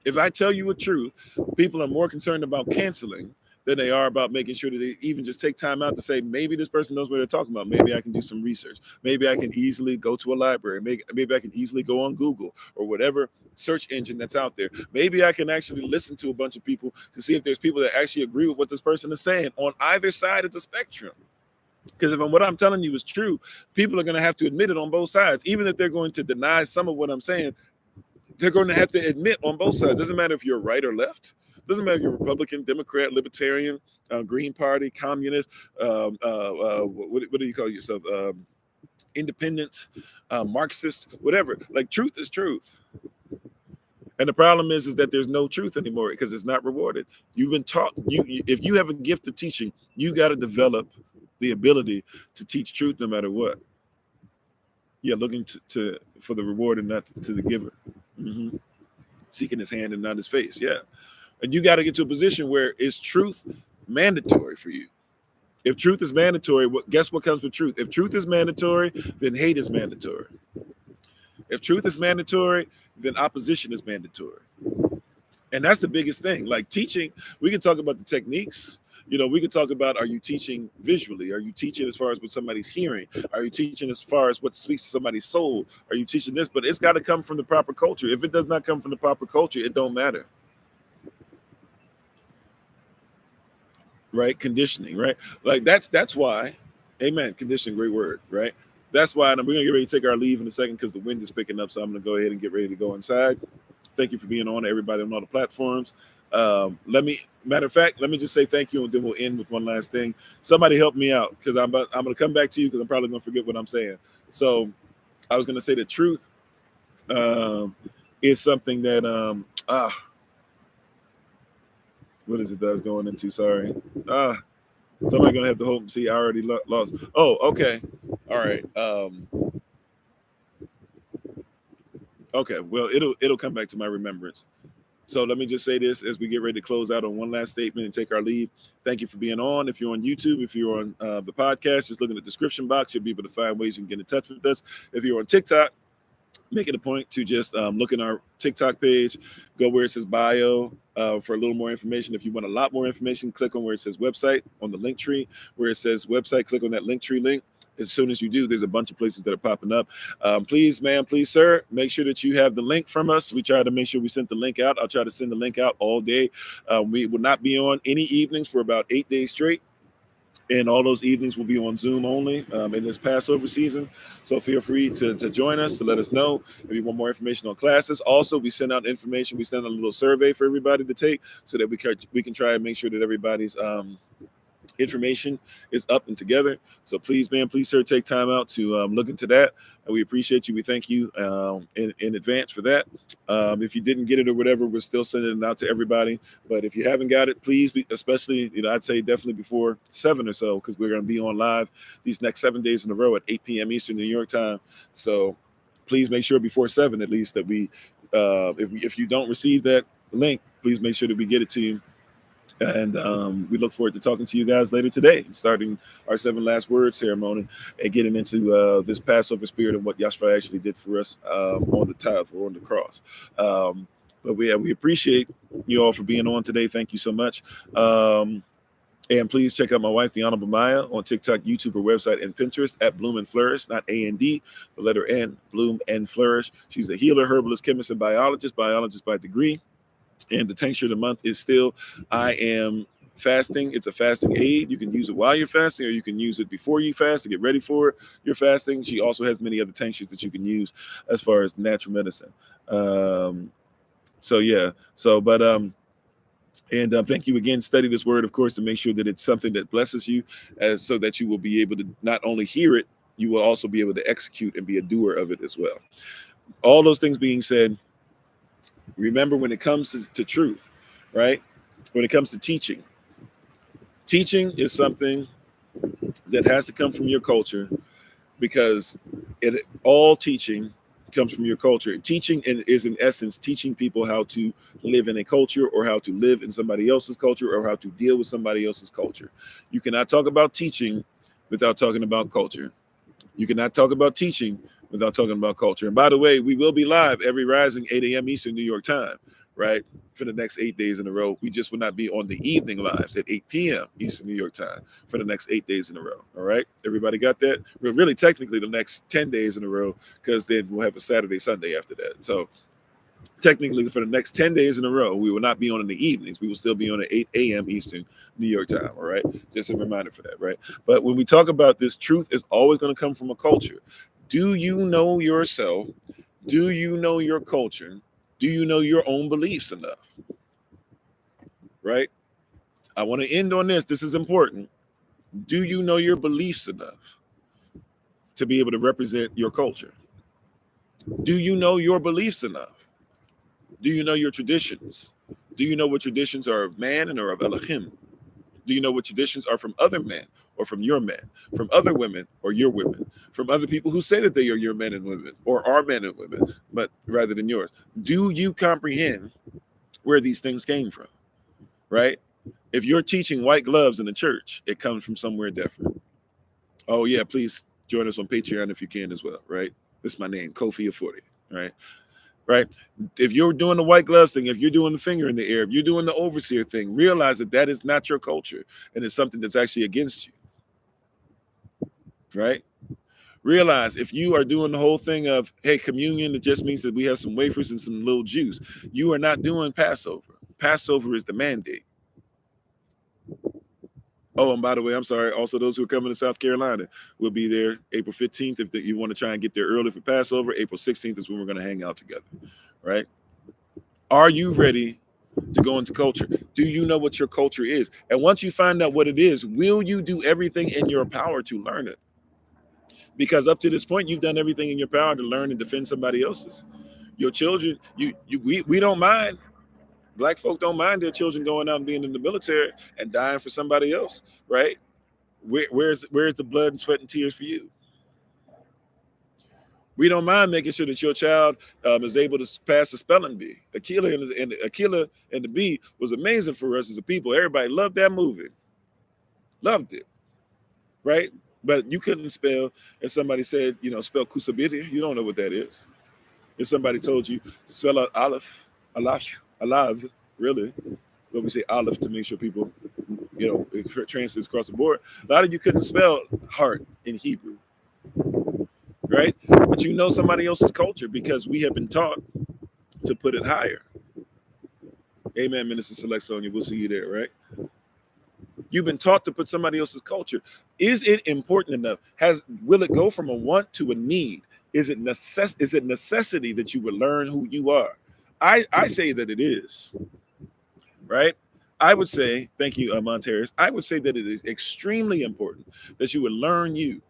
S1: If I tell you a truth, people are more concerned about canceling than they are about making sure that they even just take time out to say, maybe this person knows what they're talking about. Maybe I can do some research. Maybe I can easily go to a library. Maybe I can easily go on Google or whatever search engine that's out there. Maybe I can actually listen to a bunch of people to see if there's people that actually agree with what this person is saying on either side of the spectrum. Because if what I'm telling you is true, people are going to have to admit it on both sides. Even if they're going to deny some of what I'm saying, they're going to have to admit on both sides. Doesn't matter if you're right or left. Doesn't matter if you're Republican, Democrat, Libertarian, Green Party, Communist, what do you call yourself? Independent, Marxist, whatever. Like, truth is truth. And the problem is that there's no truth anymore because it's not rewarded. You've been taught, if you have a gift of teaching, you got to develop the ability to teach truth no matter what. Yeah, looking for the reward and not to the giver. Mm-hmm. Seeking his hand and not his face. Yeah. And you got to get to a position where is truth mandatory for you. If truth is mandatory, guess what comes with truth? If truth is mandatory, then hate is mandatory. If truth is mandatory, then opposition is mandatory. And that's the biggest thing. Like teaching, we can talk about the techniques. You know, we could talk about, are you teaching visually? Are you teaching as far as what somebody's hearing? Are you teaching as far as what speaks to somebody's soul? Are you teaching this? But it's got to come from the proper culture. If it does not come from the proper culture, it don't matter. Right? Conditioning, right? Like that's why, amen, conditioning, great word, right? That's why, and we're gonna get ready to take our leave in a second because the wind is picking up. So I'm gonna go ahead and get ready to go inside. Thank you for being on, everybody on all the platforms. Matter of fact, let me just say thank you, and then we'll end with one last thing. Somebody help me out, because I'm gonna come back to you because I'm probably gonna forget what I'm saying. So I was gonna say the truth is something that what is it that I was going into? Sorry. Somebody gonna have to hope. See, I already lost. Oh, okay. All right. Okay. Well, it'll come back to my remembrance. So let me just say this as we get ready to close out on one last statement and take our leave. Thank you for being on. If you're on YouTube, if you're on the podcast, just look in the description box. You'll be able to find ways you can get in touch with us. If you're on TikTok, make it a point to just look in our TikTok page, go where it says bio for a little more information. If you want a lot more information, click on where it says website on the link tree, where it says website, click on that link tree link. As soon as you do, there's a bunch of places that are popping up. Please, ma'am, please, sir, make sure that you have the link from us. We try to make sure we send the link out. I'll try to send the link out all day. We will not be on any evenings for about 8 days straight. And all those evenings will be on Zoom only in this Passover season. So feel free to join us, to let us know if you want more information on classes. Also, we send out information. We send out a little survey for everybody to take so that we can try and make sure that everybody's information is up and together. So please, man, please, sir, take time out to look into that. We appreciate you. We thank you in advance for that. If you didn't get it or whatever, we're still sending it out to everybody. But if you haven't got it, please, especially, I'd say definitely before 7 or so, because we're going to be on live these next 7 days in a row at 8 p.m. Eastern New York time. So please make sure before 7 at least that we, if you don't receive that, link, please make sure that we get it to you. And we look forward to talking to you guys later today, starting our 7 last words ceremony and getting into this Passover spirit and what Yahshua actually did for us on the tithe or on the cross. But we appreciate you all for being on today. Thank you so much. And please check out my wife, the Honorable Maya, on TikTok, YouTube, her website, and Pinterest at Bloom and Flourish, not A-N-D, the letter N, Bloom and Flourish. She's a healer, herbalist, chemist, and biologist by degree. And the tincture of the month is still I Am Fasting. It's a fasting aid. You can use it while you're fasting, or you can use it before you fast to get ready for your fasting. She also has many other tinctures that you can use as far as natural medicine. Thank you again. Study this word, of course, to make sure that it's something that blesses you, so that you will be able to not only hear it, you will also be able to execute and be a doer of it as well. All those things being said, remember, when it comes to truth, right? When it comes to teaching is something that has to come from your culture, because all teaching comes from your culture. Teaching is, in essence, teaching people how to live in a culture, or how to live in somebody else's culture, or how to deal with somebody else's culture. You cannot talk about teaching without talking about culture. You cannot talk about teaching without talking about culture. And by the way, we will be live every rising 8 a.m. Eastern New York time, right? For the next 8 days in a row. We just will not be on the evening lives at 8 p.m. Eastern New York time for the next 8 days in a row. All right. Everybody got that? Well, really, technically, the next 10 days in a row, because then we'll have a Saturday, Sunday after that. So technically, for the next 10 days in a row, we will not be on in the evenings. We will still be on at 8 a.m. Eastern New York time. All right. Just a reminder for that. Right. But when we talk about this, truth is always going to come from a culture. Do you know yourself? Do you know your culture? Do you know your own beliefs enough? Right? I want to end on this. This is important. Do you know your beliefs enough to be able to represent your culture? Do you know your beliefs enough? Do you know your traditions? Do you know what traditions are of man and are of Elohim? Do you know what traditions are from other men, or from your men, from other women or your women, from other people who say that they are your men and women, or are men and women, but rather than yours? Do you comprehend where these things came from? Right? If you're teaching white gloves in the church, it comes from somewhere different. Oh yeah, please join us on Patreon if you can as well. Right? This is my name, Kofi Afori. Right? Right? If you're doing the white gloves thing, if you're doing the finger in the air, if you're doing the overseer thing, realize that that is not your culture, and it's something that's actually against you. Right? Realize if you are doing the whole thing of, hey, communion, it just means that we have some wafers and some little juice. You are not doing Passover. Passover is the mandate. Oh, and by the way, I'm sorry. Also, those who are coming to South Carolina will be there April 15th. If you want to try and get there early for Passover, April 16th is when we're going to hang out together. Right? Are you ready to go into culture? Do you know what your culture is? And once you find out what it is, will you do everything in your power to learn it? Because up to this point, you've done everything in your power to learn and defend somebody else's. Your children, we don't mind. Black folk don't mind their children going out and being in the military and dying for somebody else, right? Where's the blood and sweat and tears for you? We don't mind making sure that your child is able to pass the spelling bee. Aquila and the Bee was amazing for us as a people. Everybody loved that movie. Loved it, right? But you couldn't spell, if somebody said, spell Kusabiti, you don't know what that is. If somebody told you, spell out Aleph, Alav, really, but we say Aleph to make sure people, it translates across the board. A lot of you couldn't spell heart in Hebrew, right? But you know somebody else's culture because we have been taught to put it higher. Amen, Minister Select Sonia. We'll see you there, right? You've been taught to put somebody else's culture. Is it important enough? Will it go from a want to a need? Is it necessity that you would learn who you are? I say that it is, right? I would say, thank you, Monteris. I would say that it is extremely important that you would learn you,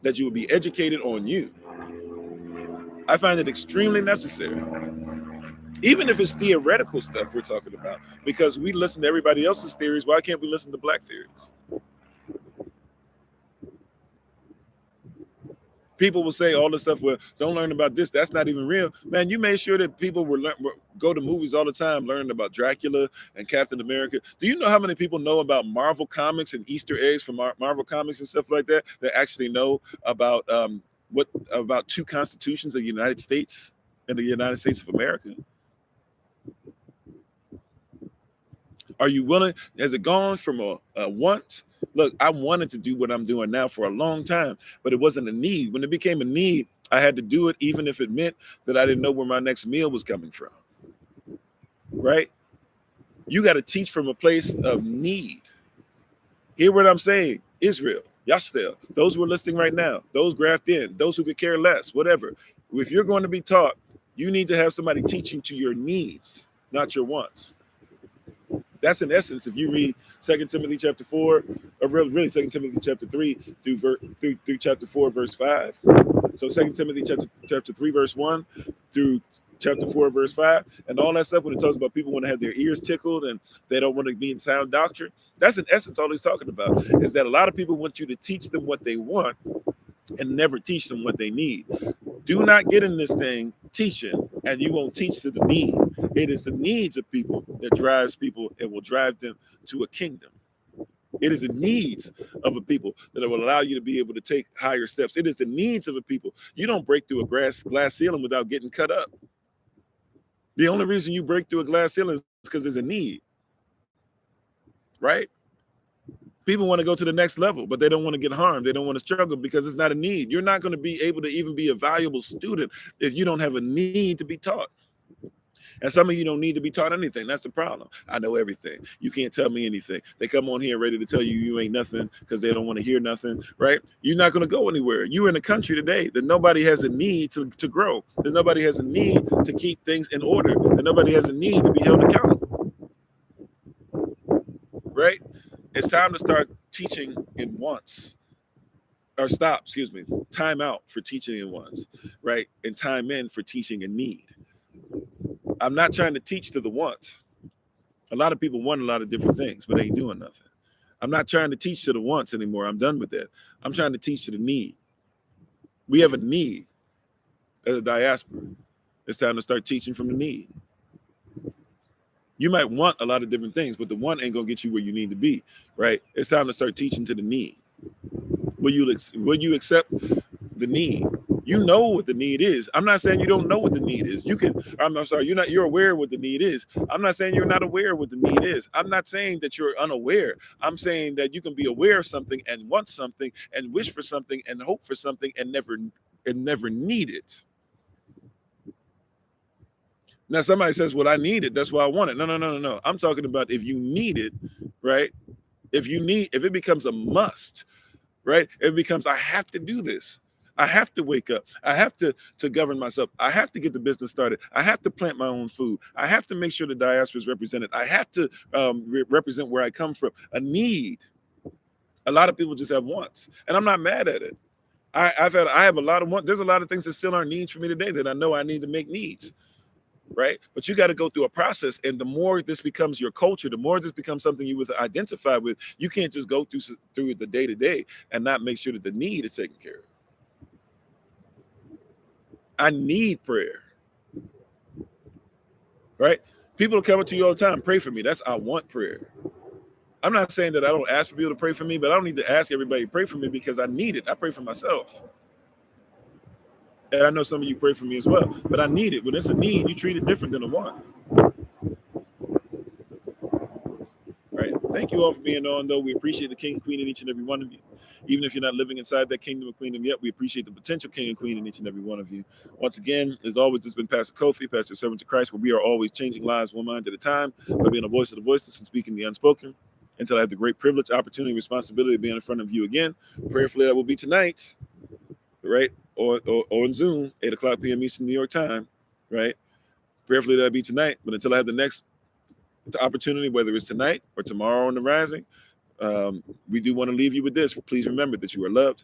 S1: that you would be educated on you. I find it extremely necessary. Even if it's theoretical stuff we're talking about, because we listen to everybody else's theories, why can't we listen to Black theories? People will say all this stuff. Well, don't learn about this. That's not even real, man. You made sure that people were go to movies all the time, learning about Dracula and Captain America. Do you know how many people know about Marvel comics and Easter eggs from Marvel comics and stuff like that? That actually know about what about two constitutions of the United States and the United States of America? Are you willing? Has it gone from a want? Look, I wanted to do what I'm doing now for a long time, but it wasn't a need. When it became a need, I had to do it, even if it meant that I didn't know where my next meal was coming from. Right? You got to teach from a place of need. Hear what I'm saying? Israel, Yashtel, those who are listening right now, those grafted in, those who could care less, whatever. If you're going to be taught, you need to have somebody teaching to your needs, not your wants. That's in essence, if you read 2 Timothy chapter 4, or really 2 Timothy chapter 3 through chapter 4, verse 5. So 2 Timothy chapter 3, verse 1 through chapter 4, verse 5, and all that stuff when it talks about people want to have their ears tickled and they don't want to be in sound doctrine. That's in essence all he's talking about, is that a lot of people want you to teach them what they want and never teach them what they need. Do not get in this thing teaching and you won't teach to the need. It is the needs of people that drives people and will drive them to a kingdom. It is the needs of a people that will allow you to be able to take higher steps. It is the needs of a people. You don't break through a glass ceiling without getting cut up. The only reason you break through a glass ceiling is because there's a need, right? People want to go to the next level, but they don't want to get harmed. They don't want to struggle because it's not a need. You're not going to be able to even be a valuable student if you don't have a need to be taught. And some of you don't need to be taught anything. That's the problem. I know everything. You can't tell me anything. They come on here ready to tell you you ain't nothing because they don't want to hear nothing, right? You're not going to go anywhere. You're in a country today that nobody has a need to grow, that nobody has a need to keep things in order, that nobody has a need to be held accountable, right? It's time to start teaching in wants. Or stop, excuse me, time out for teaching in wants, right? And time in for teaching in need. I'm not trying to teach to the want. A lot of people want a lot of different things, but they ain't doing nothing. I'm not trying to teach to the wants anymore. I'm done with that. I'm trying to teach to the need. We have a need as a diaspora. It's time to start teaching from the need. You might want a lot of different things, but the one ain't gonna get you where you need to be, right? It's time to start teaching to the need. Will you accept the need? You know what the need is. I'm not saying you don't know what the need is. I'm sorry, you're aware of what the need is. I'm not saying you're not aware of what the need is. I'm not saying that you're unaware. I'm saying that you can be aware of something and want something and wish for something and hope for something and never need it. Now somebody says, well, I need it, that's why I want it. No. I'm talking about if you need it, right? If it becomes a must, right? It becomes, I have to do this. I have to wake up. I have to govern myself. I have to get the business started. I have to plant my own food. I have to make sure the diaspora is represented. I have to represent where I come from. A need. A lot of people just have wants, and I'm not mad at it. I have a lot of wants. There's a lot of things that still aren't needs for me today that I know I need to make needs, right? But you got to go through a process, and the more this becomes your culture, the more this becomes something you would identify with. You can't just go through the day to day and not make sure that the need is taken care of. I need prayer, right? People will come up to you all the time, pray for me. That's I want prayer. I'm not saying that I don't ask for people to pray for me, but I don't need to ask everybody to pray for me because I need it. I pray for myself. And I know some of you pray for me as well, but I need it. When it's a need, you treat it different than a want. Right? Thank you all for being on, though. We appreciate the king and queen in each and every one of you. Even if you're not living inside that kingdom of queendom yet, we appreciate the potential king and queen in each and every one of you. Once again, as always, this has been Pastor Kofi, Pastor Servant to Christ, where we are always changing lives one mind at a time by being a voice of the voiceless and speaking the unspoken. Until I have the great privilege, opportunity, and responsibility of being in front of you again. Prayerfully, that will be tonight, right? Or on Zoom, 8 o'clock p.m. Eastern New York time, right? Prayerfully, that'll be tonight. But until I have the next opportunity, whether it's tonight or tomorrow on the rising, we do want to leave you with this. Please remember that you are loved,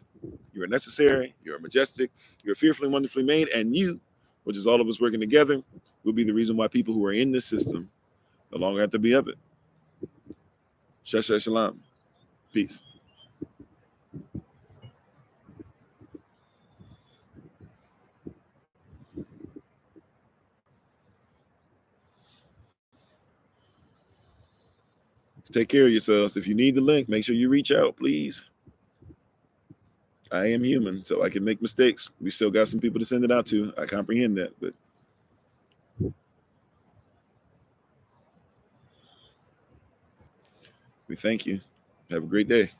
S1: you are necessary, you are majestic, you're fearfully and wonderfully made, and you, which is all of us working together, will be the reason why people who are in this system no longer have to be of it. Shalom. Peace. Take care of yourselves. If you need the link, make sure you reach out, please. I am human, so I can make mistakes. We still got some people to send it out to. I comprehend that, but we thank you. Have a great day.